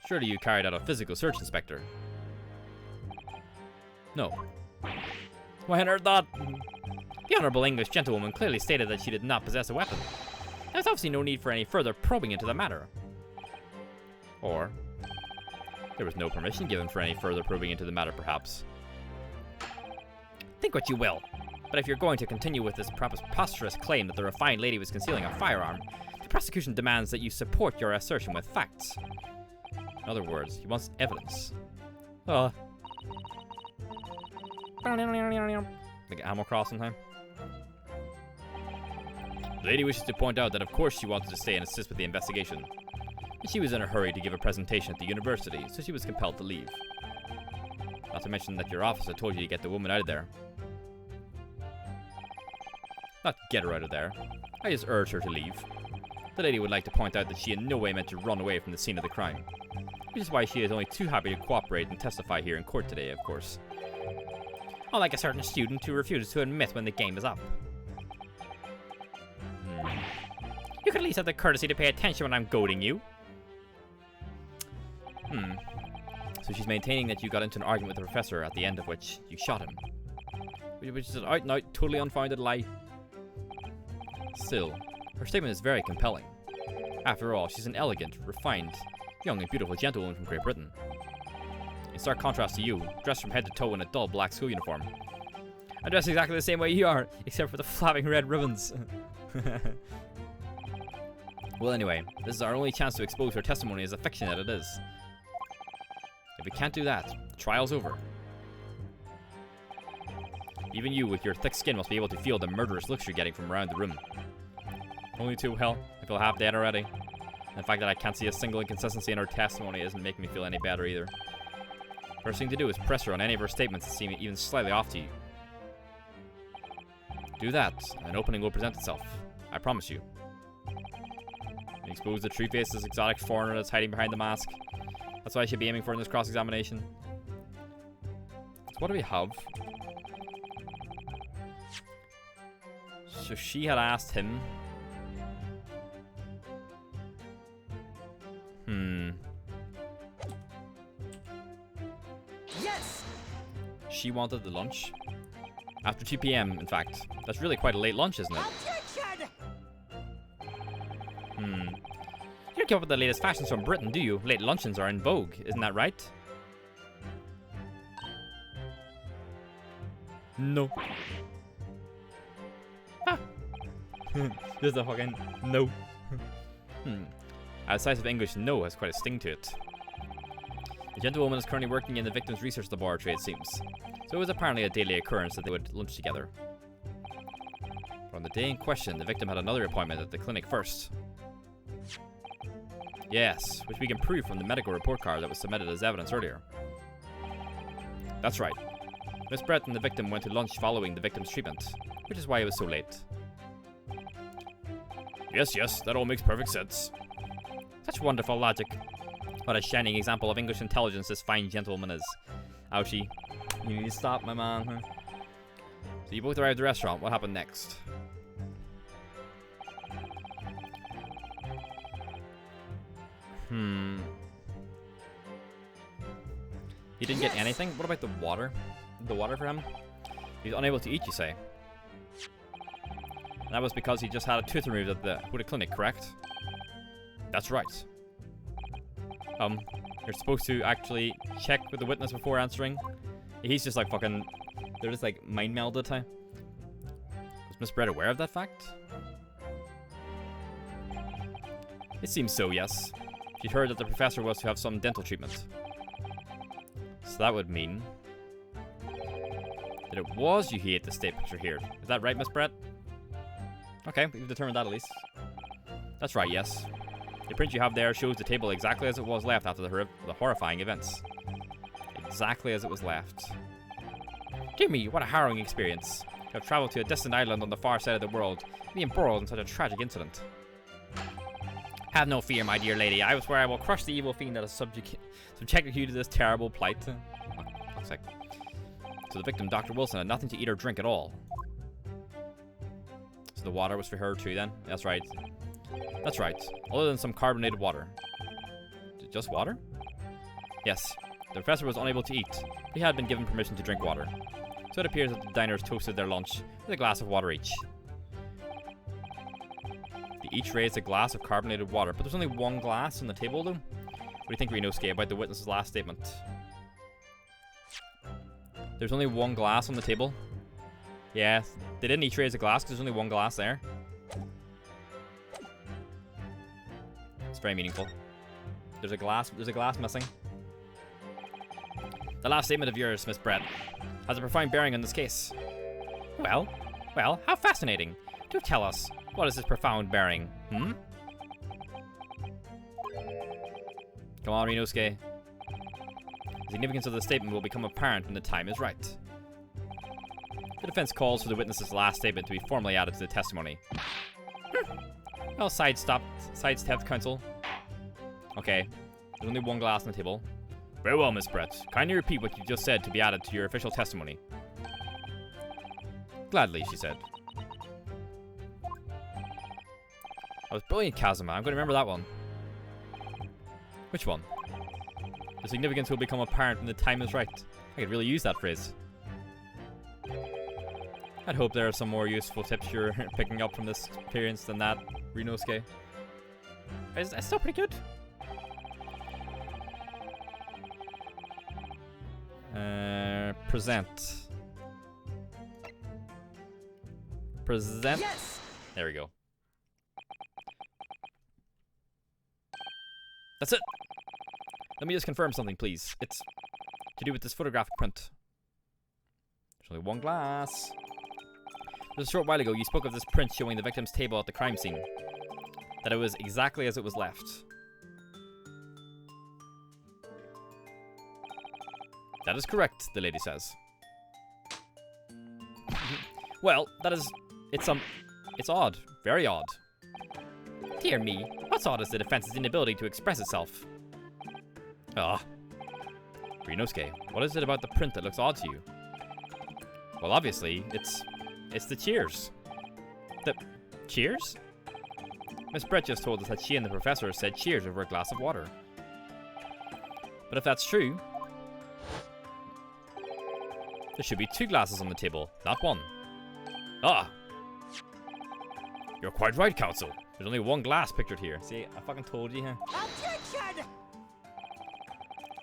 Surely you carried out a physical search, Inspector. No. Why on earth not? The Honorable English gentlewoman clearly stated that she did not possess a weapon. There's obviously no need for any further probing into the matter. Or, there was no permission given for any further probing into the matter, perhaps. Think what you will, but if you're going to continue with this preposterous claim that the refined lady was concealing a firearm, the prosecution demands that you support your assertion with facts. In other words, he wants evidence. Like Animal Crossing time. The lady wishes to point out that of course she wanted to stay and assist with the investigation. But she was in a hurry to give a presentation at the university, so she was compelled to leave. Not to mention that your officer told you to get the woman out of there. Not get her out of there. I just urged her to leave. The lady would like to point out that she in no way meant to run away from the scene of the crime. Which is why she is only too happy to cooperate and testify here in court today, of course. Unlike a certain student who refuses to admit when the game is up. You could at least have the courtesy to pay attention when I'm goading you. So she's maintaining that you got into an argument with the professor at the end of which you shot him. Which is an out and out, totally unfounded lie. Still, her statement is very compelling. After all, she's an elegant, refined, young and beautiful gentlewoman from Great Britain. In stark contrast to you, dressed from head to toe in a dull black school uniform. I'm dressed exactly the same way you are, except for the flapping red ribbons. Well anyway, this is our only chance to expose her testimony as a fiction that it is. If we can't do that, the trial's over. Even you, with your thick skin, must be able to feel the murderous looks you're getting from around the room. Only too well. I feel half dead already. And the fact that I can't see a single inconsistency in her testimony isn't making me feel any better either. First thing to do is press her on any of her statements that seem even slightly off to you. Do that, and an opening will present itself. I promise you. Expose the true face of this exotic foreigner that's hiding behind the mask. That's what I should be aiming for in this cross-examination. So what do we have? So she had asked him. Yes! She wanted the lunch. After 2 p.m., in fact. That's really quite a late lunch, isn't it? Objection! You don't keep up with the latest fashions from Britain, do you? Late luncheons are in vogue, isn't that right? No. Ah. Just a fucking no. A decisive English no has quite a sting to it. The gentlewoman is currently working in the victim's research laboratory, it seems. So it was apparently a daily occurrence that they would lunch together. But on the day in question, the victim had another appointment at the clinic first. Yes, which we can prove from the medical report card that was submitted as evidence earlier. That's right. Miss Brett and the victim went to lunch following the victim's treatment, which is why it was so late. Yes, that all makes perfect sense. Such wonderful logic. What a shining example of English intelligence this fine gentlewoman is. Ouchie. You need to stop, my man. Huh? So you both arrived at the restaurant. What happened next? He didn't get anything? What about the water? The water for him? He was unable to eat, you say? And that was because he just had a tooth removed at the Huda clinic, correct? That's right. You're supposed to actually check with the witness before answering. He's just like fucking... They're just like mind melded, huh? Was Miss Brett aware of that fact? It seems so, yes. She'd heard that the professor was to have some dental treatment. So that would mean that it was you he ate the steak picture here. Is that right, Miss Brett? Okay, we've determined that at least. That's right, yes. The print you have there shows the table exactly as it was left after the horrifying events. Exactly as it was left. Dear me, what a harrowing experience. You have traveled to a distant island on the far side of the world, being embroiled in such a tragic incident. Have no fear, my dear lady. I swear I will crush the evil fiend that has subjected you to this terrible plight. Looks like. So the victim, Dr. Wilson, had nothing to eat or drink at all. So the water was for her too, then? That's right. That's right. Other than some carbonated water. Just water? Yes. The professor was unable to eat. He had been given permission to drink water. So it appears that the diners toasted their lunch with a glass of water each. They each raised a glass of carbonated water, but there's only one glass on the table, though. What do you think, Renosuke, about the witness's last statement? There's only one glass on the table. Yeah, they didn't each raise a glass because there's only one glass there. It's very meaningful. There's a glass missing. The last statement of yours, Miss Brett, has a profound bearing on this case. Well, how fascinating. Do tell us, what is this profound bearing, hmm? Come on, Renosuke. The significance of the statement will become apparent when the time is right. The defense calls for the witness's last statement to be formally added to the testimony. Well, sidestepped, counsel. Okay, there's only one glass on the table. Very well, Miss Brett. Kindly repeat what you just said to be added to your official testimony. Gladly, she said. That was brilliant, Kazuma. I'm going to remember that one. Which one? The significance will become apparent when the time is right. I could really use that phrase. I'd hope there are some more useful tips you're picking up from this experience than that, Renosuke. It's still pretty good. Present. Yes! There we go. That's it. Let me just confirm something, please. It's to do with this photographic print. There's only one glass. Just a short while ago, you spoke of this print showing the victim's table at the crime scene. That it was exactly as it was left. That is correct, the lady says. Well, that is... It's odd. Very odd. Dear me, what's odd is the defense's inability to express itself. Ah. Renosuke, what is it about the print that looks odd to you? Well, obviously, it's the cheers. The cheers? Miss Brett just told us that she and the professor said cheers over a glass of water. But if that's true, there should be two glasses on the table, not one. Ah! You're quite right, Counsel. There's only one glass pictured here. See, I fucking told you, huh? Objection!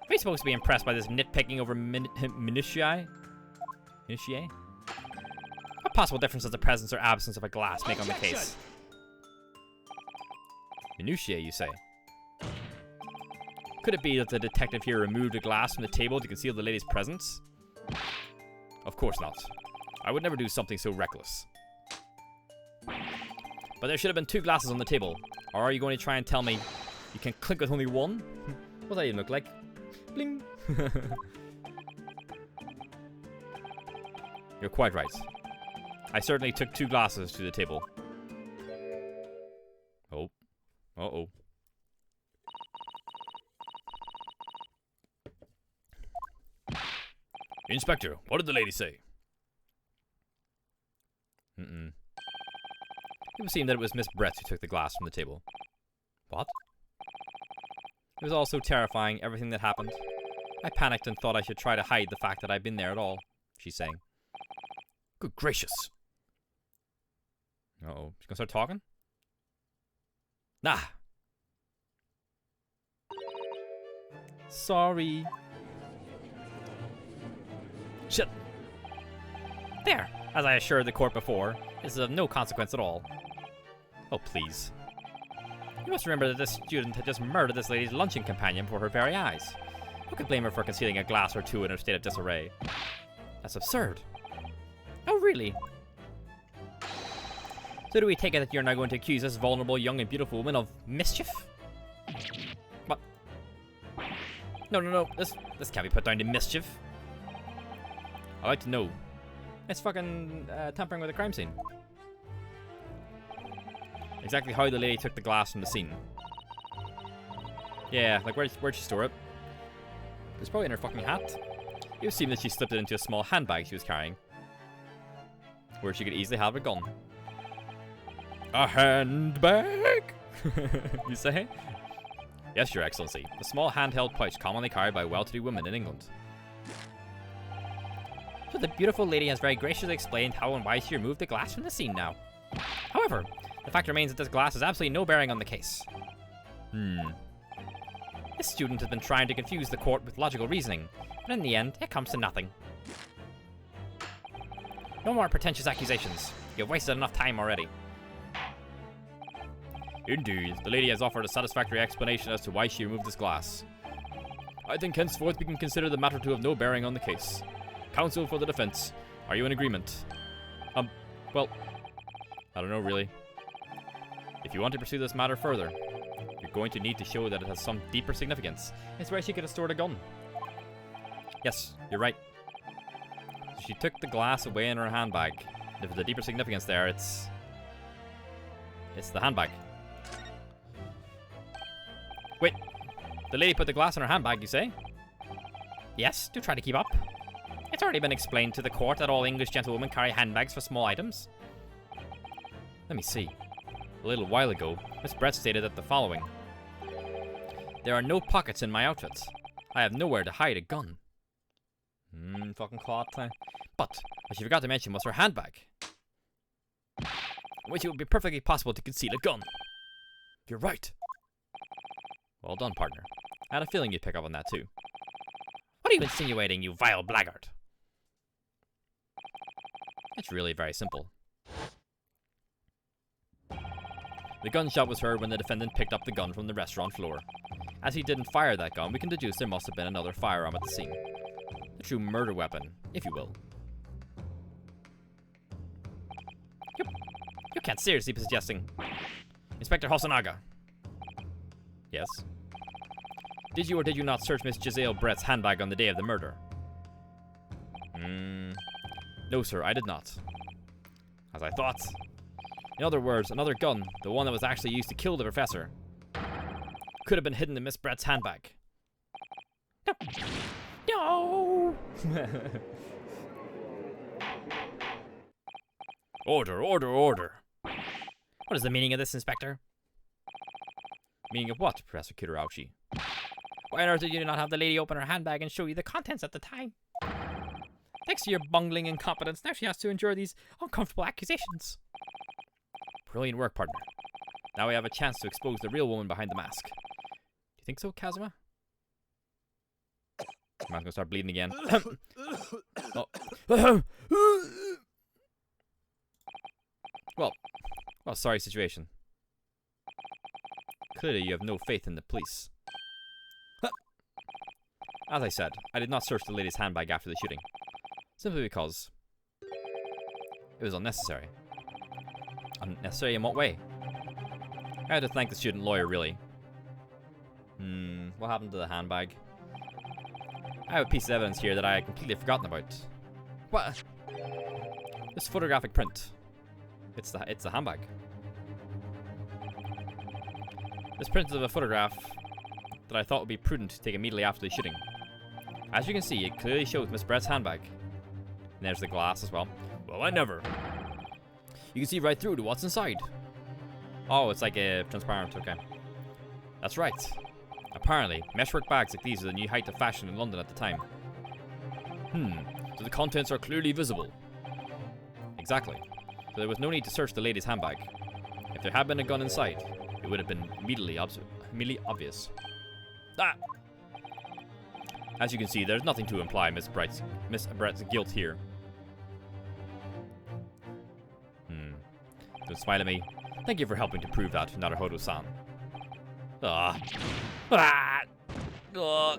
Are you supposed to be impressed by this nitpicking over minutiae? Minutiae? What possible difference does the presence or absence of a glass make on the case? Minutiae, you say? Could it be that the detective here removed a glass from the table to conceal the lady's presence? Of course not. I would never do something so reckless. But there should have been two glasses on the table. Or are you going to try and tell me you can clink with only one? What does that even look like? Bling! You're quite right. I certainly took two glasses to the table. Oh. Uh-oh. Inspector, what did the lady say? It would seem that it was Miss Brett who took the glass from the table. What? It was all so terrifying, everything that happened. I panicked and thought I should try to hide the fact that I'd been there at all, she's saying. Good gracious. Uh-oh. She's gonna start talking? Nah. Sorry. Shit. There. As I assured the court before, this is of no consequence at all. Oh, please. You must remember that this student had just murdered this lady's luncheon companion before her very eyes. Who could blame her for concealing a glass or two in her state of disarray? That's absurd. Oh, really? So do we take it that you're now going to accuse this vulnerable, young and beautiful woman of mischief? What? No. This can't be put down to mischief. I'd like to know. It's fucking tampering with a crime scene. Exactly how the lady took the glass from the scene. Yeah, like where'd she store it? It's probably in her fucking hat. It would seem that she slipped it into a small handbag she was carrying, where she could easily have a gun. A handbag? You say? Yes, Your Excellency. A small handheld pouch commonly carried by well-to-do women in England. So the beautiful lady has very graciously explained how and why she removed the glass from the scene now. However, the fact remains that this glass has absolutely no bearing on the case. This student has been trying to confuse the court with logical reasoning, but in the end, it comes to nothing. No more pretentious accusations. You've wasted enough time already. Indeed, the lady has offered a satisfactory explanation as to why she removed this glass. I think henceforth we can consider the matter to have no bearing on the case. Counsel for the defense, are you in agreement? Well, I don't know really. If you want to pursue this matter further, you're going to need to show that it has some deeper significance. It's where she could have stored a gun. Yes, you're right. She took the glass away in her handbag. If there's a deeper significance there, it's the handbag. Wait, the lady put the glass in her handbag, you say? Yes, do try to keep up. It's already been explained to the court that all English gentlewomen carry handbags for small items. Let me see. A little while ago, Miss Brett stated that the following. There are no pockets in my outfit. I have nowhere to hide a gun. Fucking caught. But what she forgot to mention was her handbag, in which it would be perfectly possible to conceal a gun. You're right. Well done, partner. I had a feeling you'd pick up on that too. What are you insinuating, you vile blackguard? It's really very simple. The gunshot was heard when the defendant picked up the gun from the restaurant floor. As he didn't fire that gun, we can deduce there must have been another firearm at the scene. A true murder weapon, if you will. You can't seriously be suggesting... Inspector Hosonaga. Yes? Did you or did you not search Miss Giselle Brett's handbag on the day of the murder? No, sir, I did not. As I thought. In other words, another gun, the one that was actually used to kill the professor, could have been hidden in Miss Brett's handbag. No! Order, order, order. What is the meaning of this, Inspector? Meaning of what, Professor Kitarauchi? Why on earth did you not have the lady open her handbag and show you the contents at the time? Thanks to your bungling incompetence, now she has to endure these uncomfortable accusations. Brilliant work, partner. Now we have a chance to expose the real woman behind the mask. Do you think so, Kazuma? I'm gonna start bleeding again. Oh. Well, sorry situation. Clearly you have no faith in the police. As I said, I did not search the lady's handbag after the shooting. Simply because it was unnecessary. Unnecessary in what way? I had to thank the student lawyer, really. What happened to the handbag? I have a piece of evidence here that I had completely forgotten about. What? This photographic print. It's the handbag. This print is of a photograph that I thought would be prudent to take immediately after the shooting. As you can see, it clearly shows Miss Brett's handbag. And there's the glass as well. Well, I never. You can see right through to what's inside. Oh, it's like a transparent, okay. That's right. Apparently, meshwork bags like these are the new height of fashion in London at the time. So the contents are clearly visible. Exactly. So there was no need to search the lady's handbag. If there had been a gun inside, it would have been immediately obvious. As you can see, there's nothing to imply Miss Brett's guilt here. Don't smile at me. Thank you for helping to prove that, Naruhodo-san. Ah. Ah. Ah.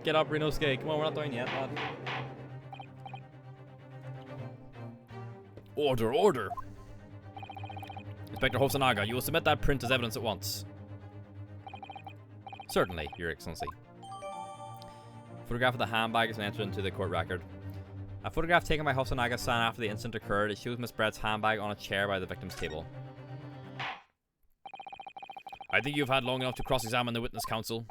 Get up, Renosuke. Come on, we're not done yet, lad. Order, order. Inspector Hosonaga, you will submit that print as evidence at once. Certainly, Your Excellency. Photograph of the handbag has been entered into the court record. A photograph taken by Hosonaga-san after the incident occurred. It shows Miss Brett's handbag on a chair by the victim's table. I think you've had long enough to cross-examine the witness, counsel.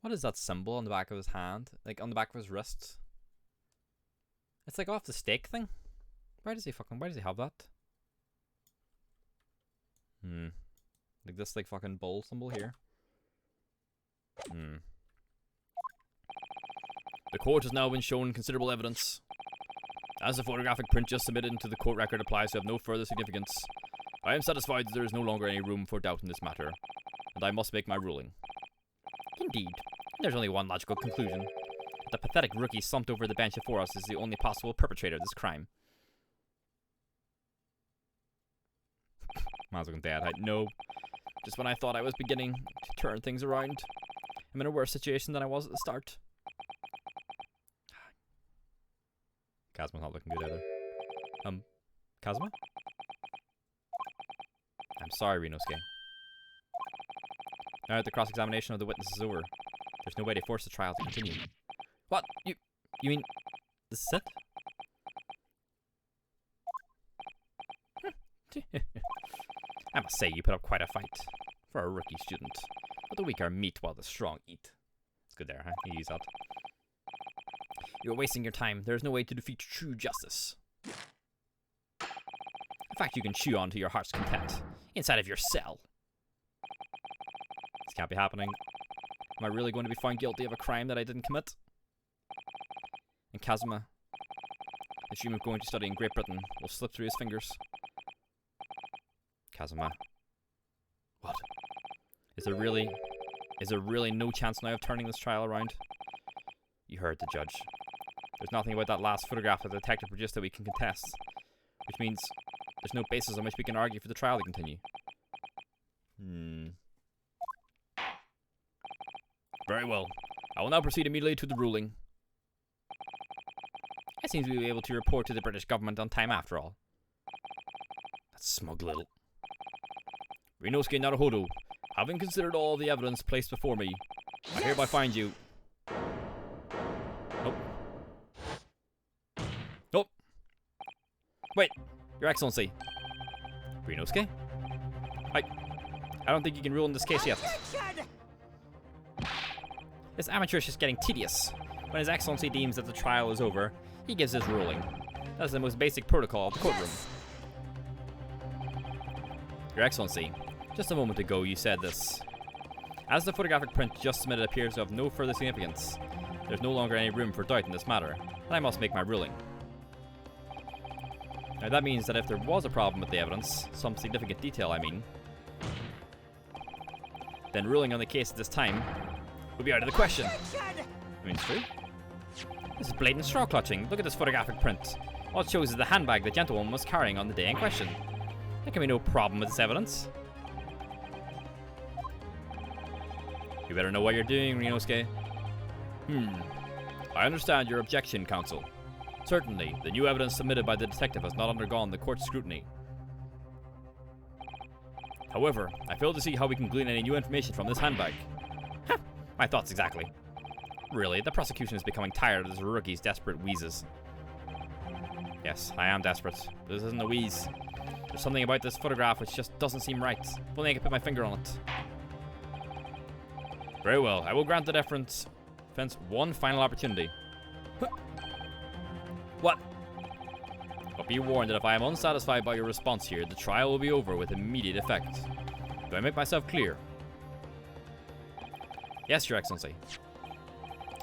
What is that symbol on the back of his hand? Like, on the back of his wrist? It's like off the stake thing. Why does he have that? Like this, like, fucking bull symbol here. The court has now been shown considerable evidence. As the photographic print just submitted into the court record applies to have no further significance, I am satisfied that there is no longer any room for doubt in this matter, and I must make my ruling. Indeed. There's only one logical conclusion. The pathetic rookie slumped over the bench before us is the only possible perpetrator of this crime. Might as well dead. No. Just when I thought I was beginning to turn things around, I'm in a worse situation than I was at the start. Kazma's not looking good either. Kazuma? I'm sorry, Renosuke. Now that the cross-examination of the witness is over, there's no way to force the trial to continue. What? You mean this is it? I must say, you put up quite a fight for a rookie student. But the weak are meat while the strong eat. It's good there, huh? You use that. You're wasting your time. There's no way to defeat true justice. In fact, you can chew on to your heart's content inside of your cell. This can't be happening. Am I really going to be found guilty of a crime that I didn't commit? And Kazuma, the dream of going to study in Great Britain, will slip through his fingers. Kazuma. What? Is there really no chance now of turning this trial around? You heard the judge. There's nothing about that last photograph that the detective produced that we can contest, which means there's no basis on which we can argue for the trial to continue. Very well. I will now proceed immediately to the ruling. I seem to be able to report to the British government on time after all. That smug little... Renosuke Naruhodo, having considered all the evidence placed before me, I hereby find you... Nope. Nope. Wait, Your Excellency. Renosuke? I don't think you can rule in this case yet. This amateurish is getting tedious. When His Excellency deems that the trial is over, he gives his ruling. That's the most basic protocol of the courtroom. Your Excellency, just a moment ago you said this. As the photographic print just submitted appears to have no further significance, there's no longer any room for doubt in this matter, and I must make my ruling. Now that means that if there was a problem with the evidence, some significant detail I mean, then ruling on the case at this time would be out of the question. I mean, it's true. This is blatant straw clutching. Look at this photographic print. All it shows is the handbag the gentlewoman was carrying on the day in question. There can be no problem with this evidence. You better know what you're doing, Renosuke. I understand your objection, counsel. Certainly, the new evidence submitted by the detective has not undergone the court's scrutiny. However, I fail to see how we can glean any new information from this handbag. My thoughts exactly. Really, the prosecution is becoming tired of this rookie's desperate wheezes. Yes, I am desperate. This isn't a wheeze. There's something about this photograph which just doesn't seem right. If only I could put my finger on it. Very well, I will grant the defense one final opportunity. What? But be warned that if I am unsatisfied by your response here, the trial will be over with immediate effect. Do I make myself clear? Yes, Your Excellency.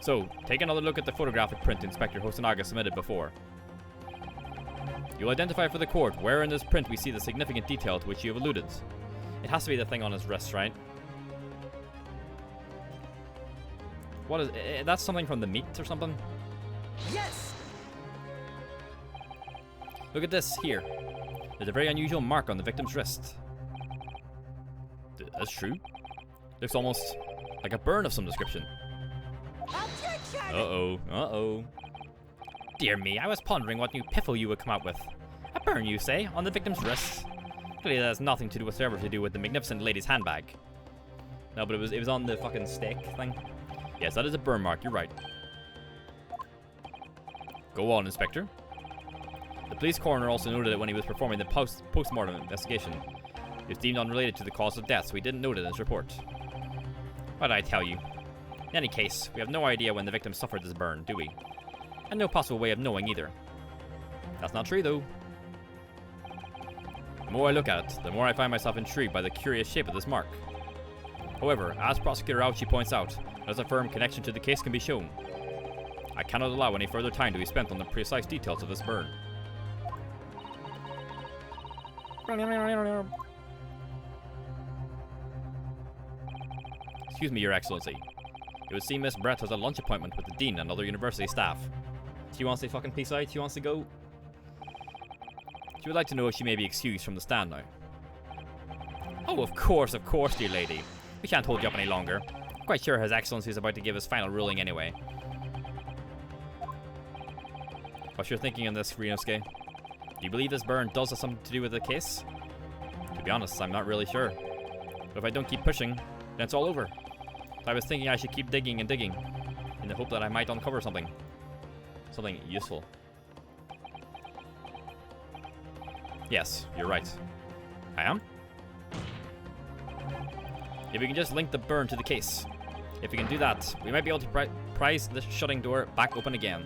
So, take another look at the photographic print Inspector Hosonaga submitted before. You'll identify for the court where in this print we see the significant detail to which you have alluded. It has to be the thing on his wrist, right? What is... that's something from the meat or something? Yes! Look at this here. There's a very unusual mark on the victim's wrist. That's true. Looks almost like a burn of some description. Objection! Uh-oh. Uh-oh. Dear me, I was pondering what new piffle you would come out with. A burn, you say, on the victim's wrist? Clearly that has nothing to do whatsoever to do with the magnificent lady's handbag. No, but it was on the fucking stake thing. Yes, that is a burn mark, you're right. Go on, Inspector. The police coroner also noted it when he was performing the post-mortem investigation. It was deemed unrelated to the cause of death, so he didn't note it in his report. What did I tell you? In any case, we have no idea when the victim suffered this burn, do we? And no possible way of knowing either. That's not true, though. The more I look at it, the more I find myself intrigued by the curious shape of this mark. However, as Prosecutor Auchi points out, as a firm connection to the case can be shown. I cannot allow any further time to be spent on the precise details of this burn. Excuse me, Your Excellency. It would seem Miss Brett has a lunch appointment with the Dean and other university staff. She wants to fucking peace out, she wants to go. She would like to know if she may be excused from the stand now. Oh, of course, dear lady. We can't hold you up any longer. Quite sure His Excellency is about to give his final ruling anyway. What's your thinking on this, Ryunosuke? Do you believe this burn does have something to do with the case? To be honest, I'm not really sure. But if I don't keep pushing, then it's all over. So I was thinking I should keep digging and digging, in the hope that I might uncover something. Something useful. Yes, you're right. I am? If we can just link the burn to the case. If we can do that, we might be able to prise the shutting door back open again.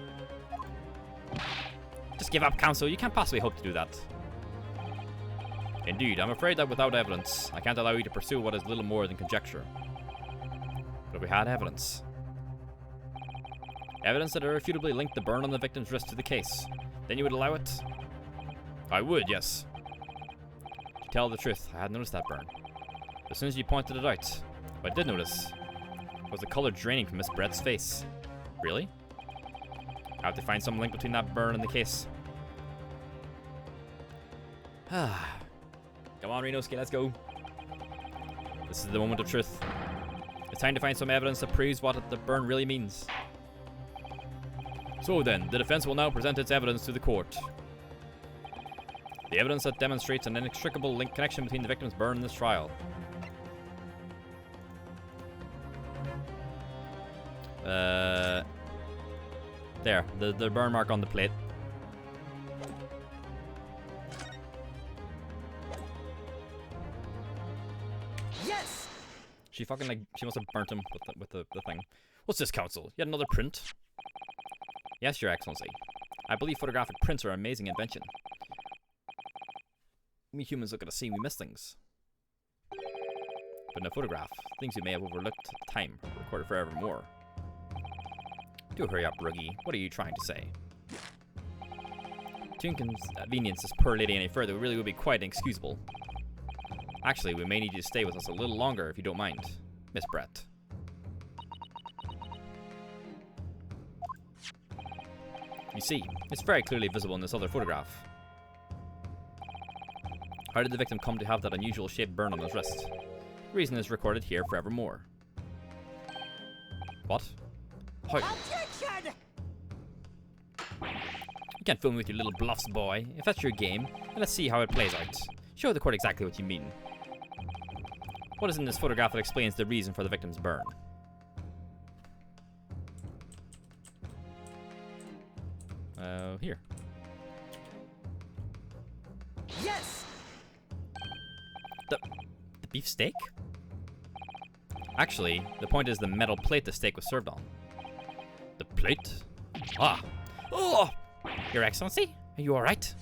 Just give up, Counsel. You can't possibly hope to do that. Indeed, I'm afraid that without evidence, I can't allow you to pursue what is little more than conjecture. But if we had evidence... Evidence that irrefutably linked the burn on the victim's wrist to the case, then you would allow it? I would, yes. To tell the truth, I had noticed that burn. As soon as you pointed it out, what I did notice was the color draining from Miss Brett's face. Really? I have to find some link between that burn and the case. Come on, Ryunosuke, let's go. This is the moment of truth. It's time to find some evidence that proves what the burn really means. So then, the defense will now present its evidence to the court. The evidence that demonstrates an inextricable connection between the victim's burn and this trial. There, the burn mark on the plate. Yes! She fucking she must have burnt him with the thing. What's this, Counsel? Yet another print? Yes, Your Excellency. I believe photographic prints are an amazing invention. We humans look at a scene, we miss things. But in a photograph, things we may have overlooked at the time are recorded forevermore. Do hurry up, Roogie. What are you trying to say? To inconvenience this poor lady any further really would be quite inexcusable. Actually, we may need you to stay with us a little longer if you don't mind, Miss Brett. You see, it's very clearly visible in this other photograph. How did the victim come to have that unusual shaped burn on his wrist? The reason is recorded here forevermore. What? How? Objection! You can't fool me with your little bluffs, boy. If that's your game, then let's see how it plays out. Show the court exactly what you mean. What is in this photograph that explains the reason for the victim's burn? Here. Yes! The beefsteak? Actually, the point is the metal plate the steak was served on. The plate? Ah! Oh! Your Excellency? Are you alright?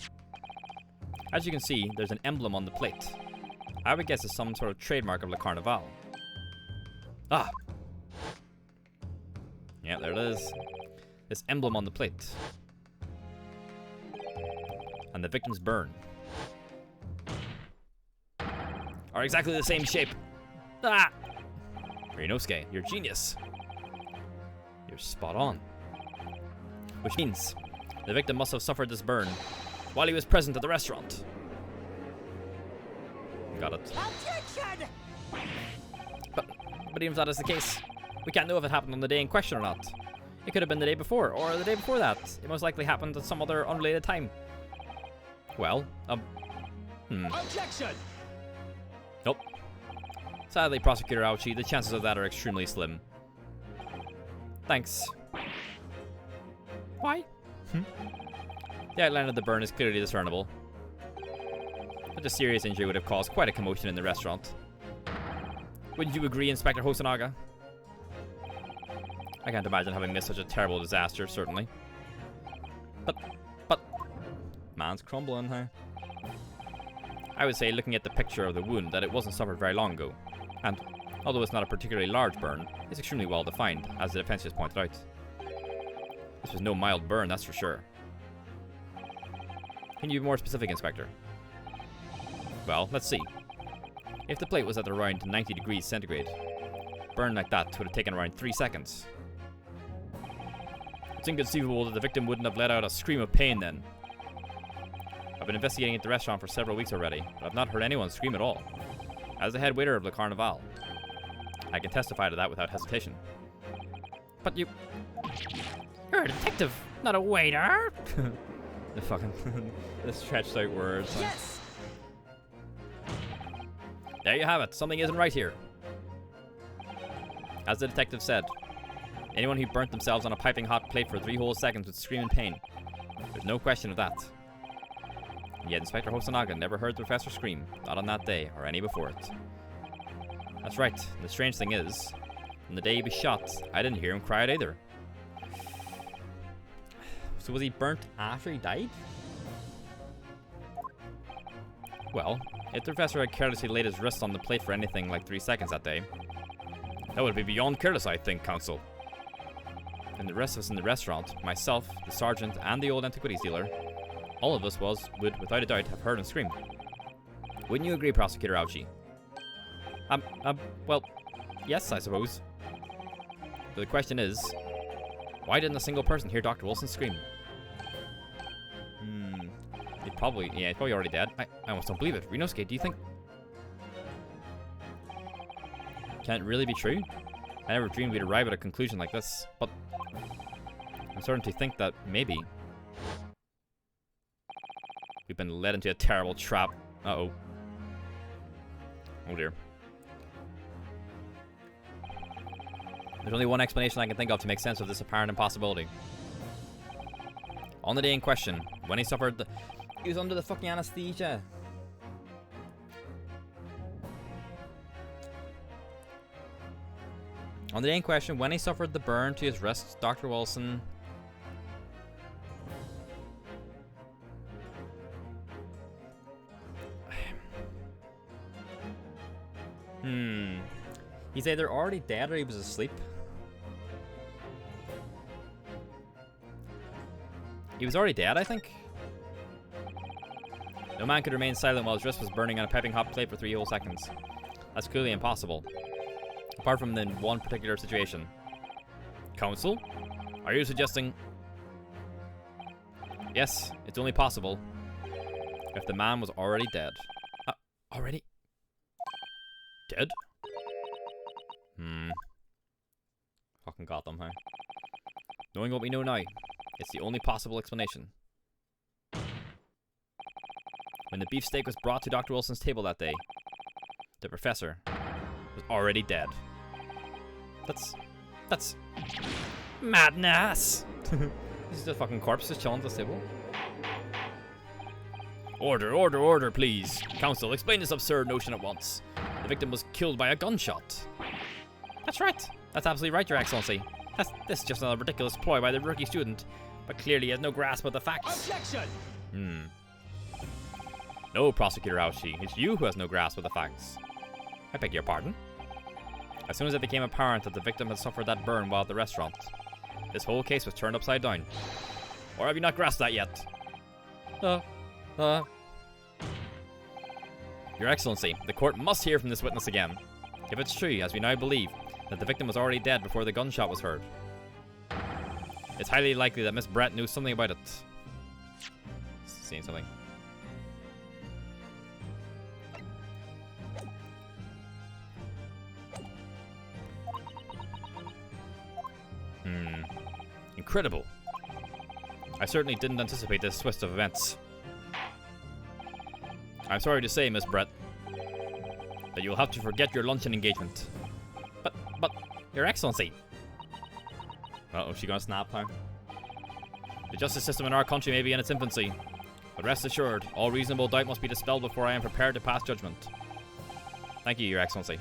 As you can see, there's an emblem on the plate. I would guess it's some sort of trademark of Le Carnival. Ah! Yeah, there it is. This emblem on the plate. And the victim's burn are exactly the same shape. Ah! Ryunosuke, you're a genius. You're spot on. Which means the victim must have suffered this burn while he was present at the restaurant. Got it. Objection! But even if that is the case, we can't know if it happened on the day in question or not. It could have been the day before, or the day before that. It most likely happened at some other unrelated time. Well, Objection! Nope. Sadly, Prosecutor Ouchie, the chances of that are extremely slim. Thanks. Why? The outline of the burn is clearly discernible. Such a serious injury would have caused quite a commotion in the restaurant. Wouldn't you agree, Inspector Hosonaga? I can't imagine having missed such a terrible disaster, certainly. But... man's crumbling, huh? I would say, looking at the picture of the wound, that it wasn't suffered very long ago. And, although it's not a particularly large burn, it's extremely well defined, as the defense just pointed out. This was no mild burn, that's for sure. Can you be more specific, Inspector? Well, let's see. If the plate was at around 90 degrees centigrade, a burn like that would have taken around 3 seconds. It's inconceivable that the victim wouldn't have let out a scream of pain then. I've been investigating at the restaurant for several weeks already, but I've not heard anyone scream at all. As the head waiter of Le Carnaval, I can testify to that without hesitation. But you're a detective, not a waiter! The fucking... the stretched out words. Yes! There you have it. Something isn't right here. As the detective said, anyone who burnt themselves on a piping hot plate for 3 whole seconds would scream in pain. There's no question of that. And yet Inspector Hosonaga never heard the professor scream, not on that day or any before it. That's right. The strange thing is, on the day he was shot, I didn't hear him cry out either. So was he burnt after he died? Well, if the professor had carelessly laid his wrist on the plate for anything like 3 seconds that day, that would be beyond careless, I think, Counsel. And the rest of us in the restaurant, myself, the sergeant, and the old antiquities dealer, all of us would, without a doubt, have heard him scream. Wouldn't you agree, Prosecutor Ouchie? Well, yes, I suppose. But the question is, why didn't a single person hear Dr. Wilson scream? He's probably already dead. I almost don't believe it. Renosuke, do you think... Can it really be true? I never dreamed we'd arrive at a conclusion like this, but... I'm starting to think that maybe... we've been led into a terrible trap. Uh-oh. Oh dear. There's only one explanation I can think of to make sense of this apparent impossibility. On the day in question, when he suffered the... He was under the fucking anesthesia. On the day in question, when he suffered the burn to his wrist, Dr. Wilson... He's either already dead or he was asleep. He was already dead, I think. No man could remain silent while his wrist was burning on a piping hot plate for 3 whole seconds. That's clearly impossible. Apart from in one particular situation. Counsel? Are you suggesting... Yes, it's only possible if the man was already dead. Already? Dead? Fucking got them, huh? Knowing what we know now, it's the only possible explanation. When the beefsteak was brought to Dr. Wilson's table that day, the professor was already dead. That's madness! This is a fucking corpse just chilling at the table. Order, please. Counsel, explain this absurd notion at once. The victim was killed by a gunshot. That's right. That's absolutely right, Your Excellency. This is just another ridiculous ploy by the rookie student, but clearly he has no grasp of the facts. Objection! No, Prosecutor Ouchie, it's you who has no grasp of the facts. I beg your pardon? As soon as it became apparent that the victim had suffered that burn while at the restaurant, this whole case was turned upside down. Or have you not grasped that yet? Your Excellency, the court must hear from this witness again. If it's true, as we now believe, that the victim was already dead before the gunshot was heard, It's highly likely that Miss Brett knew something about it. Seeing something. Incredible. I certainly didn't anticipate this twist of events. I'm sorry to say, Miss Brett, that you'll have to forget your luncheon engagement. But, Your Excellency. Uh-oh, she gonna snap now? The justice system in our country may be in its infancy, but rest assured, all reasonable doubt must be dispelled before I am prepared to pass judgment. Thank you, Your Excellency.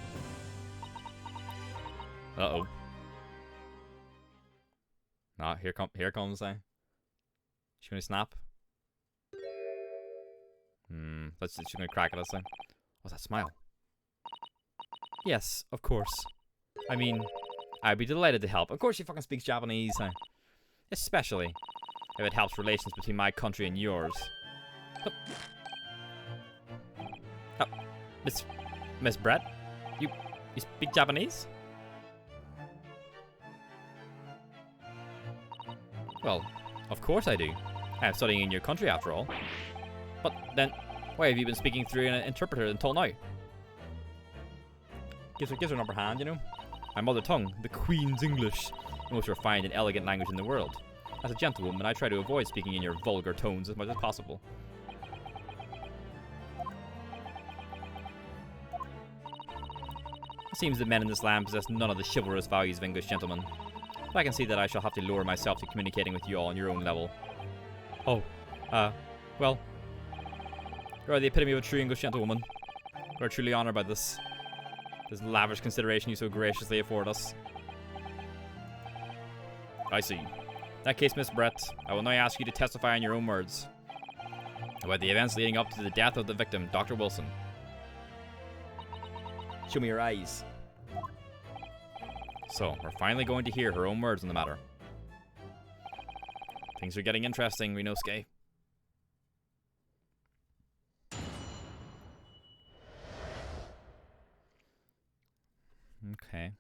Uh-oh. Ah, here comes, She's gonna snap. She's gonna crack at us, What's that smile? Yes, of course. I mean, I'd be delighted to help. Of course she fucking speaks Japanese, especially if it helps relations between my country and yours. Oh, Miss Brett? You speak Japanese? Well, of course I do. I'm studying in your country after all. But then, why have you been speaking through an interpreter until now? Gives her an upper hand, you know? My mother tongue, the Queen's English, the most refined and elegant language in the world. As a gentlewoman, I try to avoid speaking in your vulgar tones as much as possible. It seems that men in this land possess none of the chivalrous values of English gentlemen. But I can see that I shall have to lower myself to communicating with you all on your own level. Oh, well, you are the epitome of a true English gentlewoman. We're truly honoured by this lavish consideration you so graciously afford us. I see. In that case, Miss Brett, I will now ask you to testify in your own words about the events leading up to the death of the victim, Dr. Wilson. Show me your eyes. So, we're finally going to hear her own words on the matter. Things are getting interesting, Renosuke. Okay.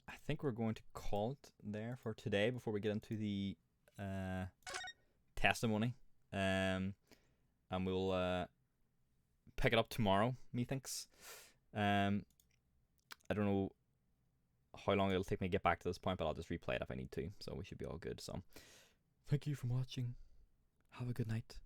I think we're going to call it there for today before we get into the testimony. And we'll pick it up tomorrow, methinks. I don't know how long it'll take me to get back to this point, but I'll just replay it if I need to. So we should be all good. So, thank you for watching. Have a good night.